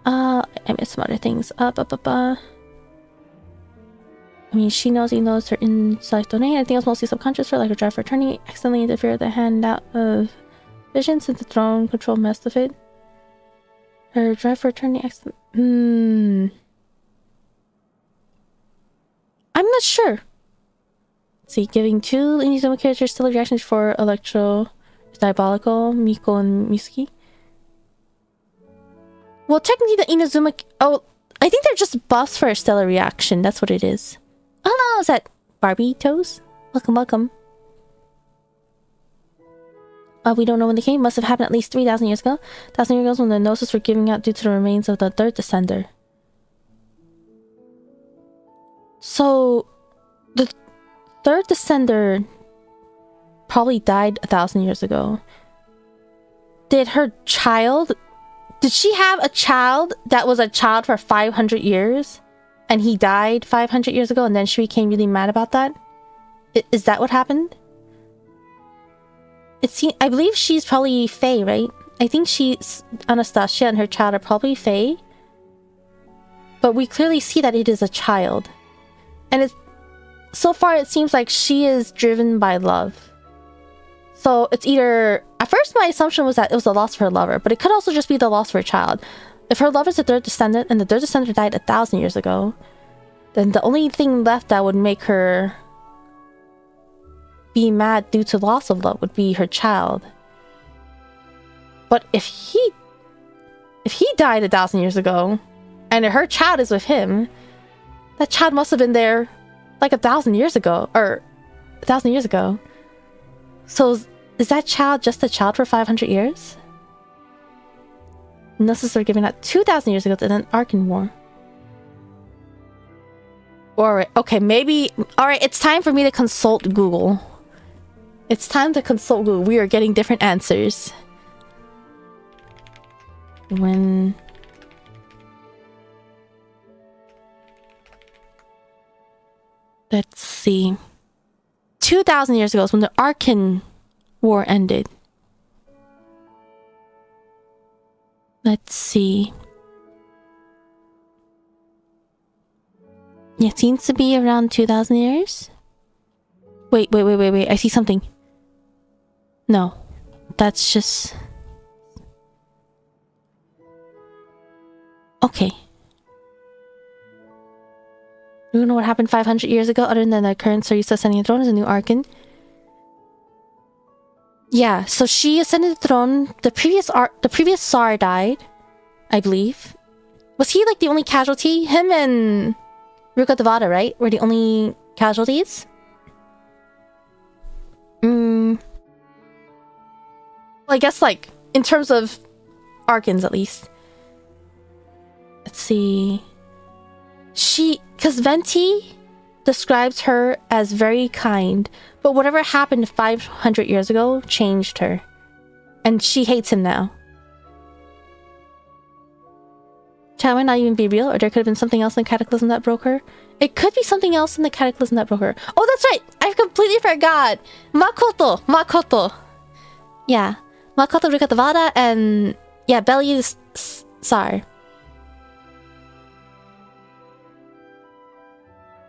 I missed some other things. I mean, she knows he knows her inside domain. I think it was mostly subconscious for like a drive for attorney. Accidentally interfered the handout of vision since the throne control messed with it. Her drive for attorney I'm not sure. Let's see, giving two Inazuma characters still reactions for Electro is diabolical, Miko and Misuki. Well, technically the Inazuma... Oh, I think they're just buffs for a stellar reaction. That's what it is. Oh no, is that Barbie Toes? Welcome. We don't know when they came. Must have happened at least 3,000 years ago. 1,000 years ago when the Gnosis were giving out due to the remains of the third descender. So, the third descender probably died 1,000 years ago. Did she have a child that was a child for 500 years? And he died 500 years ago and then she became really mad about that? Is that what happened? I believe she's probably Fae, right? I think Anastasia and her child are probably Fae. But we clearly see that it is a child. And so far it seems like she is driven by love. So it's either... At first my assumption was that it was the loss of her lover, but it could also just be the loss of her child. If her lover is the third descendant and the third descendant died 1,000 years ago, then the only thing left that would make her be mad due to loss of love would be her child. But if he died 1,000 years ago and her child is with him, that child must have been there like 1,000 years ago, or 1,000 years ago. So is that child just a child for 500 years? Gnosis were given out 2,000 years ago to an Arkan War. Alright, okay, maybe... Alright, it's time for me to consult Google. It's time to consult Google. We are getting different answers. When... Let's see. 2,000 years ago is when the Arkan War ended. Let's see. It seems to be around 2,000 years. Wait. I see something. No. That's just... Okay. We don't know what happened 500 years ago other than the current Sarisa ascending the throne as a new Arkan. Yeah, so she ascended the throne. The previous Tsar died, I believe. Was he like the only casualty? Him and Ruka Devada, right? Were the only casualties? Well, I guess like in terms of Arkans at least. Let's see. Because Venti describes her as very kind, but whatever happened 500 years ago changed her. And she hates him now. cat might not even be real, or there could have been something else in the cataclysm that broke her. It could be something else in the cataclysm that broke her. Oh, that's right! I completely forgot! Makoto! Yeah. Makoto Rikatavada and... yeah, Belly is... Sorry.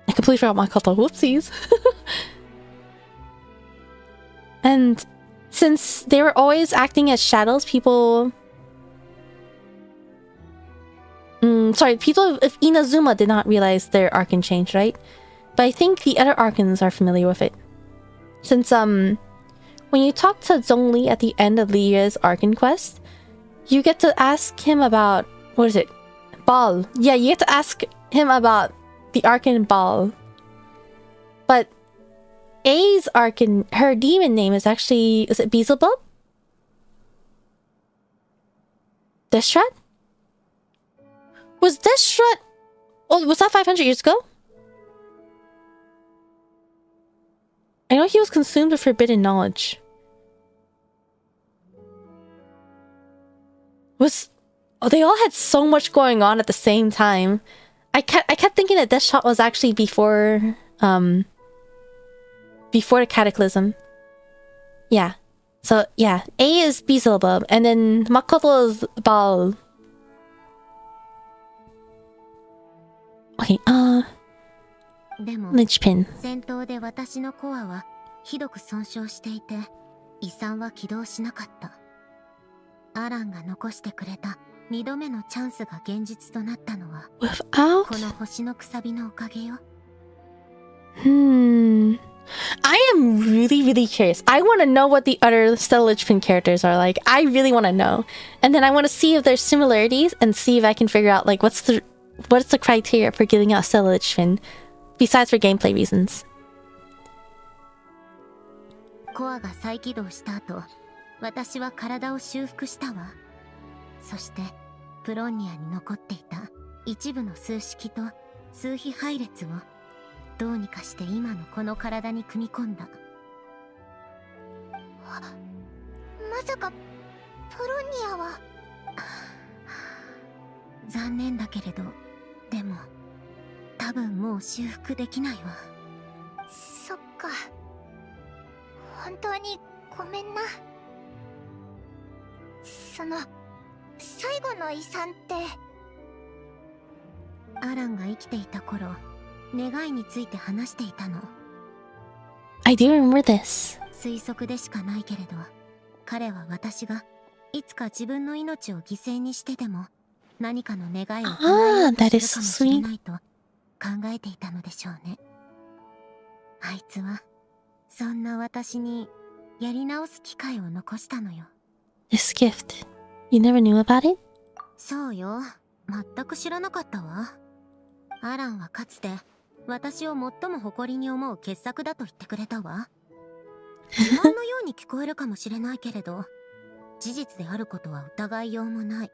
I completely forgot Makoto. Whoopsies. And since they were always acting as shadows, people... people if Inazuma did not realize their Arcan changed, right? But I think the other Arcans are familiar with it. Since, when you talk to Zhongli at the end of Lia's Arcan quest, you get to ask him about... what is it? Ball. Yeah, you get to ask him about the Arcan Ball. But A's Arcan... her demon name is actually... is it Beelzebub? Destrat? Was Destrat... oh, was that 500 years ago? I know he was consumed with forbidden knowledge. Was... oh, they all had so much going on at the same time. I kept thinking that Deathshot was actually before... before the Cataclysm. Yeah. So, yeah. A is Beelzebub, and then Makoto is Baal. Okay, Linchpin. 戦闘で私のコアはひどく損傷していて、遺産は起動しなかった。アランが残してくれた2度目のチャンスが現実となったのは、Without... この星のくさびのおかげよ。I am really curious. I want to know what the other Stella Lichpin characters are like. I really want to know. And then I want to see if there's similarities and see if I can figure out, like, what's the criteria for giving out Stella Lichpin, besides for gameplay reasons. コアが再起動した後、私は体を修復したわ。そして、プロンニアに残っていた一部の数式と数比配列をどうにかして今のこの体に組み込んだ。まさかプロニアは残念だけれど、でも多分もう修復できないわ。そっか、本当にごめんな。その最後の遺産って、アランが生きていた頃、願いについて話していたの。I do remember this. 推測でしかないけれど、彼は私がいつか自分の命を犠牲にしてでも何かの願いを叶えようとするかもしれないと考えていたのでしょうね。あいつはそんな私にやり直す機会を残したのよ。This gift. You never knew about it? そうよ。全く知らなかったわ。アランはかつて私を最も誇りに思う傑作だと言ってくれたわ。自慢のように聞こえるかもしれないけれど、事実であることは疑いようもない。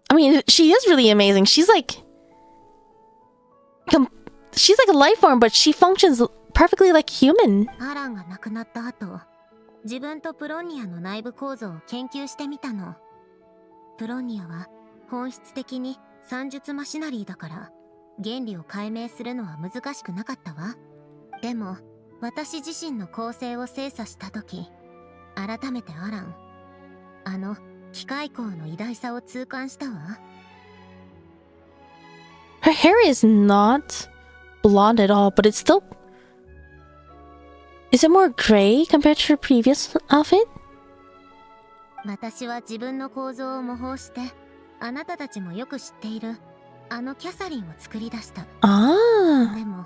I mean, she is really amazing. She's like a life form, but she functions perfectly like human. アランが亡くなった後、自分とプロニアの内部構造を研究してみたの。プロニアは本質的に算術マシナリーだから、原理を解明するのは難しくなかったわ。でも私自身の構成を精査した時、改めてアラン、あの機械工の偉大さを痛感したわ。Her hair is not blonde at all, but it's still... Is it more gray compared to her previous outfit? 私は自分の構造を模倣して、あなたたちもよく知っているあのキャサリンを作り出した。Ah. でも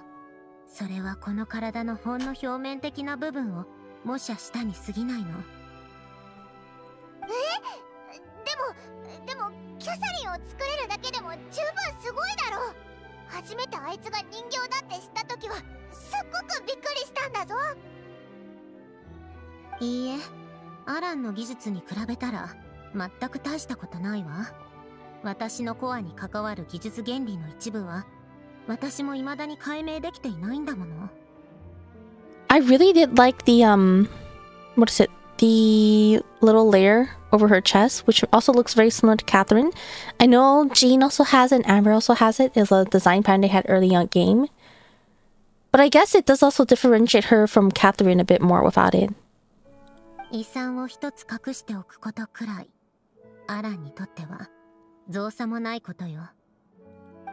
それはこの体のほんの表面的な部分を模写したに過ぎないの。でもキャサリンを作れるだけでも十分すごいだろう。初めてあいつが人形だって知った時はすっごくびっくりしたんだぞ。いいえ、アランの技術に比べたら全く大したことないわ。私のコアに関わる技術原理の一部は私も未だに解明できていないんだもの。I really did like the what is it? The little layer over her chest, which also looks very similar to Catherine. I know Jean also has it, and Amber also has it. It's a design pattern they had early on game. But I guess it does also differentiate her from Catherine a bit more without it. 遺産を一つ隠しておくことくらい、アランにとっては造作もないことよ。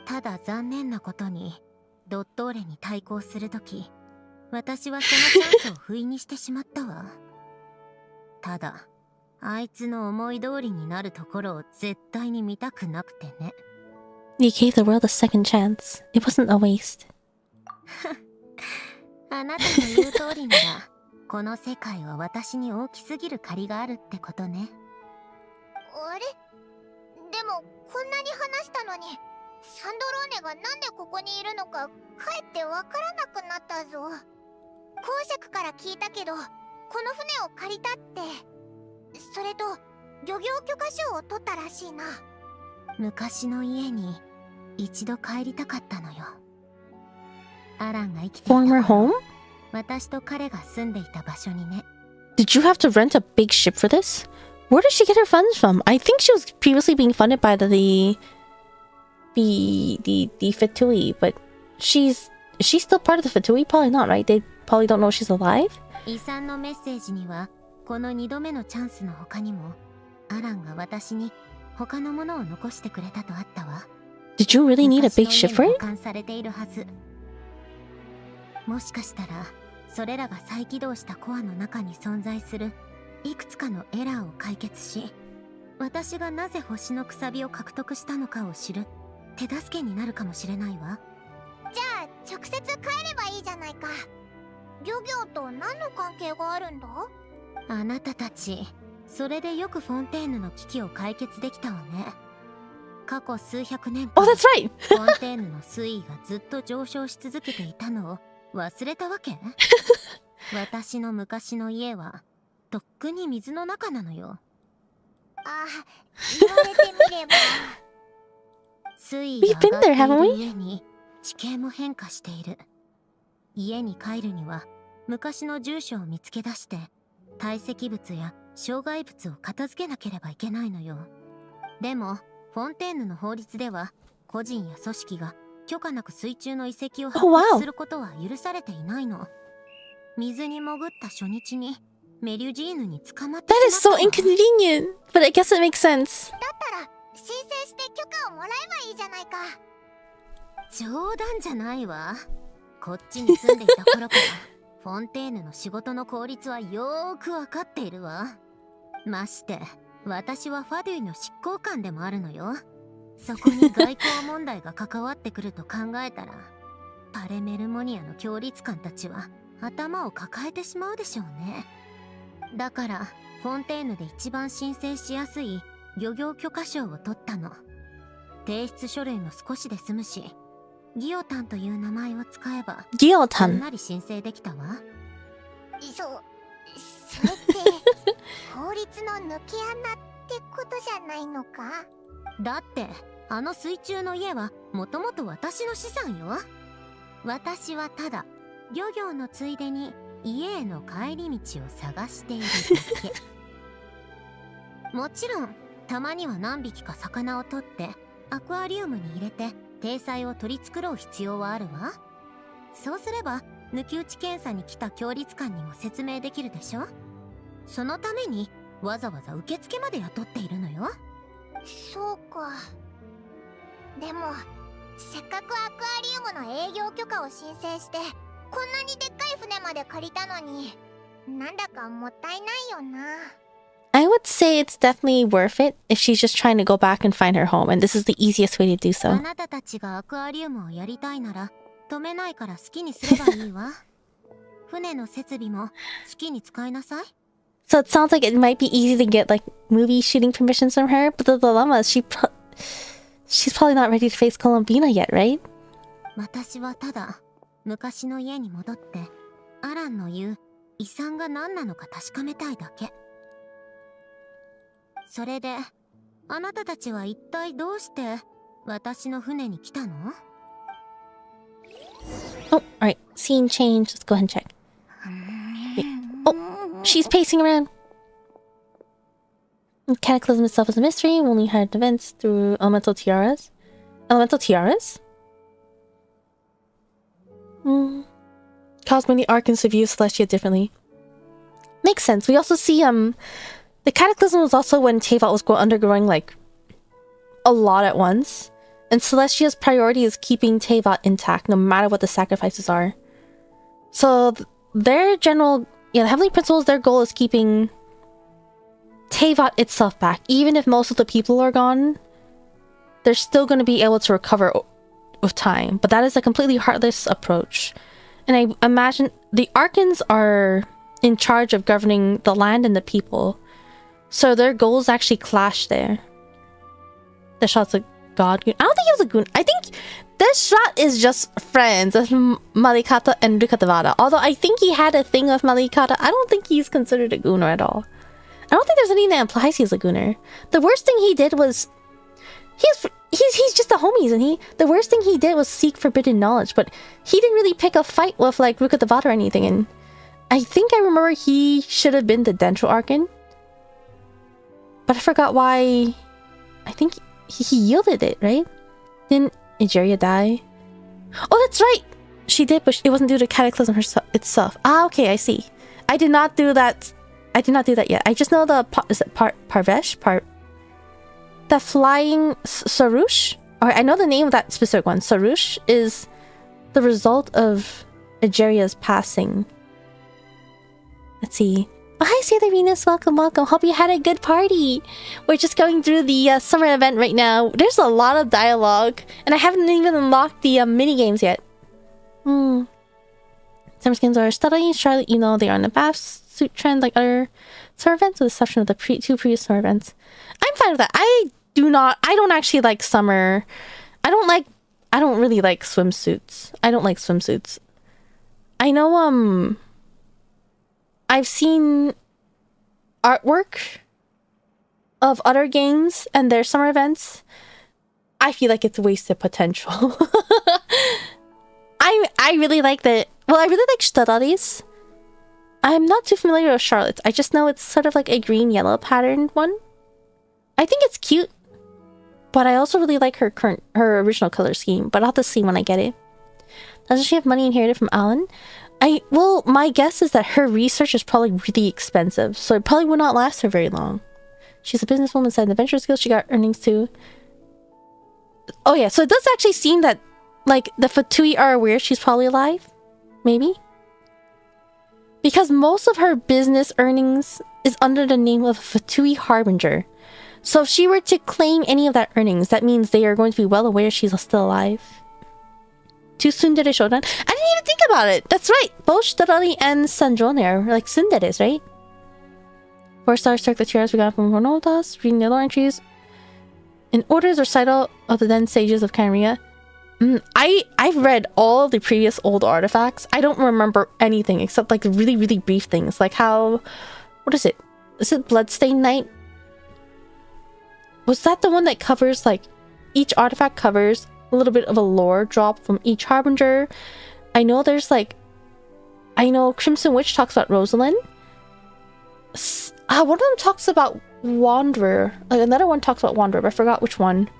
ただ残念なことに、ドットーレに対抗するとき、私はそのチャンスを不意にしてしまったわ。ただ、あいつの思い通りになるところを絶対に見たくなくてね。You gave the world a second chance. It wasn't a waste. あなたの言う通りなら、この世界は私に大きすぎる借りがあるってことね。あれでもこんなに話したのにサンドローネがなんでここにいるのかかえってわからなくなったぞ。公爵から聞いたけどこの船を借りたって、それと漁業許可証を取ったらしいな。昔の家に一度帰りたかったのよ。アランが生きていた Former home? 私と彼が住んでいた場所にね。 Did you have to rent a big ship for this? Where did she get her funds from? I think she was previously being funded by the Fatui, but is she still part of the Fatui? Probably not, right? They probably don't know she's alive? 遺産のメッセージにはこの2度目のチャンスの他にもアランが私に他のものを残してくれたとあったわ。 Did you really need a big ship for 保 it? 管されているはず。もしかしたらそれらが再起動したコアの中に存在するいくつかのエラーを解決し、私がなぜ星のくさびを獲得したのかを知る手助けになるかもしれないわ。じゃあ直接帰ればいいじゃないか。漁業と何の関係があるんだ？あなたたち、それでよくフォンテーヌの危機を解決できたわね。過去数百年間、Oh, that's right! フォンテーヌの水位がずっと上昇し続けていたのを忘れたわけ？私の昔の家はとっくに水の中なのよ。あ、言われてみれば水位が上がっている上に地形も変化している。家に帰るには昔の住所を見つけ出して堆積物や障害物を片付けなければいけないのよ。でもフォンテーヌの法律では個人や組織が許可なく水中の遺跡を発掘することは許されていないの。水に潜った初日にメリュジーヌに捕まって That is しま so ったわ。 inconvenient, but I guess it makes sense. だったら申請して許可をもらえばいいじゃないか。冗談じゃないわ。こっちに住んでいた頃からフォンテーヌの仕事の効率はよーくわかっているわ。まして私はファデュイの執行官でもあるのよ。そこに外交問題が関わってくると考えたらパレメルモニアの協力官たちは頭を抱えてしまうでしょうね。だからフォンテーヌで一番申請しやすい漁業許可証を取ったの。提出書類も少しで済むし、ギオタンという名前を使えばすん Giotan. なり申請できたわ。それって法律の抜け穴ってことじゃないのか？だってあの水中の家はもともと私の資産よ。私はただ漁業のついでに家への帰り道を探しているだけ。もちろんたまには何匹か魚を取ってアクアリウムに入れて体裁を取り繕う必要はあるわ。そうすれば抜き打ち検査に来た協力官にも説明できるでしょ。そのためにわざわざ受付まで雇っているのよ。そうか。でもせっかくアクアリウムの営業許可を申請してこんなにでっかい船まで借りたのに、なんだかもったいないよな。I would say it's definitely worth it if she's just trying to go back and find her home, and this is the easiest way to do あ so. なたたちがアクアリウムをやりたいなら止めないから好きにすればいいわ。船の設備も好きに使いなさい。 So it sounds like it might be easy to get like movie shooting permissions from her, but the dilemma is she's probably not ready to face Colombina yet, right? 私はただ昔の家に戻ってアランの言う遺産が何なのか確かめたいだけ。それであなたたちは一体どうして私の船に来たの？ Oh, alright. Scene change. Let's go ahead and check. Wait. Oh, she's pacing around. Cataclysm itself is a mystery. We only had events through elemental tiaras. Elemental tiaras? Cause many archons to view Celestia differently. Makes sense. We also see the Cataclysm was also when Teyvat was undergoing like a lot at once. And Celestia's priority is keeping Teyvat intact no matter what the sacrifices are. So their general, the Heavenly Principles, their goal is keeping Teyvat itself back. Even if most of the people are gone, they're still going to be able to recover with time. But that is a completely heartless approach. And I imagine the Archons are in charge of governing the land and the people. So their goals actually clash there. The shot's a god goon. I don't think he was a goon. I think this shot is just friends with Malikata and Rukatavada. Although I think he had a thing with Malikata. I don't think he's considered a gooner at all. I don't think there's anything that implies he's a gooner. The worst thing he did was... He's just a homie, isn't he? The worst thing he did was seek forbidden knowledge, but he didn't really pick a fight with like Rukatavada or anything, and I think I remember he should have been the Dentro Archon. But I forgot why. I think he yielded it, right? Didn't Egeria die? Oh, that's right! She did, but it wasn't due to Cataclysm itself. Ah, okay, I see. I did not do that. I did not do that yet. I just know the... Is it Parvesh? The flying Sarush? Or I know the name of that specific one. Sarush is the result of Egeria's passing. Let's see. Oh, hi, Sailor Venus. Welcome, welcome. Hope you had a good party. We're just going through the summer event right now. There's a lot of dialogue. And I haven't even unlocked the mini-games yet. Summer skins are studying. Charlotte, you know they are in the bath suit trend like other summer events, with the exception of the two previous summer events. I'm fine with that. I don't actually like summer. I don't really like swimsuits. I don't like swimsuits. I know, I've seen artwork of other games and their summer events. I feel like it's wasted potential. I really like I really like Stadaris. I'm not too familiar with Charlotte's. I just know it's sort of like a green-yellow patterned one. I think it's cute. But I also really like her original color scheme. But I'll have to see when I get it. Doesn't she have money inherited from Alan? Well, my guess is that her research is probably really expensive. So it probably will not last her very long. She's a businesswoman with adventure skills. She got earnings too. Oh yeah, so it does actually seem that like the Fatui are aware she's probably alive. Maybe. Because most of her business earnings is under the name of Fatui Harbinger. So if she were to claim any of that earnings, that means they are going to be well aware she's still alive. Two tsundere shodan? I didn't even think about it! That's right! Both Shitadari and Sandrone are like tsunderes, right? 4-star struck the tiaras we got from Ronodas, reading the lore entries. In Order's recital of the then sages of Kyria. I've read all the previous old artifacts. I don't remember anything except like really, really brief things. Like how... What is it? Is it Bloodstained Night? Was that the one that covers like... Each artifact covers a little bit of a lore drop from each Harbinger. I know there's like... I know Crimson Witch talks about Rosalind. One of them talks about Wanderer. Like another one talks about Wanderer, but I forgot which one.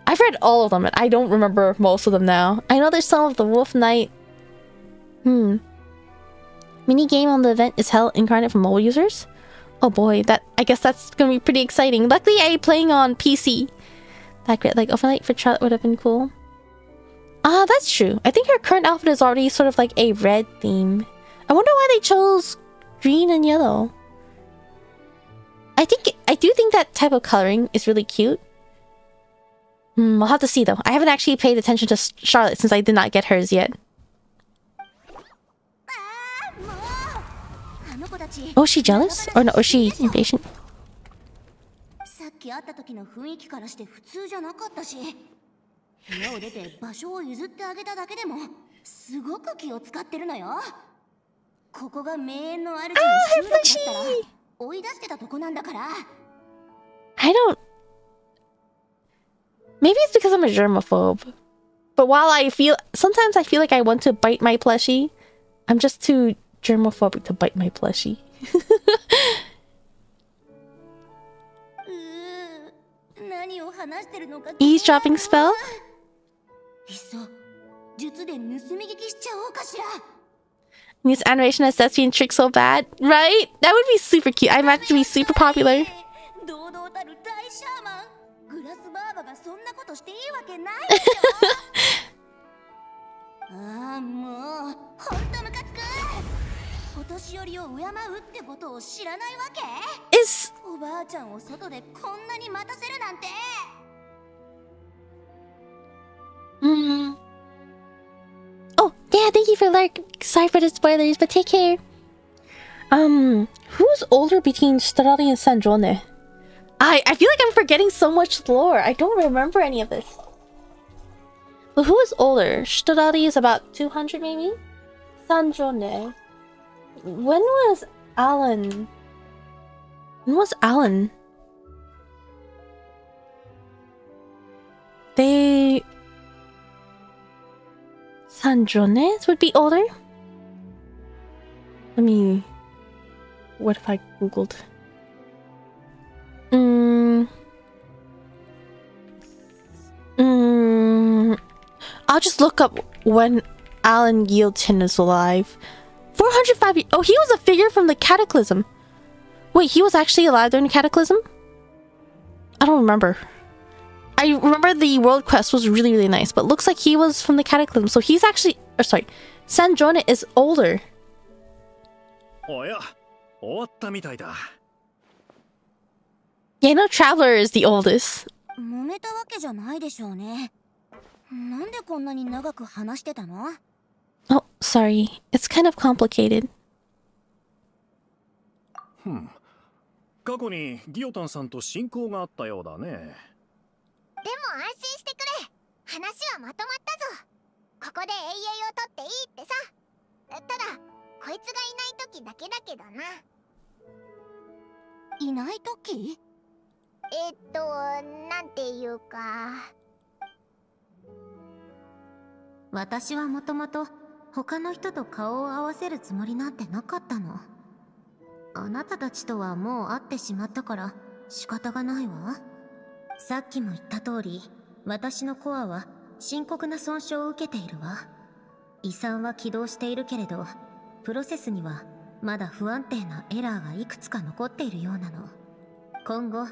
I've read all of them, and I don't remember most of them now. I know there's some of the Wolf Knight. Mini game on the event is Hell Incarnate for mobile users. Oh boy, I guess that's gonna be pretty exciting. Luckily, I'm playing on PC. That great, like overnight for Charlotte would have been cool. That's true. I think her current outfit is already sort of like a red theme. I wonder why they chose green and yellow. I do think that type of coloring is really cute. I'll have to see though. I haven't actually paid attention to Charlotte since I did not get hers yet. Oh, is she jealous? Or no, or is she impatient? I don't... Maybe it's because I'm a germaphobe. But while sometimes I feel like I want to bite my plushie, I'm just too germophobic to bite my plushie. 何を話してるのか Eavesdropping spell? いっそ術で盗み聞きしちゃおうかしら。 This animation has thespian trick so bad, right? That would be super cute. I imagine it to be super popular. 堂々たる大シャーマングラスバーバがそんなことしていいわけないでしょ。ああ、もうほんとムカつく。お年寄りを敬うってことを知らないわけ？ Is おばあちゃんを外でこんなに待たせるなんて。Oh, yeah, thank you for like. Sorry for the spoilers, but take care. Who's older between Strali and Sandrone? I feel like I'm forgetting so much lore. I don't remember any of this. But who is older? Strali is about 200 maybe? Sandrone. When was Alan? When was Alan? They... Sandrones would be older? Let me... What if I googled? I'll just look up when Alan Yelton is alive. 405 years. Oh, he was a figure from the Cataclysm. Wait, he was actually alive during the Cataclysm? I don't remember. I remember the world quest was really, really nice, but looks like he was from the Cataclysm. So he's actually... Or sorry. Sandrone is older. Oh yeah. 終わったみたいだ。 Yeah, no, Traveler is the oldest. 揉めたわけじゃないでしょうね。なんでこんなに長く話してたの？ Oh, sorry. It's kind of complicated. 過去にギオタンさんと親交があったようだね。でも安心してくれ。話はまとまったぞ。ここで永遠を取っていいってさ。ただこいつがいない時だけだけどな。いない時？なんていうか。私はもともと他の人と顔を合わせるつもりなんてなかったの。あなたたちとはもう会ってしまったから仕方がないわ。さっきも言った通り、私のコアは深刻な損傷を受けているわ。遺産は起動しているけれど、プロセスにはまだ不安定なエラーがいくつか残っているようなの。今後、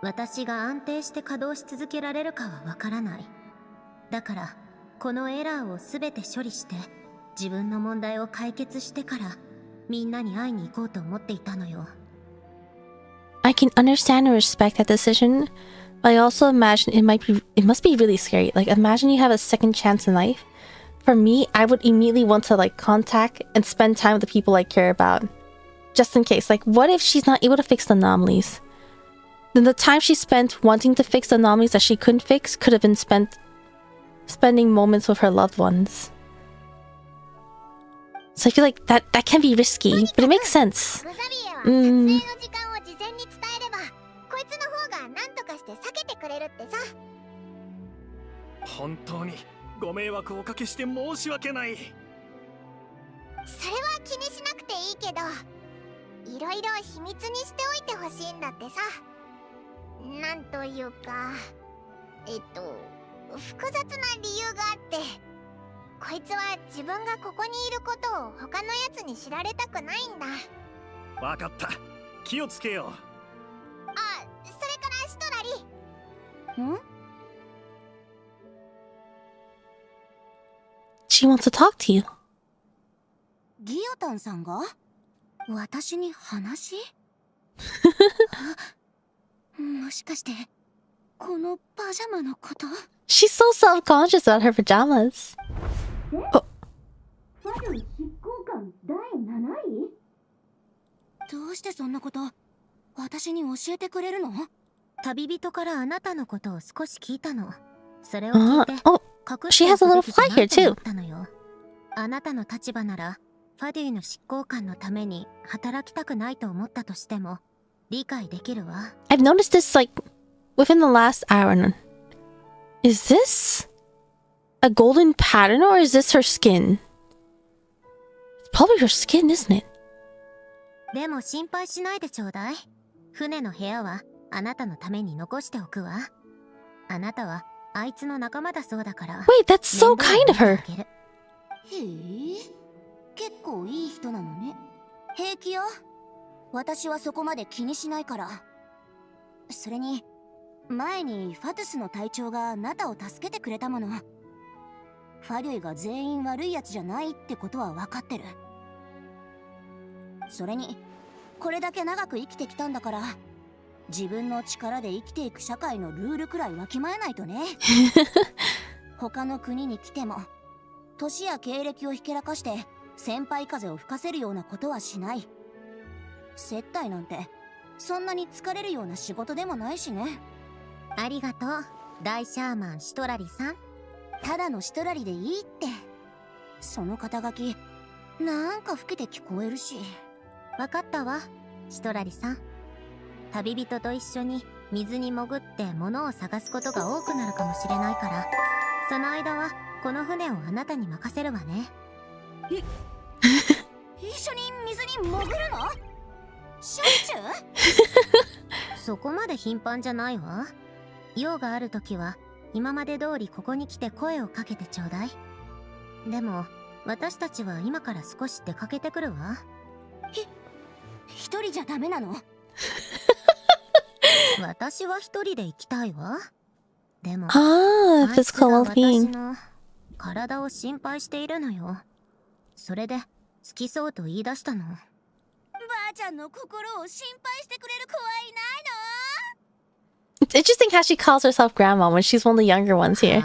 私が安定して稼働し続けられるかはわからない。だから、このエラーをすべて処理して、自分の問題を解決してから、みんなに会いに行こうと思っていたのよ。I can understand and respect that decision, but I also imagine it must be really scary. Like, imagine you have a second chance in life. For me, I would immediately want to like contact and spend time with the people I care about. Just in case. Like, what if she's not able to fix the anomalies? Then the time she spent wanting to fix the anomalies that she couldn't fix could have been spent spending moments with her loved ones. So I feel like that can be risky, but it makes sense. グザビエは撮影の時間を事前に伝えれば、こいつの方が何とかして避けてくれるってさ。本当にご迷惑をおかけして申し訳ない。それは気にしなくていいけど、いろいろ秘密にしておいてほしいんだってさ。なんというか、複雑な理由があって、こいつは自分がここにいることを他のやつに知られたくないんだ。わかった。気をつけよう。あ、それからシトラリ。ん？ She wants to talk to you. ギオタンさんが？私に話？もしかして、このパジャマのこと？ She's so self-conscious about her pajamas. Oh. どうしてそんなこと私に教えてくれるの？旅人からあなたのことを少し聞いたの。それを聞いて、Oh, 隠 she して has a お little くべきじゃ fly ない here と思 too. ったのよ。あなたの立場なら、ファデュイの執行官のために働きたくないと思ったとしても、理解できるわ。I've noticed this like within the last hour. Is this a golden pattern or is this her skin? It's probably her skin, isn't it? でも心配しないでちょうだい。船の部屋はあなたのために残しておくわ。あなたはあいつの仲間だそうだから。Wait, that's so kind of her. へえ、結構いい人なのね。平気よ。私はそこまで気にしないから。それに前にファトゥスの隊長があなたを助けてくれたもの。ファリュイが全員悪いやつじゃないってことは分かってる。それにこれだけ長く生きてきたんだから、自分の力で生きていく社会のルールくらいわきまえないとね。他の国に来ても年や経歴をひけらかして先輩風を吹かせるようなことはしない。接待なんてそんなに疲れるような仕事でもないしね。ありがとう、大シャーマンシトラリさん。ただのシトラリでいいって。その肩書きなんか老けて聞こえるし。わかったわ、シトラリさん。旅人と一緒に水に潜って物を探すことが多くなるかもしれないから、その間はこの船をあなたに任せるわね。一緒に水に潜るの？しょっちゅう？そこまで頻繁じゃないわ。用があるときは今まで通りここに来て声をかけてちょうだい。でも私たちは今から少し出かけてくるわ。一人じゃダメなの？私は一人で行きたいわ。でもAh, あいつ physical が私 well-being. の体を心配しているのよ。それで付き添うと言い出したの。ばあちゃんの心を心配してくれる子はいないの？ It's interesting how she calls herself grandma when she's one of the younger ones here.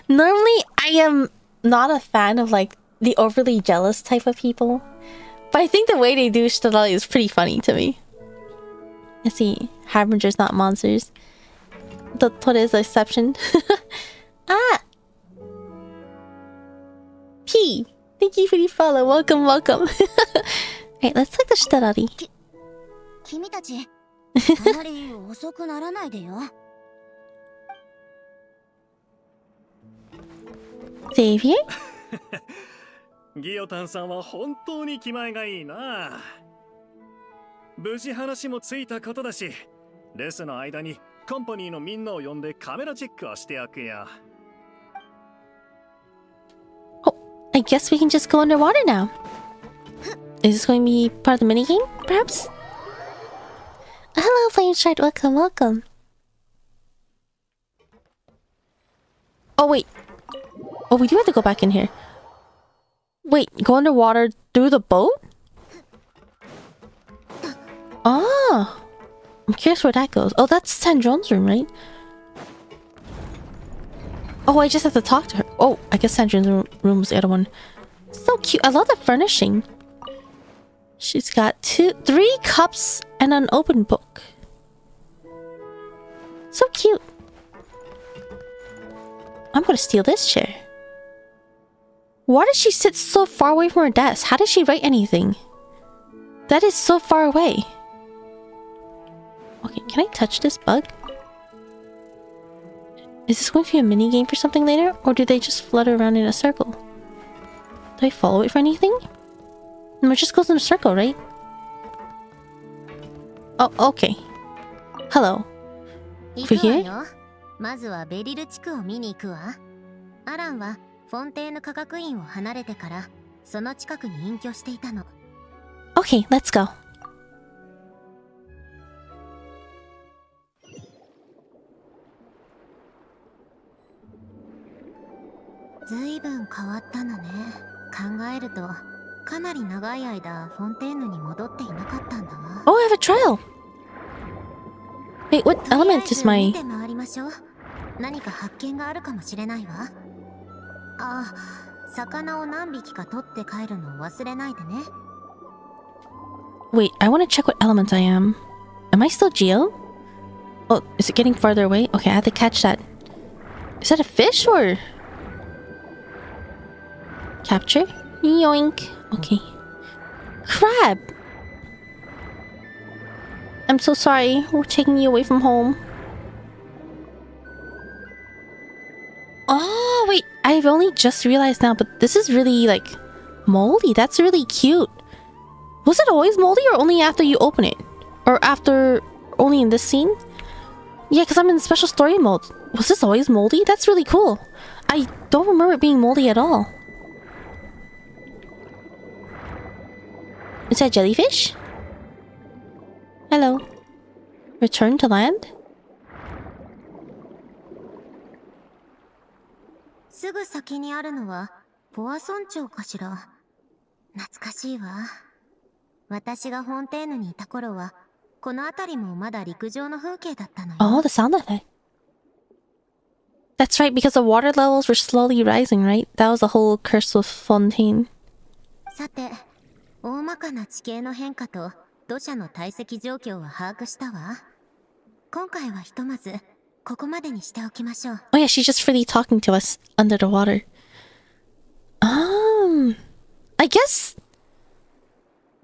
Normally, I am not a fan of like the overly jealous type of people, but I think the way they do Stadali is pretty funny to me. Let's see, harbingers, not monsters. The Tore is the exception. Ah, P. Thank you for the follow. Welcome, welcome. Alright, let's take the Stadali. 君たち、あまり遅くならないでよ。Xavier? ギオタンさんは本当に気前がいいな。無事話もついたことだし、レスの間にコンパニーのみんなを呼んでカメラチェックをしておくよ。Oh, I guess we can just go underwater now. Is this going to be part of the minigame, perhaps? Hello, Flame Stride. Welcome, welcome. Oh, wait. Oh, we do have to go back in here. Wait, go underwater through the boat? Ah, I'm curious where that goes. Oh, that's Sandrone's room, right? Oh, I just have to talk to her. Oh, I guess Sandrone's room was the other one. So cute. I love the furnishing. She's got 3 cups and an open book. So cute. I'm gonna steal this chair. Why does she sit so far away from her desk? How does she write anything? That is so far away. Okay, can I touch this bug? Is this going to be a mini game for something later? Or do they just flutter around in a circle? Do I follow it for anything? No, it just goes in a circle, right? Oh, okay. Hello. Over here? まずはベリル地区を見に行くわ。アランはフォンテーヌ科学院を離れてからその近くに隠居していたの。Okay, let's go. ずいぶん変わったのね。考えるとかなり長い間フォンテーヌに戻っていなかったんだわ。Oh, I have a trial. Wait, what element is my... 見て回りましょう。何か発見があるかもしれないわ。あ、魚を何匹か取って帰るのを忘れないでね。Wait, I want to check what element I am. Am I still Geo? Oh, is it getting farther away? Okay, I have to catch that. Is that a fish or... Capture? Yoink. Okay. Crab! I'm so sorry. We're taking you away from home. Oh, wait. I've only just realized now, but this is really, like, moldy. That's really cute. Was it always moldy or only after you open it? Or after only in this scene? Yeah, because I'm in special story mode. Was this always moldy? That's really cool. I don't remember it being moldy at all. Is that jellyfish? Hello. Return to land? すぐ先にあるのはポア村長かしら。懐かしいわ。私がフォンテーヌにいた頃はこの辺りもまだ陸上の風景だったのよ。Oh, the sound effect. That's right, because the water levels were slowly rising, right? That was the whole curse with Fontaine. さて、大まかな地形の変化と土砂の堆積状況は把握したわ。今回はひとまずここまでにしておきましょう。Oh yeah, she's just freely talking to us under the water. I guess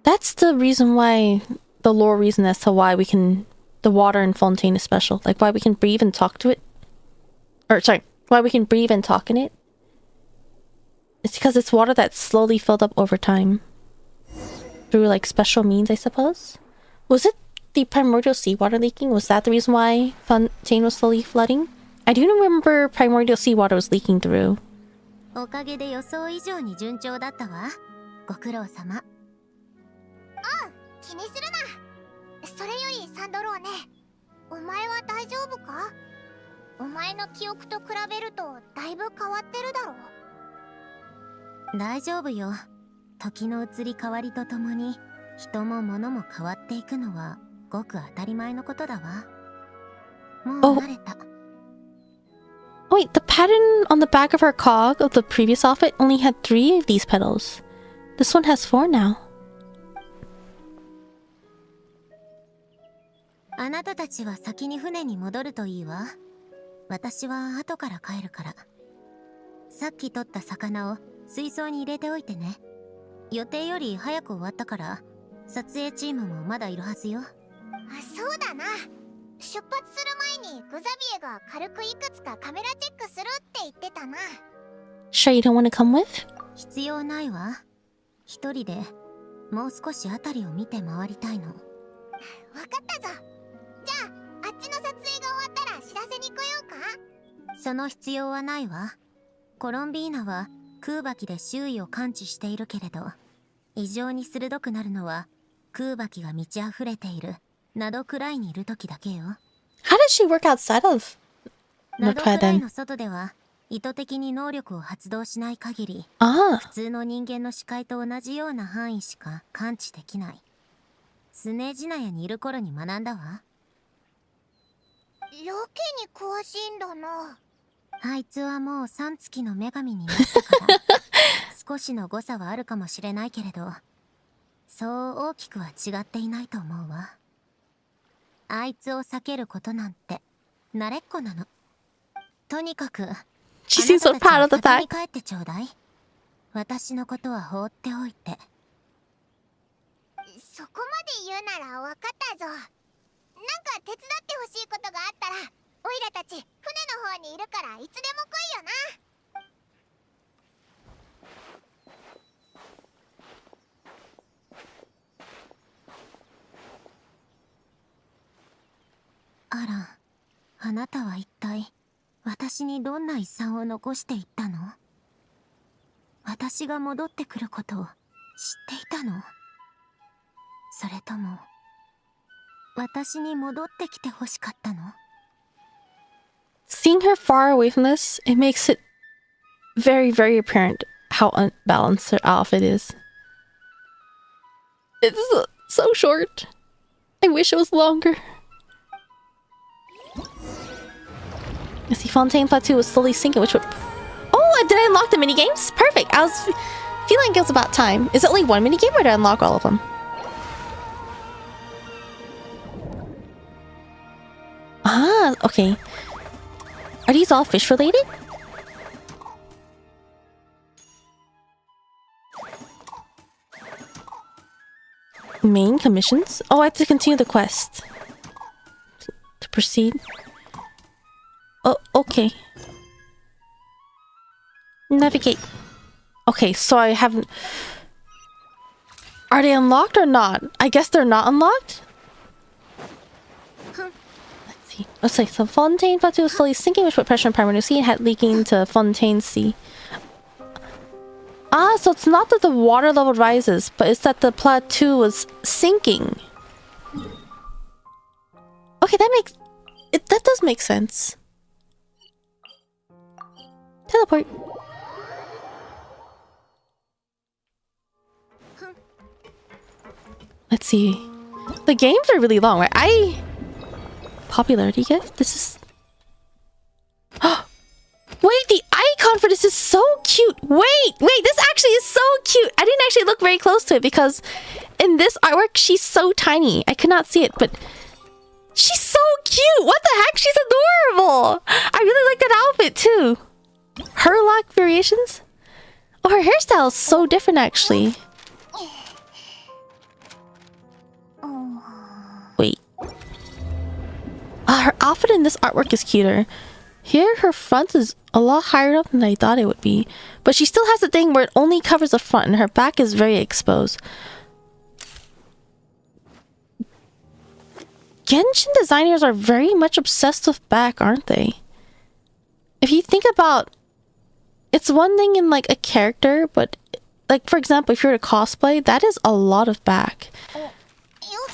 that's the reason why, the lore reason as to why we can, the water in Fontaine is special. Like why we can breathe and talk to it. Or sorry, why we can breathe and talk in it. It's because it's water that's slowly filled up over time. Through like special means, I suppose. Was it the primordial seawater leaking? Was that the reason why Fontaine was slowly flooding? I do remember primordial seawater was leaking through. おかげで予想以上に順調だったわ。ご苦労様。気にするな。それよりサンドローネ、お前は大丈夫か？お前の記憶と比べるとだいぶ変わってるだろう。大丈夫よ。時の移り変わりとともに人も物も変わっていくのはごく当たり前のことだわ。もう慣れた。Oh wait, the pattern on the back of her cog of the previous outfit only had 3 of these petals. This one has 4 now. あなたたちは先に船に戻るといいわ。私は後から帰るから。さっき取った魚を水槽に入れておいてね。予定より早く終わったから撮影チームもまだいるはずよ。そうだな。出発する前にグザビエが軽くいくつかカメラチェックするって言ってたな。Sure you don't want to come with? 必要ないわ。一人でもう少し辺りを見て回りたいの。わかったぞ。じゃあ、あっちの撮影が終わったら知らせに来ようか？その必要はないわ。コロンビーナは空爆で周囲を感知しているけれど、異常に鋭くなるのは空爆が満ち溢れている窓くらいにいる時だけよ。How does she work outside of 窓くらいの外では意図的に能力を発動しない限り、普通の人間の視界と同じような範囲しか感知できない。スネジナヤにいる頃に学んだわ。やけに詳しいんだな。あいつはもう3月の女神になったから少しの誤差はあるかもしれないけれど、そう大きくは違っていないと思うわ。あいつを避けることなんて慣れっこなの。とにかく She seems so proud of the 先に fact. 帰ってちょうだい。私のことは放っておいて。そこまで言うなら分かったぞ。なんか手伝ってほしいことがあったらオイラたち船の方にいるからいつでも来いよな。アラン、あなたは一体私にどんな遺産を残していったの？私が戻ってくることを知っていたの？それとも私に戻ってきてほしかったの？ Seeing her far away from this, it makes it very, very apparent how unbalanced her outfit is. It's so short. I wish it was longer. I see Fontaine Plateau was slowly sinking, which would... Oh, did I unlock the minigames? Perfect. I was feeling it was about time. Is it only one minigame or did I unlock all of them? Ah, okay. Are these all fish related? Main commissions? Oh, I have to continue the quest. To proceed. Oh, okay. Navigate. Okay, so I haven't... Are they unlocked or not? I guess they're not unlocked? see. Let's say so. Fontaine plateau was slowly sinking, which put pressure on primary sea and had leaking into Fontaine Sea. Ah, so it's not that the water level rises, but it's that the plateau was sinking. Okay, that does make sense. Teleport. Let's see. The games are really long, right? Popularity gift? This is... Wait, the icon for this is so cute! Wait, this actually is so cute! I didn't actually look very close to it because in this artwork, she's so tiny. I could not see it, but... She's so cute! What the heck? She's adorable! I really like that outfit, too. Her lock variations? Oh, her hairstyle is so different, actually. Wait. Her outfit in this artwork is cuter. Here, her front is a lot higher up than I thought it would be. But she still has the thing where it only covers the front and her back is very exposed. Genshin designers are very much obsessed with back, aren't they? If you think about... It's one thing in like a character, but like for example, if you were to cosplay, that is a lot of back.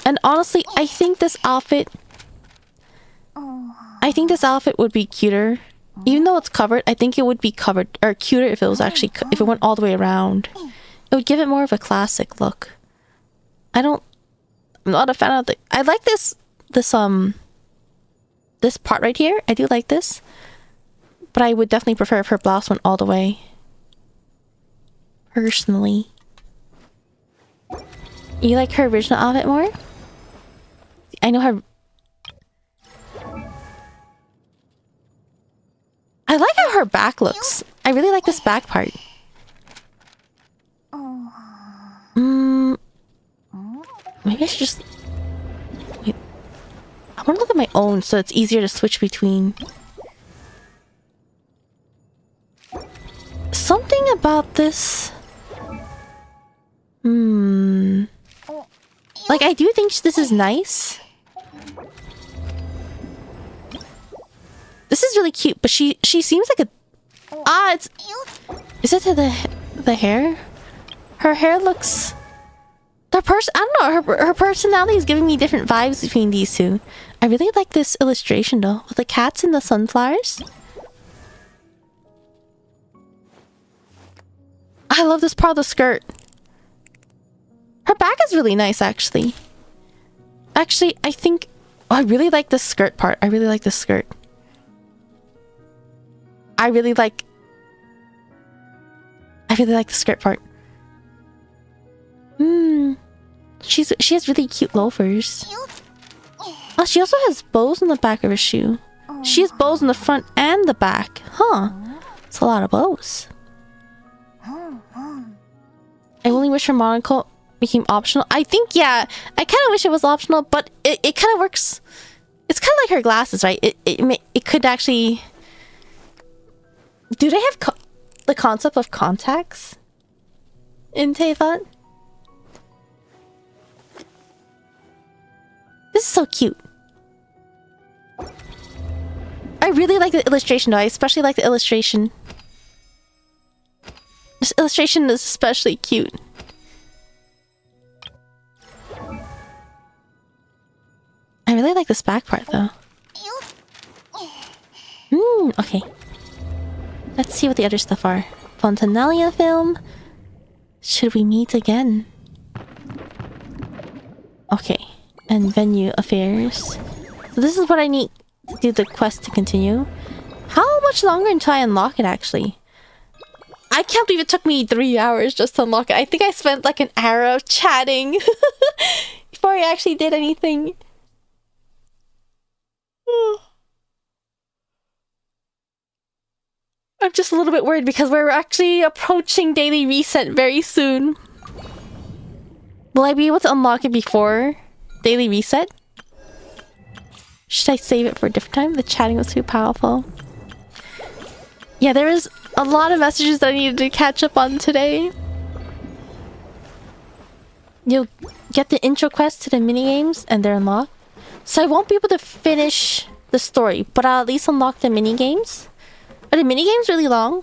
And honestly, I think this outfit would be cuter. Even though it's covered, I think it would be covered or cuter if it was actually if it went all the way around. It would give it more of a classic look. I'm not a fan of the... I like this part right here. I do like this. But I would definitely prefer if her blouse went all the way. Personally. You like her original outfit more? I know her... I like how her back looks. I really like this back part. Maybe I should just... Wait. I want to look at my own so it's easier to switch between. Something about this... Like, I do think this is nice. This is really cute, but she seems like a... it's... Is it to the hair? Her hair looks... I don't know, her personality is giving me different vibes between these two. I really like this illustration though, with the cats and the sunflowers. I love this part of the skirt. Her back is really nice, actually. Actually, I think... Oh, I really like this skirt part. I really like this skirt. I really like the skirt part. She has really cute loafers. Oh, she also has bows on the back of her shoe. She has bows on the front and the back. Huh. It's a lot of bows. I only wish her monocle became optional. I think, yeah, I kind of wish it was optional, but it kind of works. It's kind of like her glasses, right? It could actually... Do they have the concept of contacts in Teyvat? This is so cute. I really like the illustration though. I especially like the illustration. This illustration is especially cute. I really like this back part though. Okay. Let's see what the other stuff are. Fontinalia film. Should we meet again? Okay. And venue affairs. So this is what I need to do the quest to continue. How much longer until I unlock it actually? I can't believe it took me 3 hours just to unlock it. I think I spent like an hour chatting before I actually did anything. I'm just a little bit worried because we're actually approaching daily reset very soon. Will I be able to unlock it before daily reset? Should I save it for a different time? The chatting was too powerful. Yeah, there is a lot of messages that I needed to catch up on today. You'll get the intro quest to the minigames and they're unlocked. So I won't be able to finish the story, but I'll at least unlock the mini games. Are the mini games really long?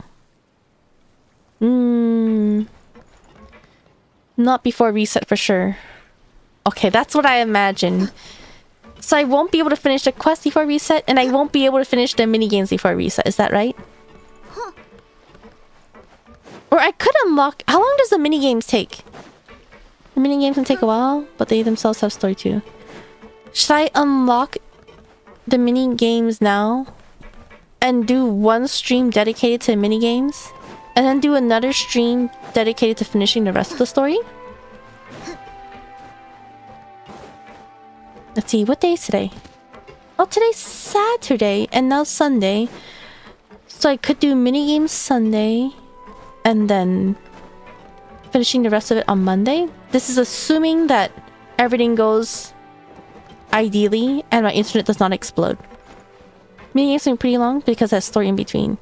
Not before reset for sure. Okay, that's what I imagine. So I won't be able to finish the quest before reset, and I won't be able to finish the mini games before reset. Is that right? Or I could unlock... How long does the mini games take? The mini games can take a while, but they themselves have story too. Should I unlock the mini games now and do one stream dedicated to mini games, and then do another stream dedicated to finishing the rest of the story? Let's see, what day is today? Oh, today's Saturday and now Sunday. So I could do mini games Sunday and then finishing the rest of it on Monday. This is assuming that everything goes ideally and my internet does not explode. Mini games are pretty long because there's story in between.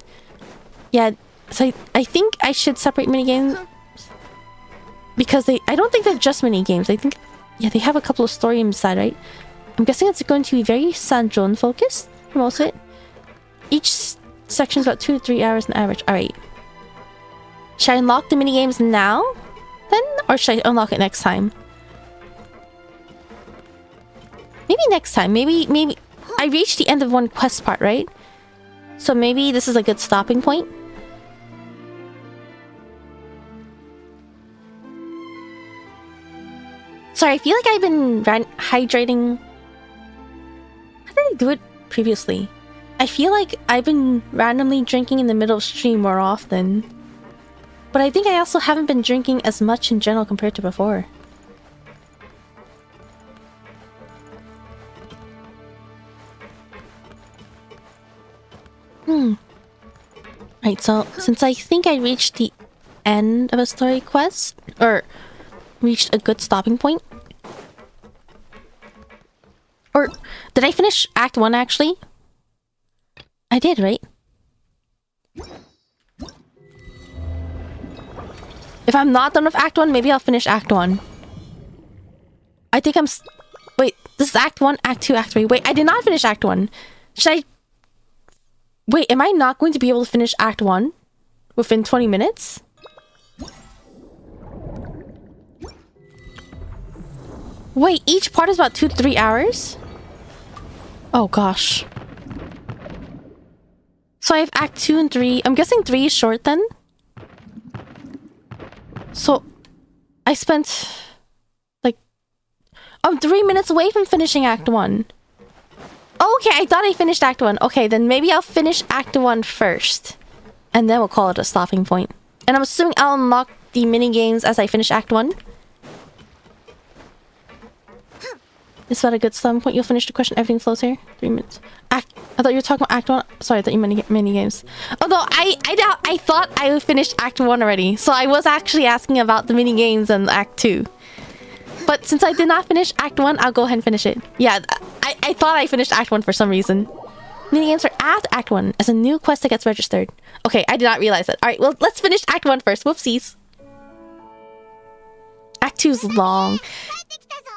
Yeah, so I think I should separate mini games because I don't think they're just mini games. I think, yeah, they have a couple of story inside, right? I'm guessing it's going to be very Sandrone focused for most of it. Each section is about 2 to 3 hours on average. Alright. Should I unlock the mini games now? Then? Or should I unlock it next time? Maybe next time. Maybe... I reached the end of one quest part, right? So maybe this is a good stopping point. Sorry, I feel like I've been hydrating... How did I do it previously? I feel like I've been randomly drinking in the middle of stream more often. But I think I also haven't been drinking as much in general compared to before. Right, so since I think I reached the end of a story quest, or reached a good stopping point. Or did I finish Act 1 actually? I did, right? If I'm not done with Act 1, maybe I'll finish Act 1. I think I'm... Wait, this is Act 1, Act 2, Act 3. Wait, I did not finish Act 1. Should I... Wait, am I not going to be able to finish Act 1 within 20 minutes? Wait, each part is about 2 to 3 hours? Oh gosh. So I have Act 2 and 3. I'm guessing 3 is short then? So I spent like... I'm 3 minutes away from finishing Act 1. Okay, I thought I finished Act 1. Okay, then maybe I'll finish Act 1 first. And then we'll call it a stopping point. And I'm assuming I'll unlock the mini games as I finish Act 1. Is that a good stopping point? You'll finish the question. Everything flows here. 3 minutes. I thought you were talking about Act 1. Sorry, I thought you meant mini games. Although I thought I would finish Act 1 already. So I was actually asking about the mini games and Act 2. But since I did not finish Act 1, I'll go ahead and finish it. Yeah, I thought I finished Act 1 for some reason. Minigames are after Act 1 as a new quest that gets registered. Okay, I did not realize that. Alright, well, let's finish Act 1 first. Whoopsies. Act 2 is long.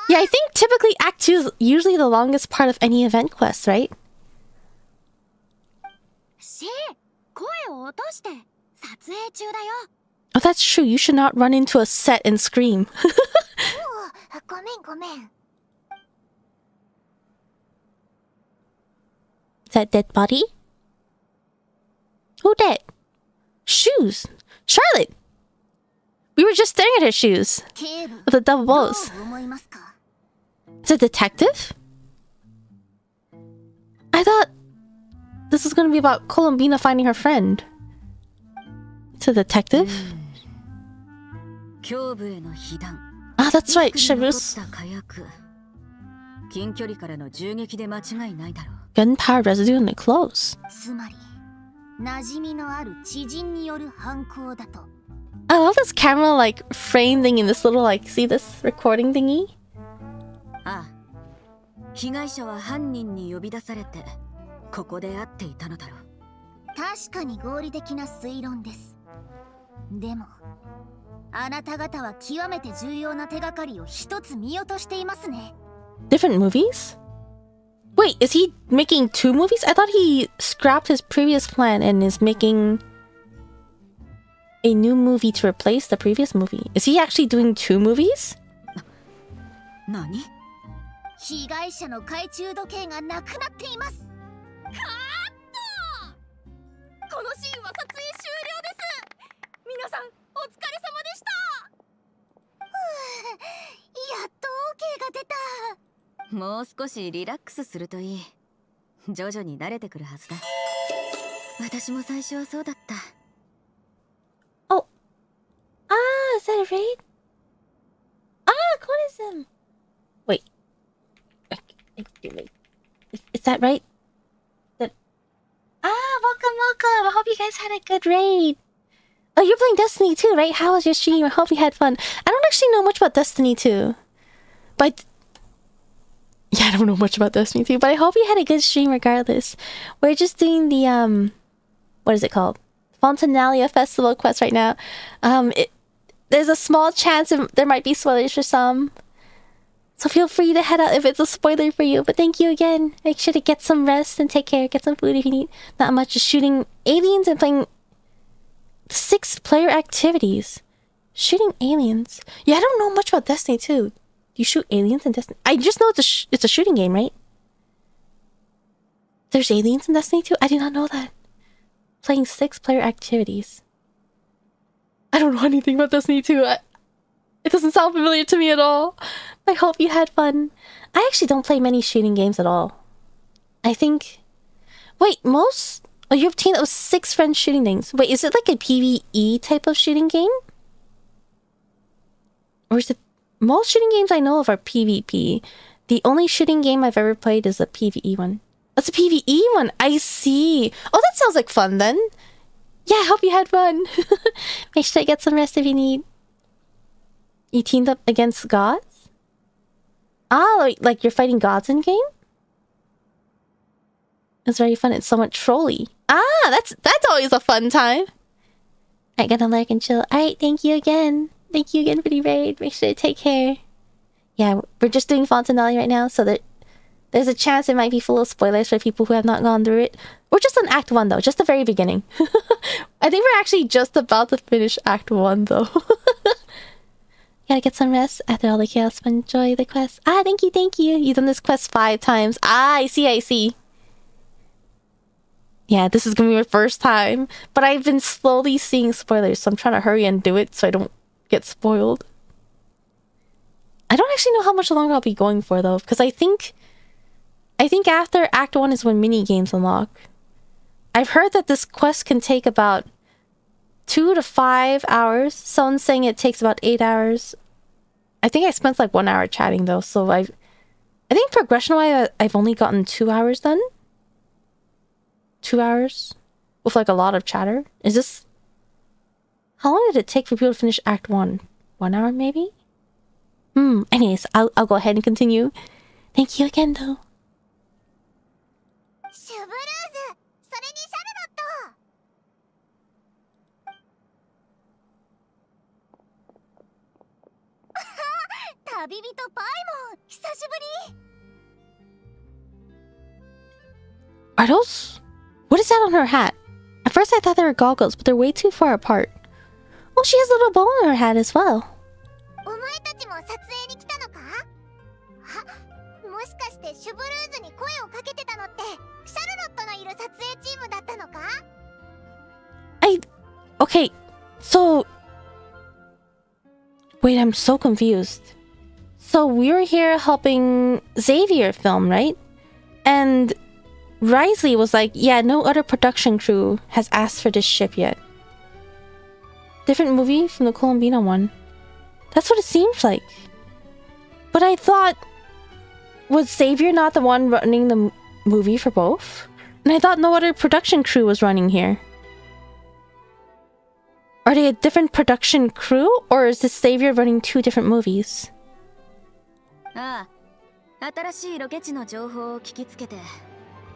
Yeah, I think typically Act 2 is usually the longest part of any event quest, right? Oh, that's true. You should not run into a set and scream. Is that dead body? Who dead? Shoes! Charlotte! We were just staring at her shoes. With the double bows. Is it detective? I thought this was gonna be about Columbina finding her friend. It's a detective? Ah, that's right, Charus. Gunpowder residue in the clothes. I love this camera, like, frame thing in this little, like, see this recording thingy? Ah. 被害者は犯人に呼び出されてここで会っていたのだろう。確かに合理的な推論です。でも、あなた方は極めて重要な手がかりを一つ見落としていますね。Different movies? Wait, is he making 2 movies? I thought he scrapped his previous plan and is making a new movie to replace the previous movie. Is he actually doing 2 movies? 何？被害者の懐中時計がなくなっています。カット。このシーンは撮影終了です。皆さんお疲れ様でした。やっと OK が出た。もう少しリラックスするといい。徐々に慣れてくるはずだ。私も最初はそうだった。Oh. Ah, is that a raid? Ah, Conism. Wait. Is that right? That... Ah, welcome. I hope you guys had a good raid. Oh, you're playing Destiny 2, right? How was your stream? I hope you had fun. I don't actually know much about Destiny 2. But... Yeah, I don't know much about Destiny 2, but I hope you had a good stream regardless. We're just doing the, what is it called? Fontinalia Festival quest right now. There's a small chance there might be spoilers for some. So feel free to head out if it's a spoiler for you. But thank you again. Make sure to get some rest and take care. Get some food if you need. Not much, just shooting aliens and playing 6-player activities. Shooting aliens. Yeah, I don't know much about Destiny 2. You shoot aliens in Destiny? I just know it's a shooting game, right? There's aliens in Destiny 2? I did not know that. Playing 6-player activities. I don't know anything about Destiny 2. It doesn't sound familiar to me at all. I hope you had fun. I actually don't play many shooting games at all. I think... Wait, most... Oh, you obtained those 6 friend shooting things. Wait, is it like a PvE type of shooting game? Or is it... Most shooting games I know of are PvP. The only shooting game I've ever played is a PvE one. That's a PvE one. I see. Oh, that sounds like fun then. Yeah, I hope you had fun. Make sure to get some rest if you need. You teamed up against gods? Ah, like you're fighting gods in game? It's very fun. It's somewhat trolly. Ah, that's always a fun time. Alright, gonna lurk and chill. Alright, thank you again. Thank you again for the raid. Make sure to take care. Yeah, we're just doing Fontinalia right now, so that there's a chance it might be full of spoilers for people who have not gone through it. We're just on Act 1 though, just the very beginning. I think we're actually just about to finish Act 1 though. Gotta get some rest after all the chaos, but enjoy the quest. Ah, thank you. You've done this quest 5 times. Ah, I see. Yeah, this is gonna be my first time. But I've been slowly seeing spoilers, so I'm trying to hurry and do it so I don't get spoiled. I don't actually know how much longer I'll be going for though, because I think after Act 1 is when mini games unlock. I've heard that this quest can take about 2 to 5 hours. Someone's saying it takes about 8 hours. I think I spent like 1 hour chatting though, so I think progression-wise I've only gotten 2 hours done. 2 hours with like a lot of chatter. Is this... How long did it take for people to finish Act 1? 1 hour maybe? Anyways, I'll go ahead and continue. Thank you again though. シュブルーズ、それにシャルロット。旅人パイモン、久しぶり。Are those... What is that on her hat? At first I thought they were goggles, but they're way too far apart. Oh, she has a little bow on her hat as well. お前たちも撮影に来たのか？もしかしてシュブルーズに声をかけてたのってシャルロットのいる撮影チームだったのか？ Okay, so... Wait, I'm so confused. So we were here helping Xavier film, right? And Risley was like, yeah, no other production crew has asked for this ship yet. Different movie from the Colombina one. That's what it seems like. But I thought... Was Xavier not the one running the movie for both? And I thought no other production crew was running here. Are they a different production crew? Or is this Xavier running 2 different movies? ああ、新しいロケ地の情報を聞きつけて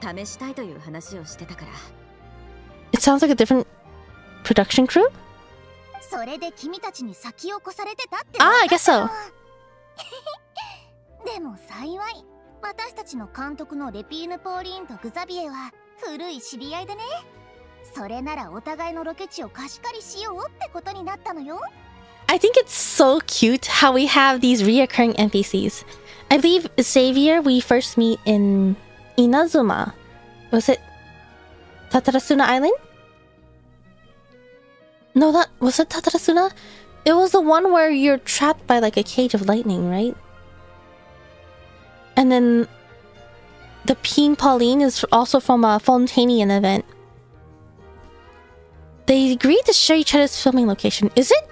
試したいという話をしてたから。It sounds like a different production crew? それで君たちに先を越されてたって。Ah, I guess so. でも幸い私たちの監督のレピーヌ・ポーリーンとグザビエは古い知り合いでね。それならお互いのロケ地を貸し借りしようってことになったのよ。I think it's so cute how we have these reoccurring NPCs. I believe Xavier we first meet in Inazuma. Was it Tatarasuna Island? No, that was it Tatarasuna? It was the one where you're trapped by like a cage of lightning, right? And then the Peen Pauline is also from a Fontanian event. They agreed to share each other's filming location. Is it?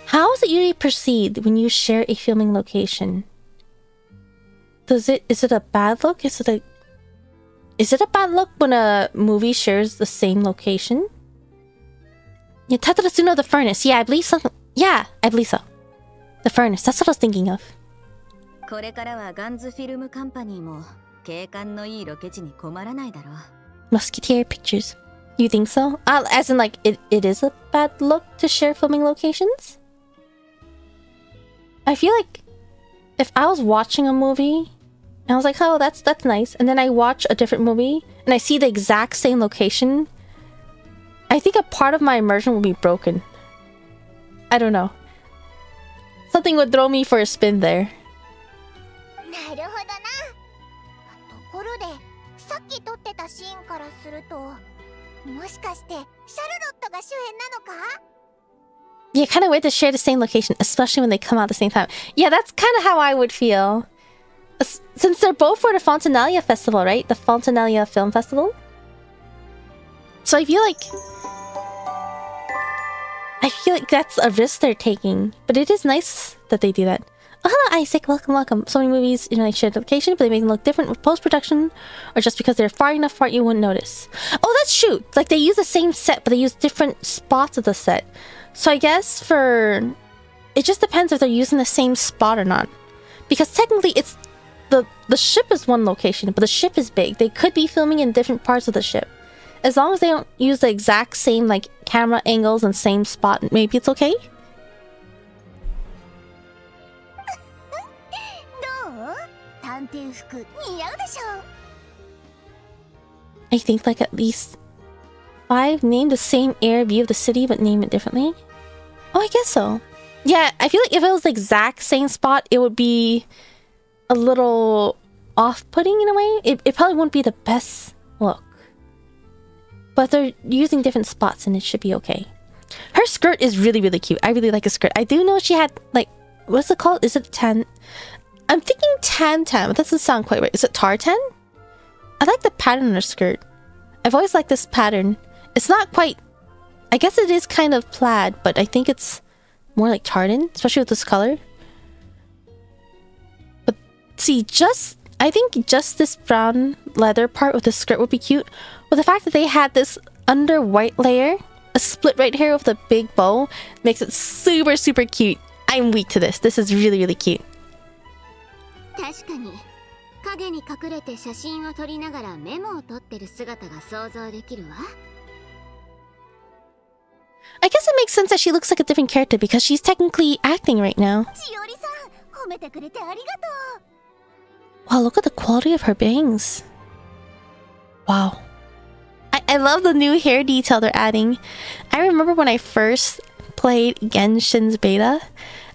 How is it usually perceived when you share a filming location? Is it a bad look? Is it a bad look when a movie shares the same location? Yeah, Tatarasuno the furnace. Yeah, I believe something. Yeah, I believe so. The furnace. That's what I was thinking of. これからはガンズフィルムカンパニーも景観のいいロケ地に困らないだろう。Musketeer Pictures. You think so? As in, like, it is a bad look to share filming locations? I feel like if I was watching a movie and I was like, oh, that's nice, and then I watch a different movie and I see the exact same location, I think a part of my immersion will be broken. I don't know. Something would throw me for a spin there. なるほどな。ところで、さっき撮ってたシーンからすると、もしかしてシャルロットが主演なのか? Yeah, kind of weird to share the same location, especially when they come out at the same time. Yeah, that's kind of how I would feel. Since they're both for the Fontinalia festival, right? The Fontinalia Film Festival. So I feel like that's a risk they're taking. But it is nice that they do that. Oh, hello, Isaac. Welcome, welcome. So many movies, you know, they share the location, but they make them look different with post-production, or just because they're far enough apart you wouldn't notice. Oh, that's true. Like, they use the same set, but they use different spots of the set. So I guess it just depends if they're using the same spot or not. Because technically, it's the ship is one location, but the ship is big. They could be filming in different parts of the ship. As long as they don't use the exact same, like, camera angles and same spot, maybe it's okay? I think like at least 5 name the same air view of the city but name it differently. Oh, I guess so. Yeah, I feel like if it was the exact same spot, it would be a little off-putting in a way. It probably wouldn't be the best look. But they're using different spots and it should be okay. Her skirt is really, really cute. I really like her skirt. I do know she had, like, what's it called? Is it tan? I'm thinking tan, but that doesn't sound quite right. Is it tartan? I like the pattern on her skirt. I've always liked this pattern. It's not quite... I guess it is kind of plaid, but I think it's more like tartan, especially with this color. But see, I think just this brown leather part with the skirt would be cute. But the fact that they had this under white layer, a split right here with a big bow, makes it super, super cute. I'm weak to this. This is really, really cute. 確かに影に隠れて写真を撮りながらメモを取ってる姿が想像できるわ。I guess it makes sense that she looks like a different character because she's technically acting right now. 千織さん、褒めてくれてありがとう。 Wow, look at the quality of her bangs. Wow. I love the new hair detail they're adding. I remember when I first played Genshin's beta,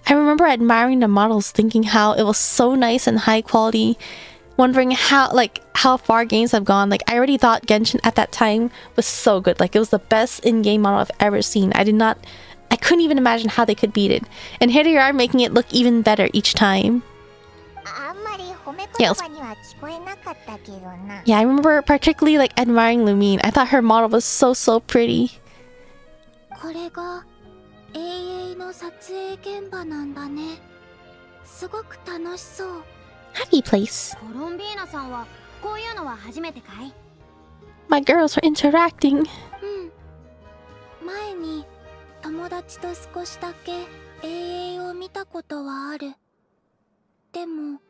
I remember admiring the models, thinking how it was so nice and high quality, wondering how far games have gone. Like, I already thought Genshin at that time was so good. Like, it was the best in-game model I've ever seen. I couldn't even imagine how they could beat it. And here they are making it look even better each time. Yeah, I remember particularly like admiring Lumine. I thought her model was so pretty. これが永遠の撮影現場なんだね。すごく楽しそう。 Happy place. コロンビーナさんはこういうのは初めてかい? My girls are interacting. 前に友達と少しだけ永遠を見たことはある。でも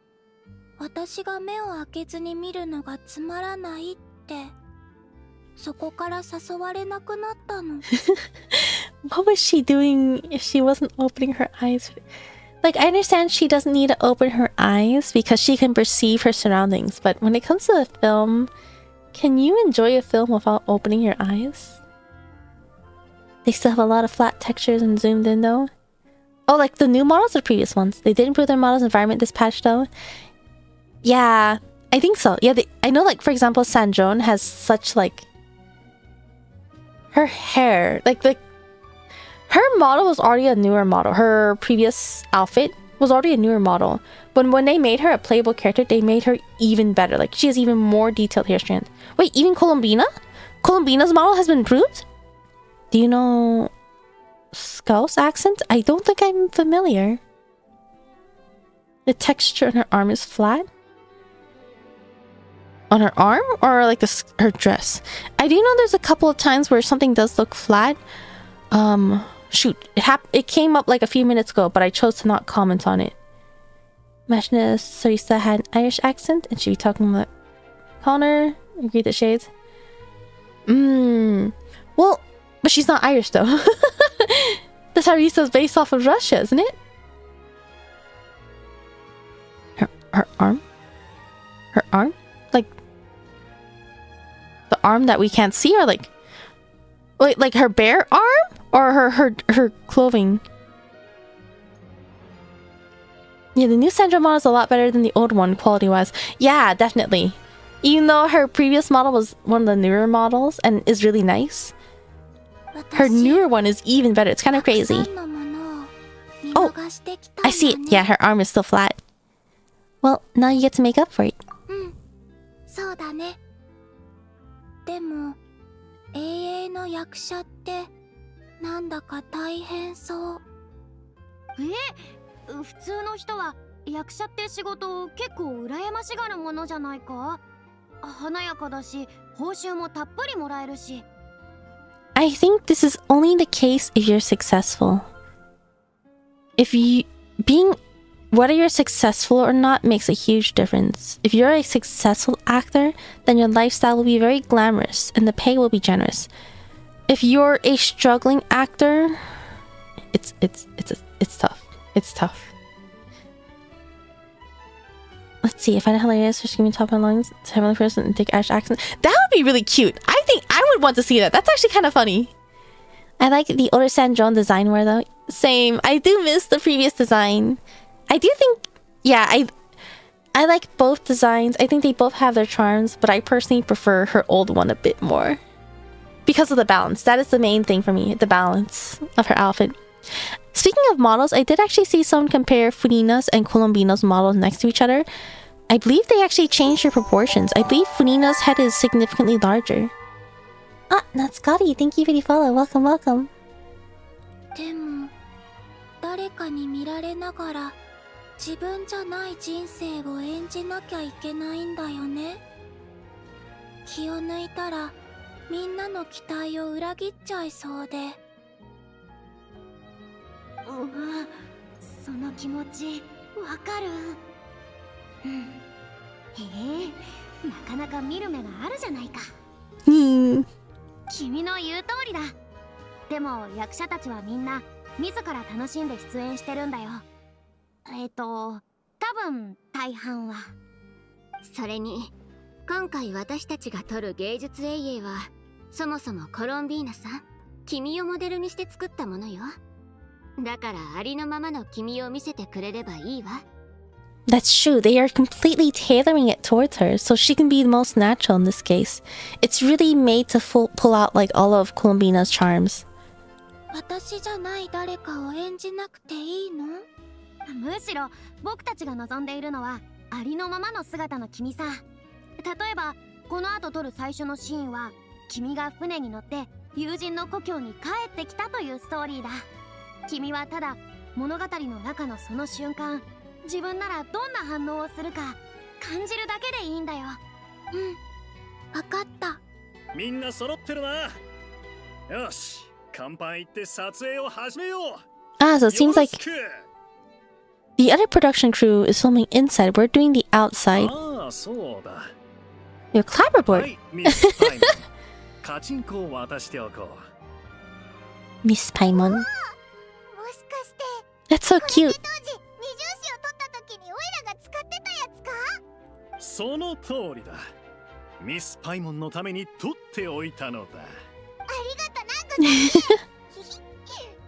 私が目を開けずに見るのがつまらないって、そこから誘われなくなったの。What was she doing if she wasn't opening her eyes? Like, I understand she doesn't need to open her eyes because she can perceive her surroundings, but when it comes to a film, can you enjoy a film without opening your eyes? They still have a lot of flat textures and zoomed in though. Oh, like the new models or previous ones? They did improve their model's environment this patch though. Yeah, I think so. Yeah, I know, like, for example, Sandrone has such, like... her hair, like, her model was already a newer model. Her previous outfit was already a newer model. But when they made her a playable character, they made her even better. Like, she has even more detailed hair strand. Wait, even Colombina? Colombina's model has been improved? Do you know... Scouse accent? I don't think I'm familiar. The texture on her arm is flat? On her arm? Or like her dress? I do know there's a couple of times where something does look flat. Shoot. It came up like a few minutes ago, but I chose to not comment on it. Imagine if Sarisa had an Irish accent and she'd be talking about Connor. Agree the shades. Well, but she's not Irish though. The Sarisa is based off of Russia, isn't it? Her arm? Her arm? Like... the arm that we can't see, or like... wait, like her bare arm? Or her clothing? Yeah, the new Sandra model is a lot better than the old one, quality-wise. Yeah, definitely. Even though her previous model was one of the newer models and is really nice, her newer one is even better. It's kind of crazy. Oh, I see it. Yeah, her arm is still flat. Well, now you get to make up for it. そうだね。でも、永遠の役者ってなんだか大変そう。普通の人は役者って仕事を結構羨ましがるものじゃないか？華やかだし、報酬もたっぷりもらえるし。I think this is only the case if you're successful. Whether you're successful or not makes a huge difference. If you're a successful actor, then your lifestyle will be very glamorous and the pay will be generous. If you're a struggling actor, it's tough. It's tough. Let's see, if I find it hilarious for screaming top and lungs to heavenly person and take Irish accent. That would be really cute. I think I would want to see that. That's actually kind of funny. I like the older Sandrone design more though. Same. I do miss the previous design. I do think, yeah, I like both designs. I think they both have their charms, but I personally prefer her old one a bit more. Because of the balance. That is the main thing for me, the balance of her outfit. Speaking of models, I did actually see someone compare Funina's and Colombina's models next to each other. I believe they actually changed their proportions. I believe Funina's head is significantly larger. Ah, not Scotty. Thank you for the follow. Welcome, welcome. でも、誰かに見られながら自分じゃない人生を演じなきゃいけないんだよね。気を抜いたらみんなの期待を裏切っちゃいそうで。その気持ちわかる。なかなか見る目があるじゃないか。君の言う通りだ。でも役者たちはみんな自ら楽しんで出演してるんだよ。多分大半は。それに今回私たちが撮る芸術永遠はそもそもコロンビーナさん、君をモデルにして作ったものよ。だからありのままの君を見せてくれればいいわ。That's true. They are completely tailoring it towards her, so she can be the most natural in this case. It's really made to pull out like all of Colombina's charms. 私じゃない誰かを演じなくていいの？むしろ僕たちが望んでいるのはありのままの姿の君さ。例えばこの後撮る最初のシーンは君が船に乗って友人の故郷に帰ってきたというストーリーだ。君はただ物語の中のその瞬間、自分ならどんな反応をするか感じるだけでいいんだよ。わかった。みんな揃ってるな。よし、乾杯って撮影を始めよう。So it seems like the other production crew is filming inside. We're doing the outside. そうだ。Your clapperboard. はい、ミスパイモン。カチンコを渡しておこう。Miss Paimon. もしかして That's so cute. 当時その通りだ。ミス・パイモンのために取っておいたのだ。ありがとな、グザビエ。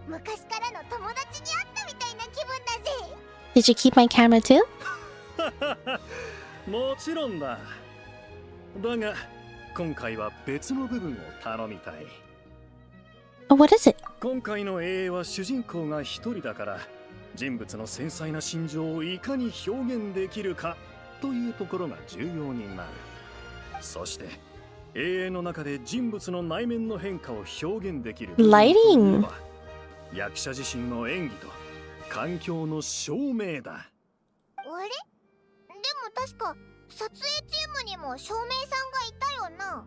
昔からの友達に会ったみたいな気分だぜ。Did you keep my camera too? もちろんだ。だが今回は別の部分を頼みたい。Oh, what is it? 今回の英英は主人公が一人だから、人物の繊細な心情をいかに表現できるかというところが重要になる。そして英英の中で人物の内面の変化を表現できる Lighting 役者自身の演技と環境の照明だ。あれ？でも確か撮影チームにも照明さんがいたよな。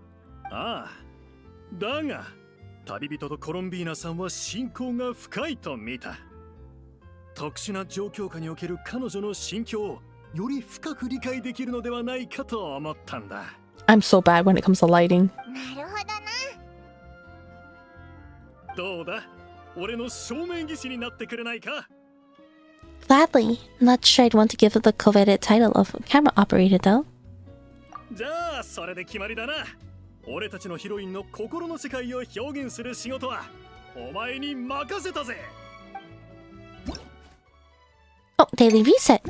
ああ、だが旅人とコロンビーナさんは親交が深いと見た。特殊な状況下における彼女の心境をより深く理解できるのではないかと思ったんだ。I'm so bad when it comes to lighting. なるほどな。どうだ、俺の照明技師になってくれないか？ Gladly. I'm not sure I'd want to give it the coveted title of camera operator though. じゃあそれで決まりだな。俺たちのヒロインの心の世界を表現する仕事はお前に任せたぜ。Oh, daily reset.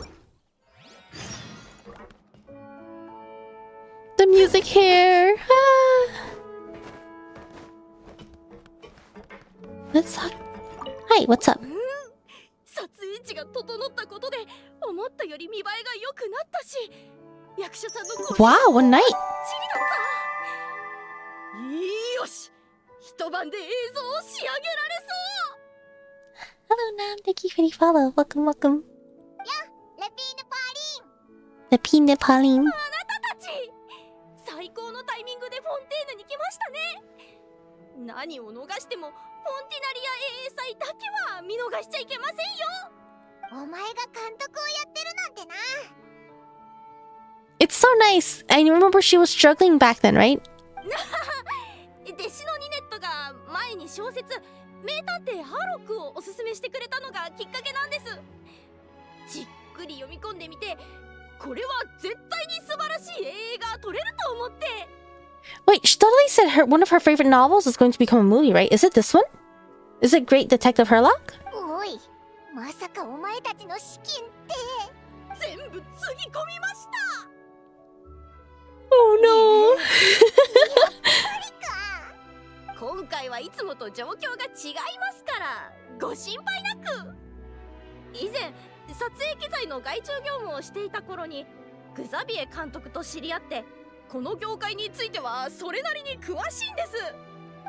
The music here. Let's talk. Hi, what's up? 撮影地が整ったことで思ったより見栄えが良くなったし、役者さんの声 Wow, one night. チリだった。よし、一晩で映像を仕上げられそう。 Hello, Nam. Thank you for the follow. Welcome, welcome. レピーヌパーリン。 The Pine Pauline. あなたたち、最高のタイミングでフォンテーヌに来ましたね。何を逃してもフォンティナリア AA 祭だけは見逃しちゃいけませんよ。お前が監督をやってるなんてな。It's so nice. I remember she was struggling back then, right? 弟子のニネットが前に小説「名探偵ハロック」をおすすめしてくれたのがきっかけなんです。じっくり読み込んでみて、これは絶対に素晴らしい映画が撮れると思って。 Wait, she totally said one of her favorite novels is going to become a movie, right? Is it this one? Is it Great Detective Herlock? おい、まさかお前たちの資金って。全部つぎ込みました。 Oh no. 今回はいつもと状況が違いますからご心配なく。以前撮影機材の外注業務をしていた頃にグザビエ監督と知り合って、この業界についてはそれなりに詳しいんです。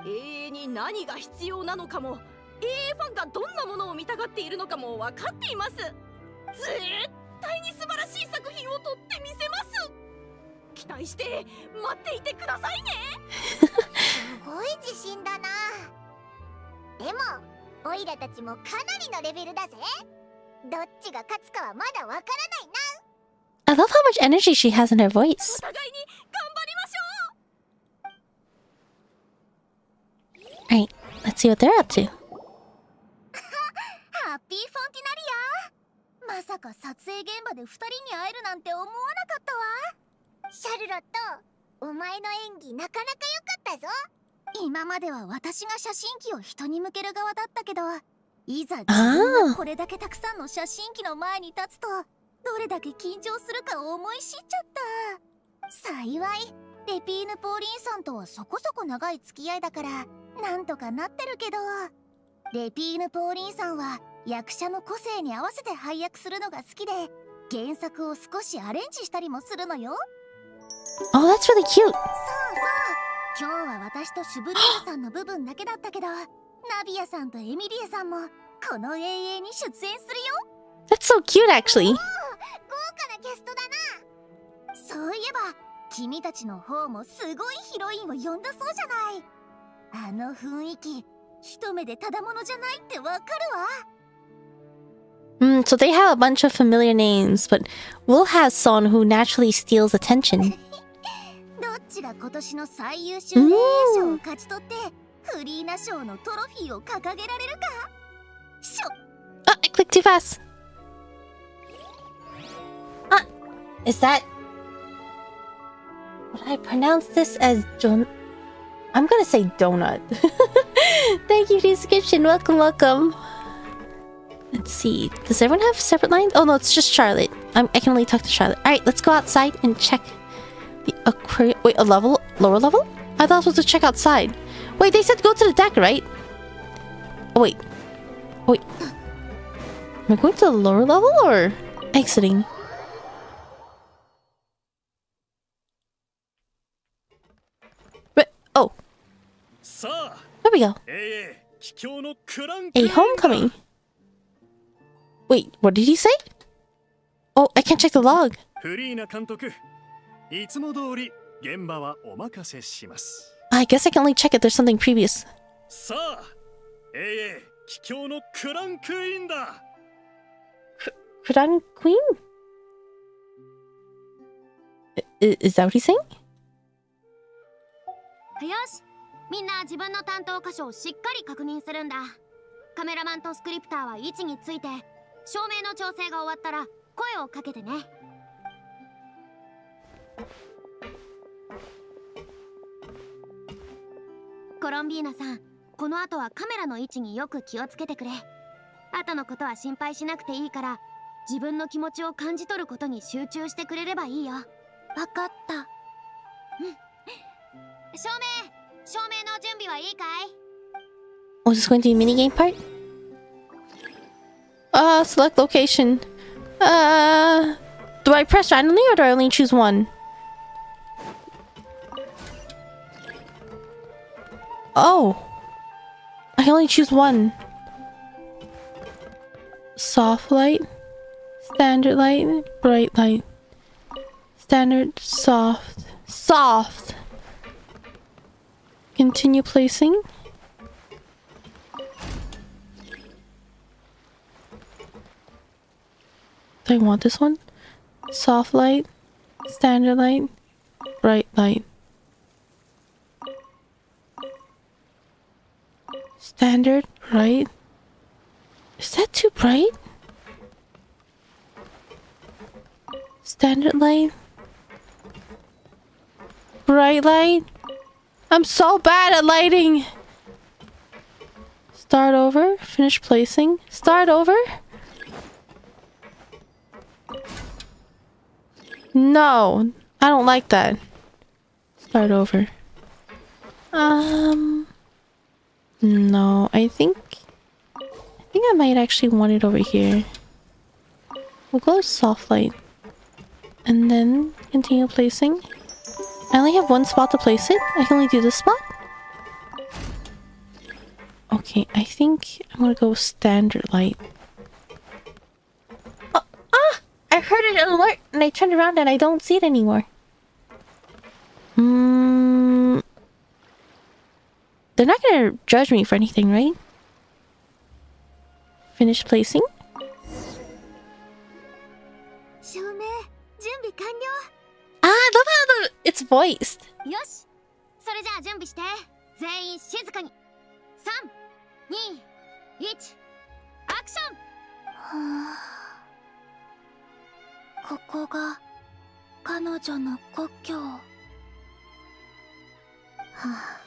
永遠に何が必要なのかも、AA ファンがどんなものを見たがっているのかも分かっています。絶対に素晴らしい作品を撮ってみせます。期待して待っていてくださいね。すごい自信だな。でもオイラたちもかなりのレベルだぜ。どっちが勝つかはまだわからないな。 I love how much energy she has in her お voice. 互いに頑張りましょう。 Alright, let's see what they're up to. ハッピーフォンティナリア。まさか撮影現場で2人に会えるなんて思わなかったわ。シャルロット、お前の演技なかなか良かったぞ。今までは私が写真機を人に向ける側だったけど、いざ自分がこれだけたくさんの写真機の前に立つとどれだけ緊張するか思い知っちゃった。幸いレピーヌ・ポーリンさんとはそこそこ長い付き合いだからなんとかなってるけど、レピーヌ・ポーリンさんは役者の個性に合わせて配役するのが好きで、原作を少しアレンジしたりもするのよ。 Oh, that's really cute. そうそう、今日は私とシュブリーナさんの部分だけだったけど、ナビアさんとエミリエさんもこの永遠に出演するよ。 That's so cute, actually. 豪華なキャストだな。そういえば君たちの方もすごいヒロインを呼んだそうじゃない。あの雰囲気一目でただものじゃないってわかるわ。So they have a bunch of familiar names, but we'll have someone who naturally steals attention. どっちが今年の最優秀映画賞を勝ち取ってフリーナ賞のトロフィーを掲げられるか。しょ。 Oh, I clicked too fast. Ah, is that Would I pronounce this as I'm gonna say donut. Thank you for the description. Welcome, welcome. Let's see. Does everyone have separate lines? Oh no, it's just Charlotte. I can only talk to Charlotte. Alright, let's go outside and check the aquarium. Wait, a level? Lower level? I thought I was supposed to check outside. Wait, they said go to the deck, right? Oh, wait. Wait. Am I going to the lower level or exiting? But, oh. There we go. A homecoming. Wait, what did he say? Oh, I can't check the log. I guess I can only check if there's something previous. Crown Queen? Is that what he's saying? よし、みんな自分の担当箇所をしっかり確認するんだ。カメラマンとスクリプターは位置について、照明の調整が終わったら声をかけてね。コロンビーナさん、この後はカメラの位置によく気をつけてくれ。後のことは心配しなくていいから、自分の気持ちを感じ取ることに集中してくれればいいよ。わかった。うん。照明の準備はいいかい? Oh, is this going to be minigame part? Select location. Do I press randomly or do I only choose one? Oh. I can only choose one. Soft light. Standard light. Bright light. Standard. Soft. Soft. Continue placing. Do I want this one? Soft light, standard light, bright light. Standard, right? Is that too bright? Standard light? Bright light? I'm so bad at lighting! Start over, finish placing, start over? No, I don't like that. Start over. No, I think I might actually want it over here. We'll go soft light. And then continue placing. I only have one spot to place it. I can only do this spot. Okay, I think I'm gonna go standard light. I heard an alert and I turned around and I don't see it anymore. They're not gonna judge me for anything, right? Finish placing. I love how it's voiced. よし、それじゃあ準備して。全員静かに。3、2、1、アクション。ここが彼女の故郷。はあ、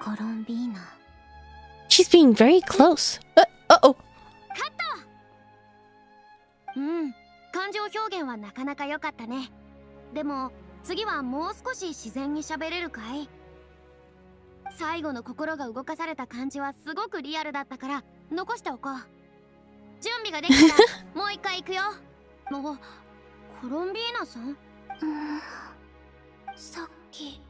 コロンビーナ。She's being very close. Uh-oh. カット。感情表現はなかなか良かったね。でも次はもう少し自然に喋れるかい？最後の心が動かされた感じはすごくリアルだったから残しておこう。準備ができたらもう一回行くよ。もうコロンビーナさん？さっき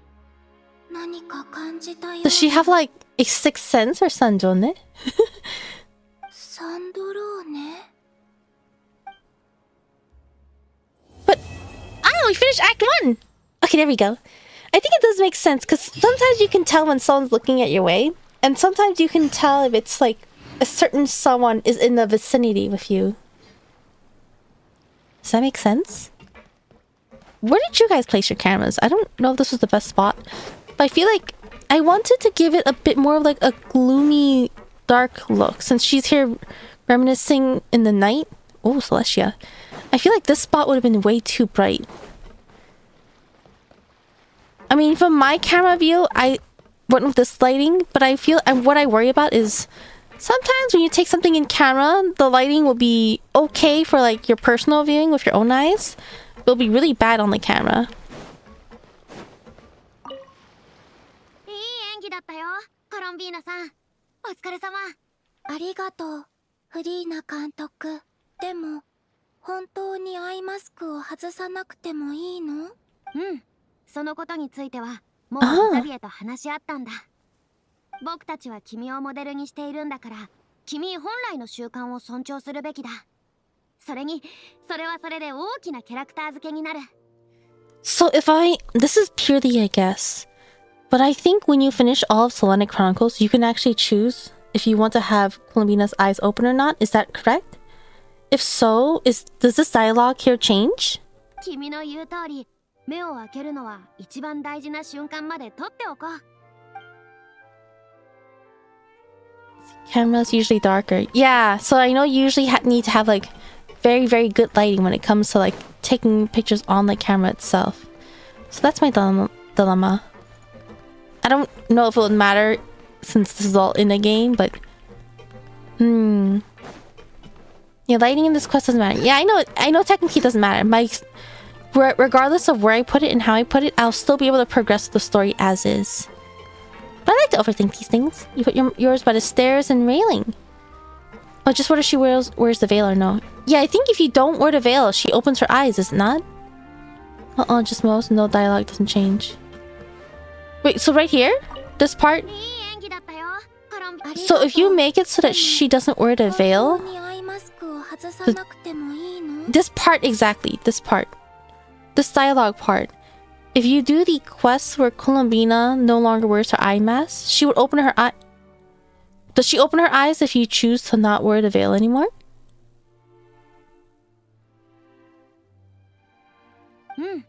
何か感じたよ。Does she have like a sixth sense or Sandrone? サンドローネ。 But we finished Act 1! Okay, there we go. I think it does make sense because sometimes you can tell when someone's looking at your way, and sometimes you can tell if it's like a certain someone is in the vicinity with you. Does that make sense? Where did you guys place your cameras? I don't know if this was the best spot, but I feel like I wanted to give it a bit more of like a gloomy, dark look since she's here reminiscing in the night. Oh, Celestia. I feel like this spot would have been way too bright. I mean, from my camera view, I went with this lighting, but I feel, and what I worry about is sometimes when you take something in camera, the lighting will be okay for like your personal viewing with your own eyes, but it'll be really bad on the camera. いい演技だったよ、コロンビーナさん。お疲れ様。ありがとう、フリーナ監督。でも、本当にアイマスクを外さなくてもいいの？うん。そのことについてはもうザビエと話し合ったんだ。僕たちは君をモデルにしているんだから、君本来の習慣を尊重するべきだ。それに、それはそれで大きなキャラクター付けになる。So if this is purely a guess, but I think when you finish all of Selenic Chronicles, you can actually choose if you want to have Columbina's eyes open or not. Is that correct? If so, does this dialogue here change? 君の言う通り、目を開けるのは一番大事な瞬間まで撮っておこう。Camera's usually darker. Yeah, so I know you usually need to have like very, very good lighting when it comes to like taking pictures on the camera itself. So that's my dilemma. I don't know if it would matter since this is all in a game, but yeah, lighting in this quest doesn't matter. Yeah, I know technically it doesn't matter. Regardless of where I put it and how I put it, I'll still be able to progress the story as is. But I like to overthink these things. You put yours by the stairs and railing. Oh, just whether she wears the veil or no. Yeah, I think if you don't wear the veil, she opens her eyes, is it not? Just most. No dialogue doesn't change. Wait, so right here? This part? So if you make it so that she doesn't wear the veil... This part exactly. This part. This dialogue part. If you do the quest where Columbina no longer wears her eye mask, she would open her eye... Does she open her eyes if you choose to not wear the veil anymore? There's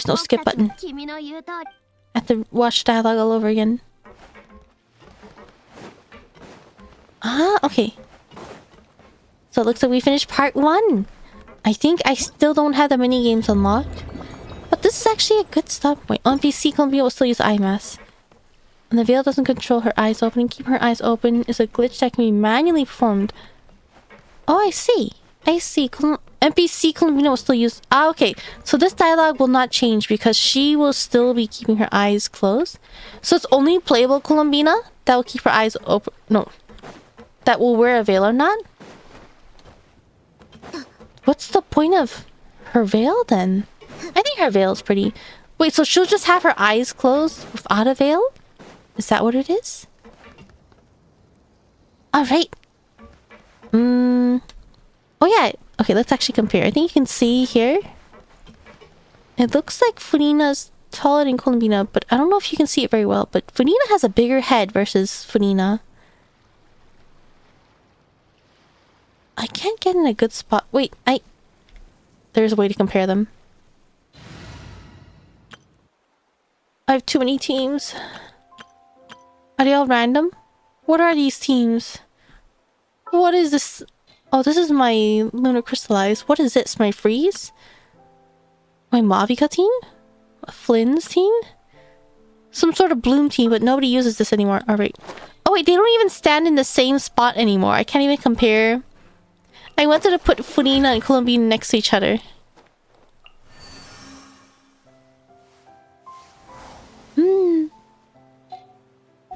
no skip button. I have to watch dialogue all over again. Ah, okay. So it looks like we finished part 1. I think I still don't have the mini games unlocked. But this is actually a good stop point. On PC, Columbia will still use eye mask. And the veil doesn't control her eyes opening. Keep her eyes open is a glitch that can be manually performed. Oh, I see. NPC Columbina will still use... Ah, okay. So this dialogue will not change because she will still be keeping her eyes closed. So it's only playable Columbina that will keep her eyes open... No. That will wear a veil or not? What's the point of her veil then? I think her veil is pretty... Wait, so she'll just have her eyes closed without a veil? Is that what it is? Alright. Oh yeah. Okay, let's actually compare. I think you can see here. It looks like Funina's taller than Columbina, but I don't know if you can see it very well. But Funina has a bigger head versus Funina. I can't get in a good spot. Wait, there's a way to compare them. I have too many teams. Are they all random? What are these teams? What is this? Oh, this is my Lunar Crystallize. What is this? My Freeze? My Mavica team? A Flynn's team? Some sort of Bloom team, but nobody uses this anymore. Alright. Oh wait, they don't even stand in the same spot anymore. I can't even compare. I wanted to put Funina and Columbina next to each other.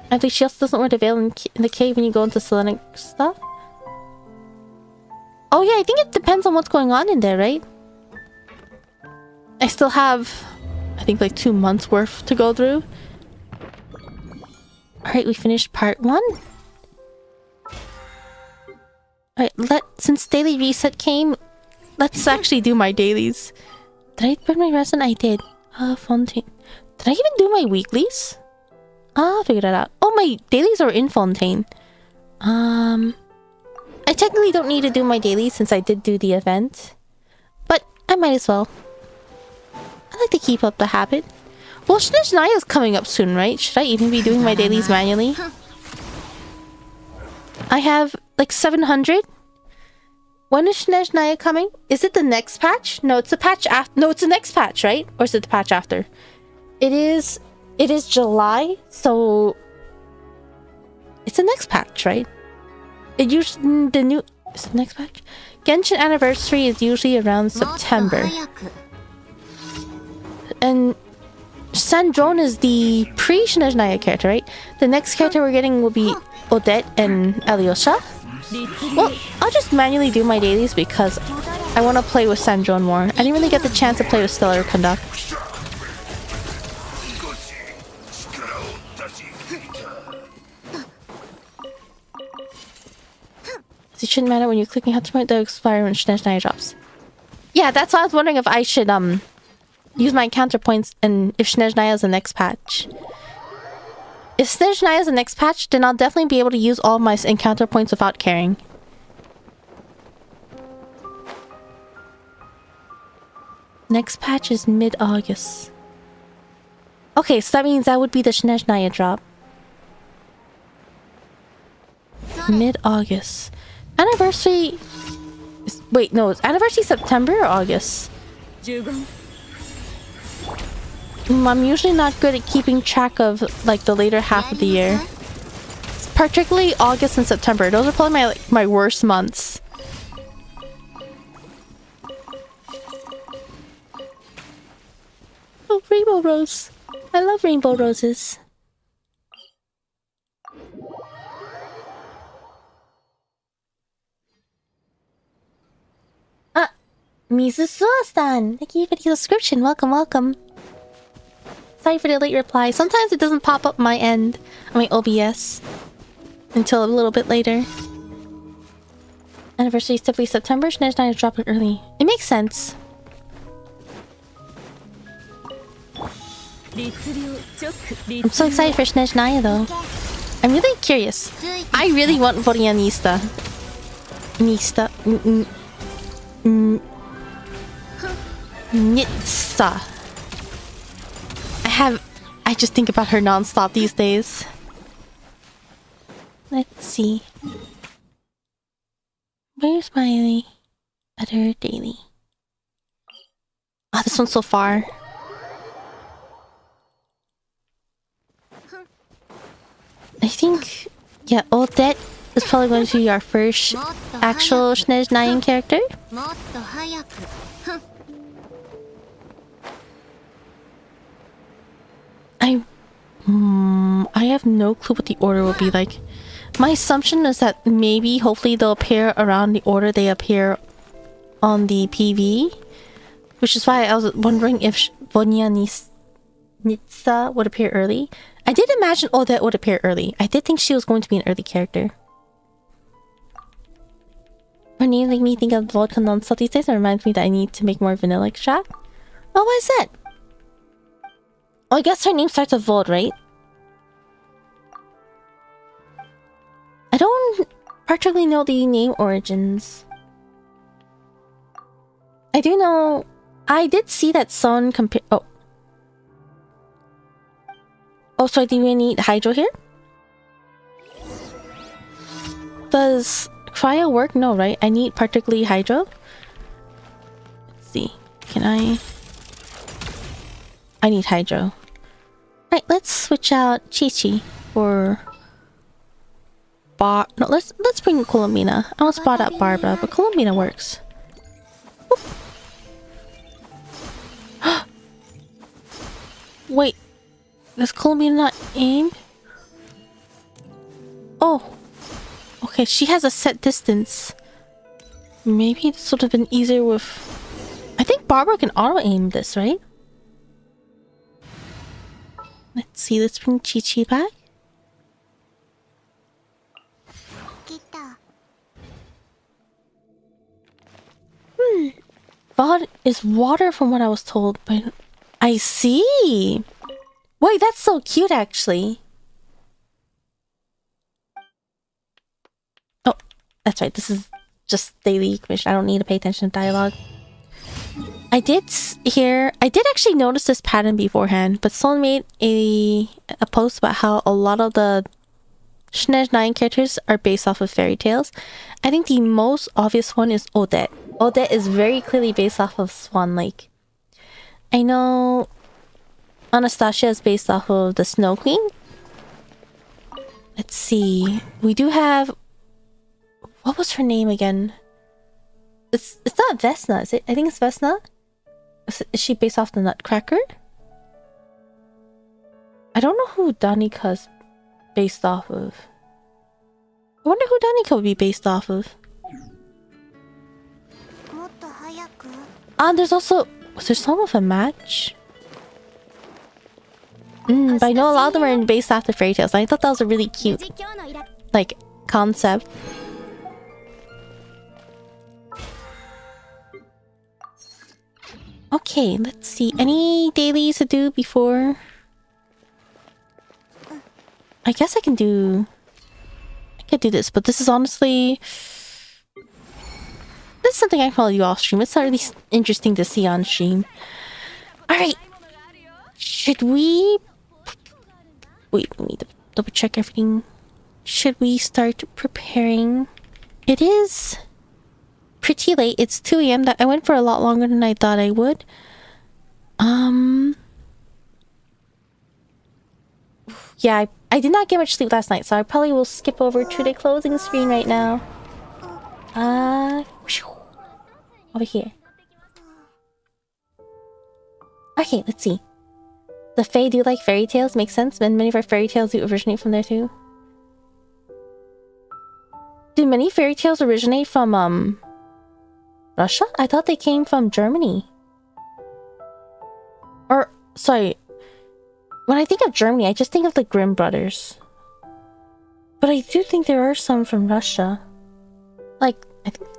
I think she also doesn't wear the veil in the cave when you go into Selenic stuff. Oh yeah, I think it depends on what's going on in there, right? I still have, I think like 2 months worth to go through. Alright, we finished part 1. Alright, since daily reset came, let's actually do my dailies. Did I put my resin? I did. Fontaine. Did I even do my weeklies? I'll figure that out. Oh, my dailies are in Fontaine. I technically don't need to do my dailies since I did do the event. But I might as well. I like to keep up the habit. Well, Shnaya's coming up soon, right? Should I even be doing my dailies manually? I have like 700. When is Snezhnaya coming? Is it the next patch? No, it's the patch after. No, it's the next patch, right? Or is it the patch after? It is July, so it's the next patch, right? It usually the new is the next patch. Genshin anniversary is usually around September. And Sandrone is the pre-Snezhnaya character, right? The next character we're getting will be Odette and Alyosha. Well, I'll just manually do my dailies because I want to play with Sandrone more. I didn't really get the chance to play with Stellar Conduct. It shouldn't matter when you're clicking how to point the expire when Snezhnaya drops. Yeah, that's why I was wondering if I should use my encounter points and if Snezhnaya is the next patch. If Snezhnaya is the next patch, then I'll definitely be able to use all my encounter points without caring. Next patch is mid-August. Okay, so that means that would be the Snezhnaya drop. Mid-August. Anniversary... Wait, no, it's anniversary September or August? I'm usually not good at keeping track of like the later half of the year. Particularly August and September. Those are probably my worst months. Oh, rainbow rose. I love rainbow roses. Mizusuo-san, thank you for the subscription. Welcome, welcome. Sorry for the late reply. Sometimes it doesn't pop up my end, on my OBS, until a little bit later. Anniversary is typically September. Snezhnaya is dropping early. It makes sense. I'm so excited for Snezhnaya though. I'm really curious. I really want Vorianista. Nista. Nitsa. I just think about her non-stop these days. Let's see. Where's my other daily? Oh, this one's so far. I think, yeah, Odette is probably going to be our first actual Snezhnaya character. I have no clue what the order will be like. My assumption is that maybe, hopefully, they'll appear around the order they appear on the PV. Which is why I was wondering if Vonya Nitsa would appear early. I did imagine Odette would appear early. I did think she was going to be an early character. Her name make me think of vodka non-stop these days and reminds me that I need to make more vanilla extract. Oh, why is that? Oh, I guess her name starts with Vod, right? I don't particularly know the name origins. I do know... I did see that someone compare... Oh. Oh, so do we need Hydro here? Does Cryo work? No, right? I need particularly Hydro. Let's see. Can I... I need Hydro. Right, let's switch out Chi-Chi for... No, let's bring Columbina. I almost brought out Barbara, but Columbina works. Wait, does Columbina not aim? Oh, okay, she has a set distance. Maybe this would have been easier with... I think Barbara can auto-aim this, right? Let's see, let's bring Chi-Chi back. Vod is water from what I was told, but... I see! Wait, that's so cute, actually. Oh, that's right, this is just daily commission. I don't need to pay attention to dialogue. I did actually notice this pattern beforehand, but someone made a post about how a lot of the Snezhnaya characters are based off of fairy tales. I think the most obvious one is Odette. Odette is very clearly based off of Swan Lake. I know Anastasia is based off of the Snow Queen. Let's see. We do have... What was her name again? It's not Vesna, is it? I think it's Vesna. Is she based off the Nutcracker? I don't know who Danika's based off of. I wonder who Danika would be based off of. There's also... Was there some of a match? But I know a lot of them are based after fairy tales. I thought that was a really cute, like, concept. Okay, let's see. Any dailies to do before? I guess I can do... I could do this, but this is honestly... This is something I can probably do off stream. It's not really interesting to see on stream. Alright. Should we... Wait, we need to double check everything. Should we start preparing? It is pretty late. It's 2 AM. I went for a lot longer than I thought I would. Yeah, I did not get much sleep last night, so I probably will skip over to the closing screen right now. Over here. Okay, let's see. The Fae do like fairy tales, makes sense, and many of our fairy tales do originate from there too. Do many fairy tales originate from, Russia? I thought they came from Germany. Or, sorry. When I think of Germany, I just think of the Grimm brothers. But I do think there are some from Russia. Like, I think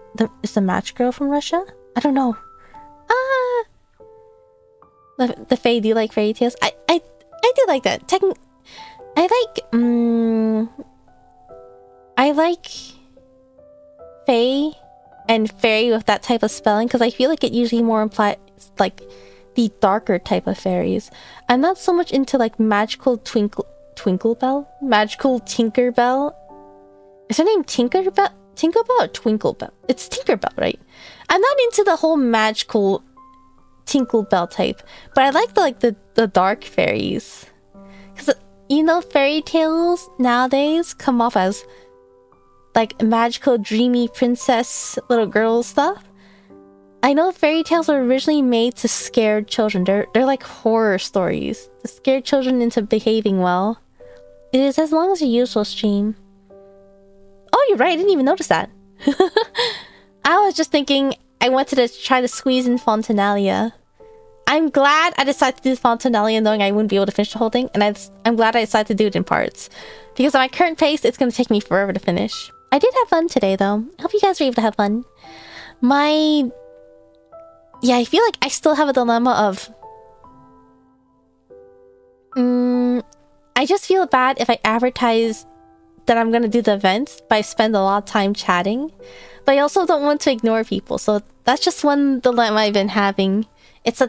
is the Match Girl from Russia? I don't know. The Fae do like fairy tales. I do like that. I like Fae and fairy with that type of spelling because I feel like it usually more implies like the darker type of fairies. I'm not so much into like magical Twinklerbell? Magical Tinkerbell? Is her name Tinkerbell? Tinkerbell or Twinklebell? It's Tinkerbell, right? I'm not into the whole magical Tinkerbell type, but I like the dark fairies. Because, you know, fairy tales nowadays come off as like magical, dreamy princess little girl stuff. I know fairy tales were originally made to scare children. They're like horror stories to scare children into behaving well. It is as long as you use your stream. Oh, you're right. I didn't even notice that. I was just thinking I wanted to try to squeeze in Fontinalia. I'm glad I decided to do Fontinalia knowing I wouldn't be able to finish the whole thing. And I'm glad I decided to do it in parts. Because at my current pace, it's going to take me forever to finish. I did have fun today, though. I hope you guys were able to have fun. Yeah, I feel like I still have a dilemma of... I just feel bad if I advertise that I'm going to do the event, but I spend a lot of time chatting. But I also don't want to ignore people, so that's just one dilemma I've been having. It's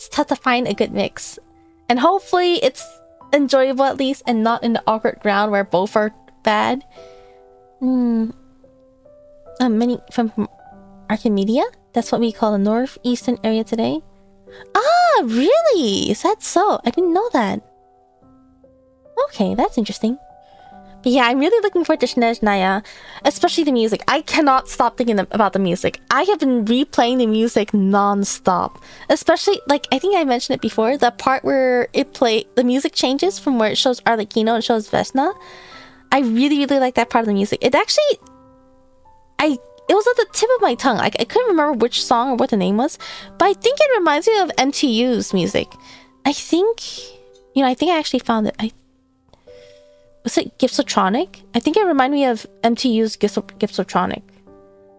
tough to find a good mix. And hopefully it's enjoyable at least, and not in the awkward ground where both are bad. Many from Archimedia? That's what we call the northeastern area today. Ah, really? Is that so? I didn't know that. Okay, that's interesting. But yeah, I'm really looking forward to Snezhnaya, especially the music. I cannot stop thinking about the music. I have been replaying the music non-stop. Especially, like, I think I mentioned it before, the part where the music changes from where it shows Arlecchino and shows Vesna. I really, really like that part of the music. It actually... It was at the tip of my tongue. I couldn't remember which song or what the name was, but I think it reminds me of MTU's music. I think I actually found it. Was it Gipsotronic? I think it reminded me of MTU's Gipsotronic.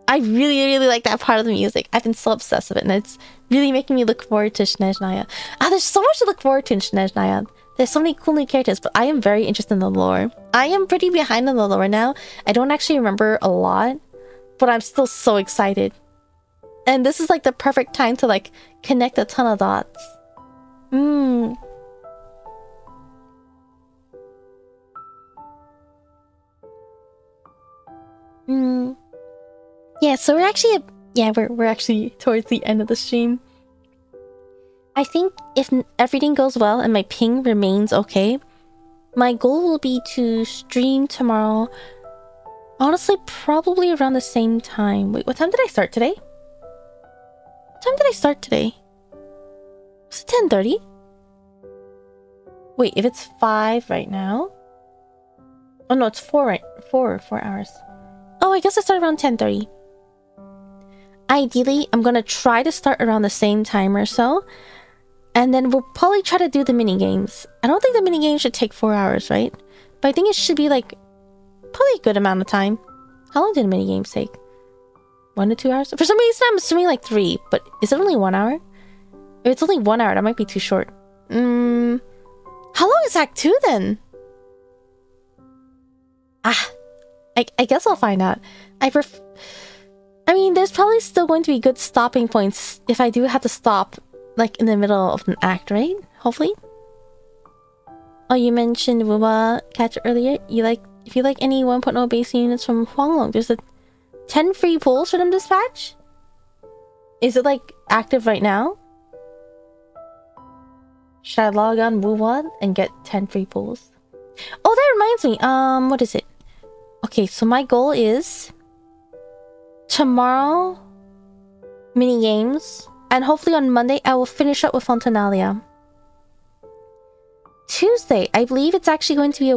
I really, really like that part of the music. I've been so obsessed with it, and it's really making me look forward to Snezhnaya. There's so much to look forward to in Snezhnaya. There's so many cool new characters, but I am very interested in the lore. I am pretty behind on the lore now. I don't actually remember a lot, but I'm still so excited. And this is like the perfect time to like connect a ton of dots. Yeah, so we're actually towards the end of the stream. I think if everything goes well and my ping remains okay, my goal will be to stream tomorrow. Honestly, probably around the same time. Wait, what time did I start today? What time did I start today? Was it 10:30? Wait, if it's 5 right now... Oh no, it's 4 right? 4 hours. Oh, I guess I started around 10:30. Ideally, I'm gonna try to start around the same time or so. And then we'll probably try to do the mini games. I don't think the mini games should take 4 hours, right? But I think it should be like probably a good amount of time. How long did the mini games take? 1 to 2 hours? For some reason, I'm assuming like 3. But is it only 1 hour? If it's only 1 hour, that might be too short. How long is Act 2 then? I guess I'll find out. I mean, there's probably still going to be good stopping points if I do have to stop, like, in the middle of an act, right? Hopefully. Oh, you mentioned Wuba Catcher earlier. If you like any 1.0 base units from Huanglong, there's 10 free pulls for them this patch? Is it, like, active right now? Should I log on Wuba and get 10 free pulls? Oh, that reminds me. What is it? Okay, so my goal is... tomorrow, mini games, and hopefully on Monday I will finish up with Fontinalia. Tuesday, I believe it's actually going to be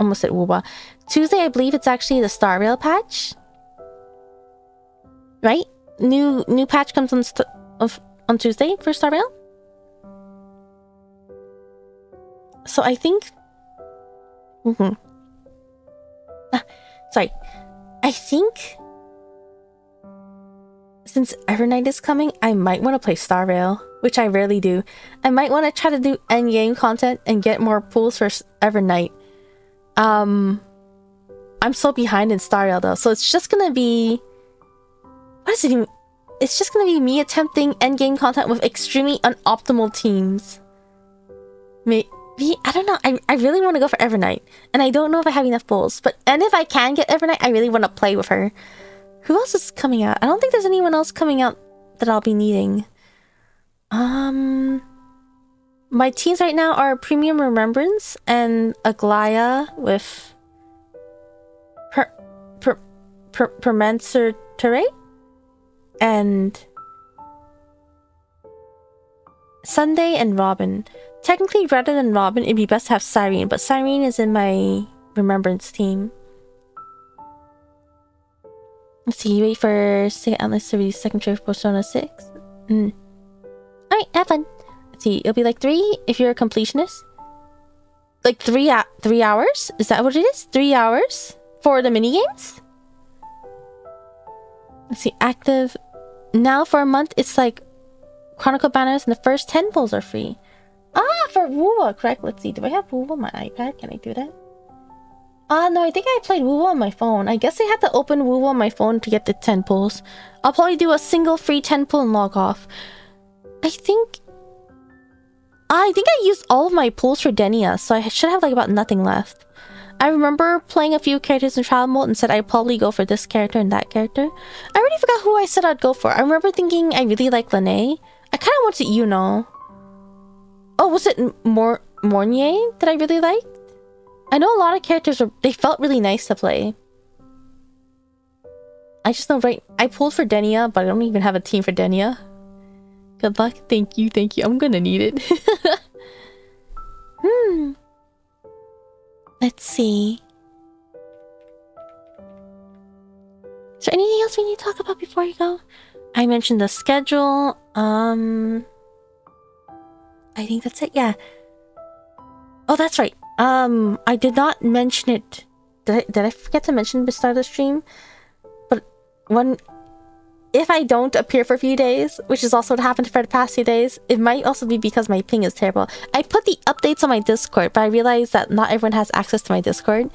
almost said Wooba. Tuesday, I believe it's actually the Star Rail patch, right? New patch comes on Tuesday for Star Rail. So I think, sorry, I think. Since Evernight is coming, I might want to play Star Rail, which I rarely do. I might want to try to do endgame content and get more pools for Evernight. I'm so behind in Star Rail though, so it's just gonna be... What is it even? It's just gonna be me attempting endgame content with extremely unoptimal teams. Maybe, I don't know, I really want to go for Evernight, and I don't know if I have enough pools, and if I can get Evernight, I really want to play with her. Who else is coming out? I don't think there's anyone else coming out that I'll be needing. My teams right now are Premium Remembrance and Aglaya with Permancer and Sunday and Robin. Technically, rather than Robin, it'd be best to have Cyrene, but Cyrene is in my Remembrance team. Let's see, wait for Sega Atlas to release second trailer for Persona 6. Alright, have fun. Let's see, it'll be like 3 if you're a completionist. Like 3 hours? Is that what it is? 3 hours for the minigames? Let's see, active. Now for a month, it's like Chronicle banners and the first 10 pulls are free. Ah, for Wuwa, correct. Let's see, do I have Wuwa on my iPad? Can I do that? No, I think I played Wuwa on my phone. I guess I had to open Wuwa on my phone to get the 10 pulls. I'll probably do a single free 10 pull and log off. I think I used all of my pulls for Denia, so I should have like about nothing left. I remember playing a few characters in trial mode and said I'd probably go for this character and that character. I already forgot who I said I'd go for. I remember thinking I really like Lene. I kind of wanted Yuno. Oh, was it Mornier that I really liked? I know a lot of characters they felt really nice to play. I just know, right? I pulled for Denia, but I don't even have a team for Denia. Good luck. Thank you. I'm gonna need it. Let's see. Is there anything else we need to talk about before you go? I mentioned the schedule. I think that's it. Yeah. Oh, that's right. I did not mention it. Did I forget to mention at the start of the stream? But if I don't appear for a few days, which is also what happened for the past few days, it might also be because my ping is terrible. I put the updates on my Discord, but I realized that not everyone has access to my Discord.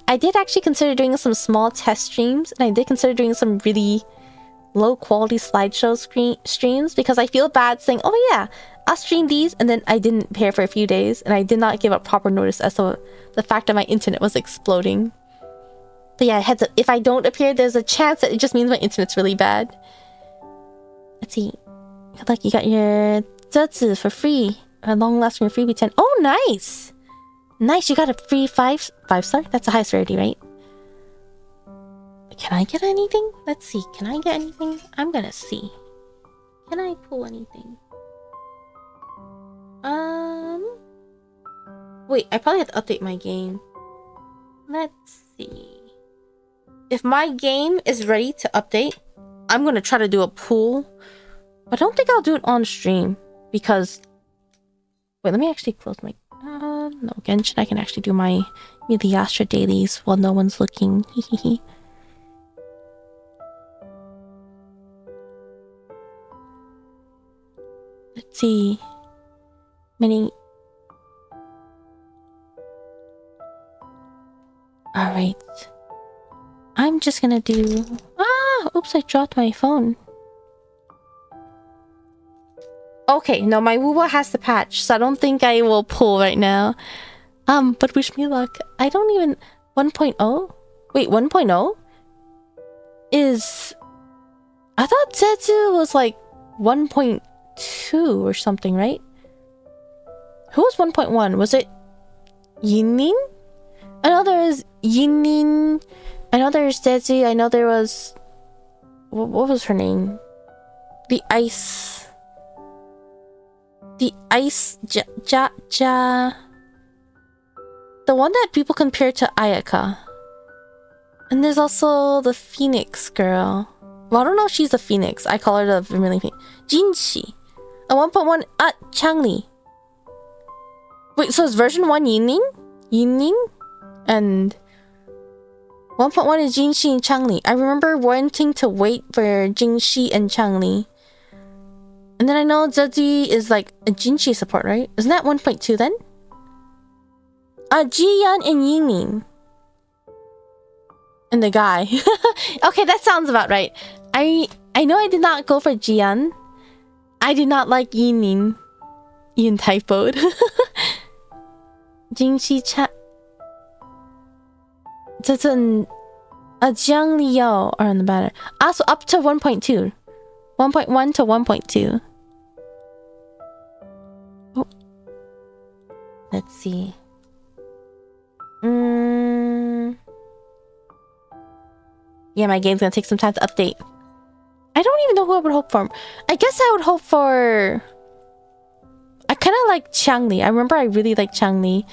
I did actually consider doing some small test streams, and I did consider doing some really low quality slideshow streams because I feel bad saying, oh yeah, I'll stream these, and then I didn't pair for a few days, and I did not give up proper notice as to the fact that my internet was exploding. But yeah, heads up, if I don't appear, there's a chance that it just means my internet's really bad. Let's see. Good luck, you got your Zetsu for free. A long-lasting freebie 10. Oh, nice! Nice, you got a free 5-star? That's the highest rarity, right? Can I get anything? Let's see. Can I get anything? I'm gonna see. Can I pull anything? Wait, I probably have to update my game. Let's see. If my game is ready to update, I'm gonna try to do a pull. I don't think I'll do it on stream because... Wait, let me actually close my... no, Genshin, I can actually do my Astra dailies while no one's looking. Let's see. Many... Alright. I'm just gonna do... Oops, I dropped my phone. Okay, no, my Woowa has the patch, so I don't think I will pull right now. But wish me luck. I don't even... 1.0? Wait, 1.0? Is... I thought Zetsu was like 1.2 or something, right? Who was 1.1? Was it Yinin? I know there is Yinin. I know there's Zetsu. I know there was... What was her name? The ice... The ice... The one that people compare to Ayaka. And there's also the Phoenix girl. Well, I don't know if she's a Phoenix. I call her the Vermilion Phoenix. Jinshi. A 1.1 Changli. Wait, so it's version 1 Yinin? And 1.1 is Jinshi and Changli. I remember wanting to wait for Jinshi and Changli. And then I know Zetsu is like a Jinshi support, right? Isn't that 1.2 then? Jiyan and Yinin. And the guy. Okay, that sounds about right. I know I did not go for Jiyan. I did not like Yinin. Ian typoed. Jinshi Cha... Zetsu and Jiang Liao are on the banner. Also up to 1.2. 1.1 to 1.2. Oh. Let's see. Yeah, my game's gonna take some time to update. I don't even know who I would hope for. I guess I would hope for... I kind of like Changli. I remember I really liked Changli.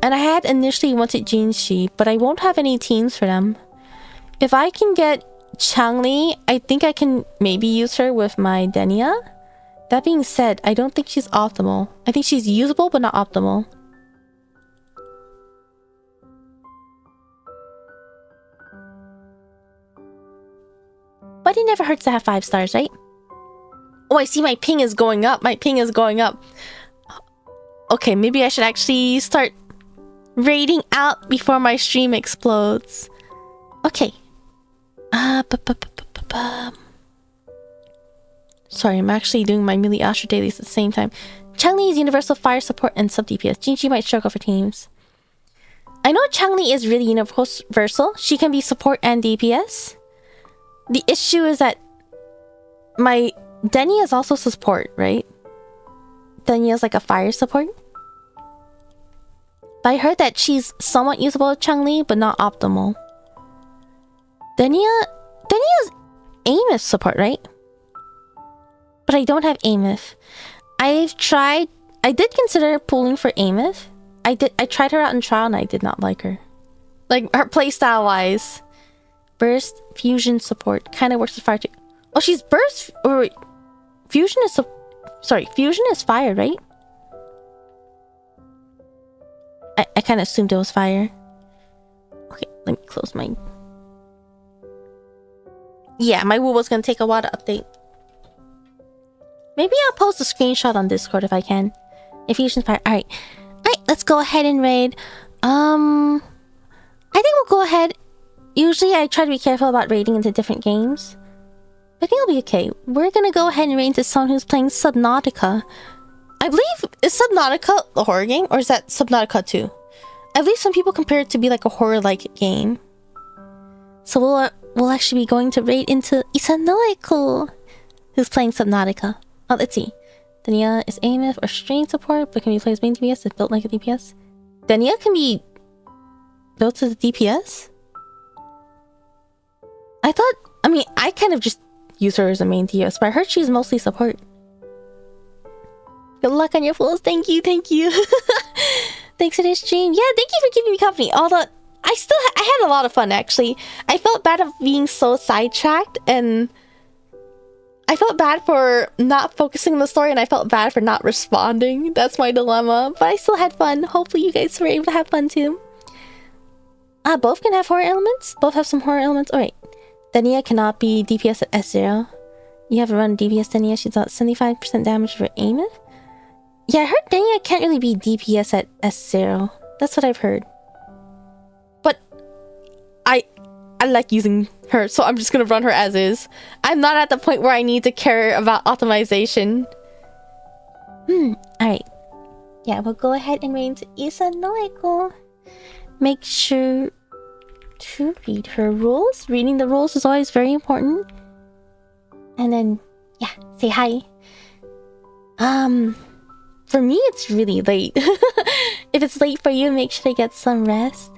And I had initially wanted Jinshi, but I won't have any teams for them. If I can get Changli, I think I can maybe use her with my Denia. That being said, I don't think she's optimal. I think she's usable, but not optimal. But it never hurts to have 5 stars, right? Oh, I see my ping is going up. My ping is going up. Okay, maybe I should actually start raiding out before my stream explodes. Okay. Sorry, I'm actually doing my Millie Asher dailies at the same time. Changli is universal fire support and sub DPS. Jinshi might struggle for teams. I know Changli is really universal. She can be support and DPS. The issue is that my Denia is also support, right? Denia is like a fire support. But I heard that she's somewhat usable with Changli, but not optimal. Denia's Amif support, right? But I don't have Amif. I did consider pulling for Amif. I tried her out in trial and I did not like her. Like, her playstyle wise. Burst, fusion support. Kind of works with fire too. Oh, she's burst... Or wait. Fusion is... Sorry, fusion is fire, right? I kind of assumed it was fire. Okay, let me close my... Yeah, my Woowa's gonna take a while to update. Maybe I'll post a screenshot on Discord if I can. If fusion's fire... Alright. Alright, let's go ahead and raid. I think we'll go ahead... Usually I try to be careful about raiding into different games. I think it'll be okay. We're gonna go ahead and raid into someone who's playing Subnautica. I believe... Is Subnautica a horror game? Or is that Subnautica 2? I believe some people compare it to be like a horror-like game. So we'll actually be going to raid into Isanoeko, who's playing Subnautica. Oh, let's see. Dania is AMF or stream support, but can be played as main DPS if built like a DPS. Dania can be built as a DPS? I kind of just use her as a main DPS, but I heard she's mostly support. Good luck on your flows. Thank you. Thanks for this stream. Yeah, thank you for keeping me company. Although I had a lot of fun actually. I felt bad of being so sidetracked, and I felt bad for not focusing on the story, and I felt bad for not responding. That's my dilemma. But I still had fun. Hopefully you guys were able to have fun too. Both can have horror elements. Both have some horror elements. Alright. Dania cannot be DPS at S0. You have to run DPS Dania. She's got 75% damage for aim. Yeah, I heard Dania can't really be DPS at S0. That's what I've heard. But I like using her, so I'm just gonna run her as is. I'm not at the point where I need to care about optimization. Alright. Yeah, we'll go ahead and raid into Isanoeko. Make sure to read her rules. Reading the rules is always very important. And then, yeah, say hi. For me, it's really late. If it's late for you, make sure to get some rest.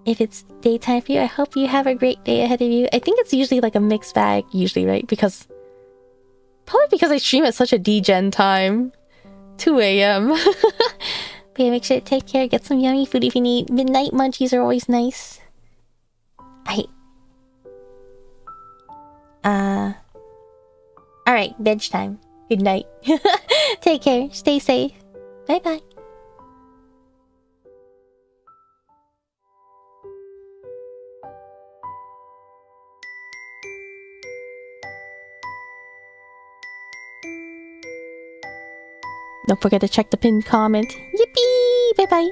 If it's daytime for you, I hope you have a great day ahead of you. I think it's usually like a mixed bag, usually, right? Probably because I stream at such a degen time. 2 a.m. But yeah, make sure to take care. Get some yummy food if you need. Midnight munchies are always nice. Alright, bedtime. Good night. Take care. Stay safe. Bye-bye. Don't forget to check the pinned comment. Yippee! Bye-bye.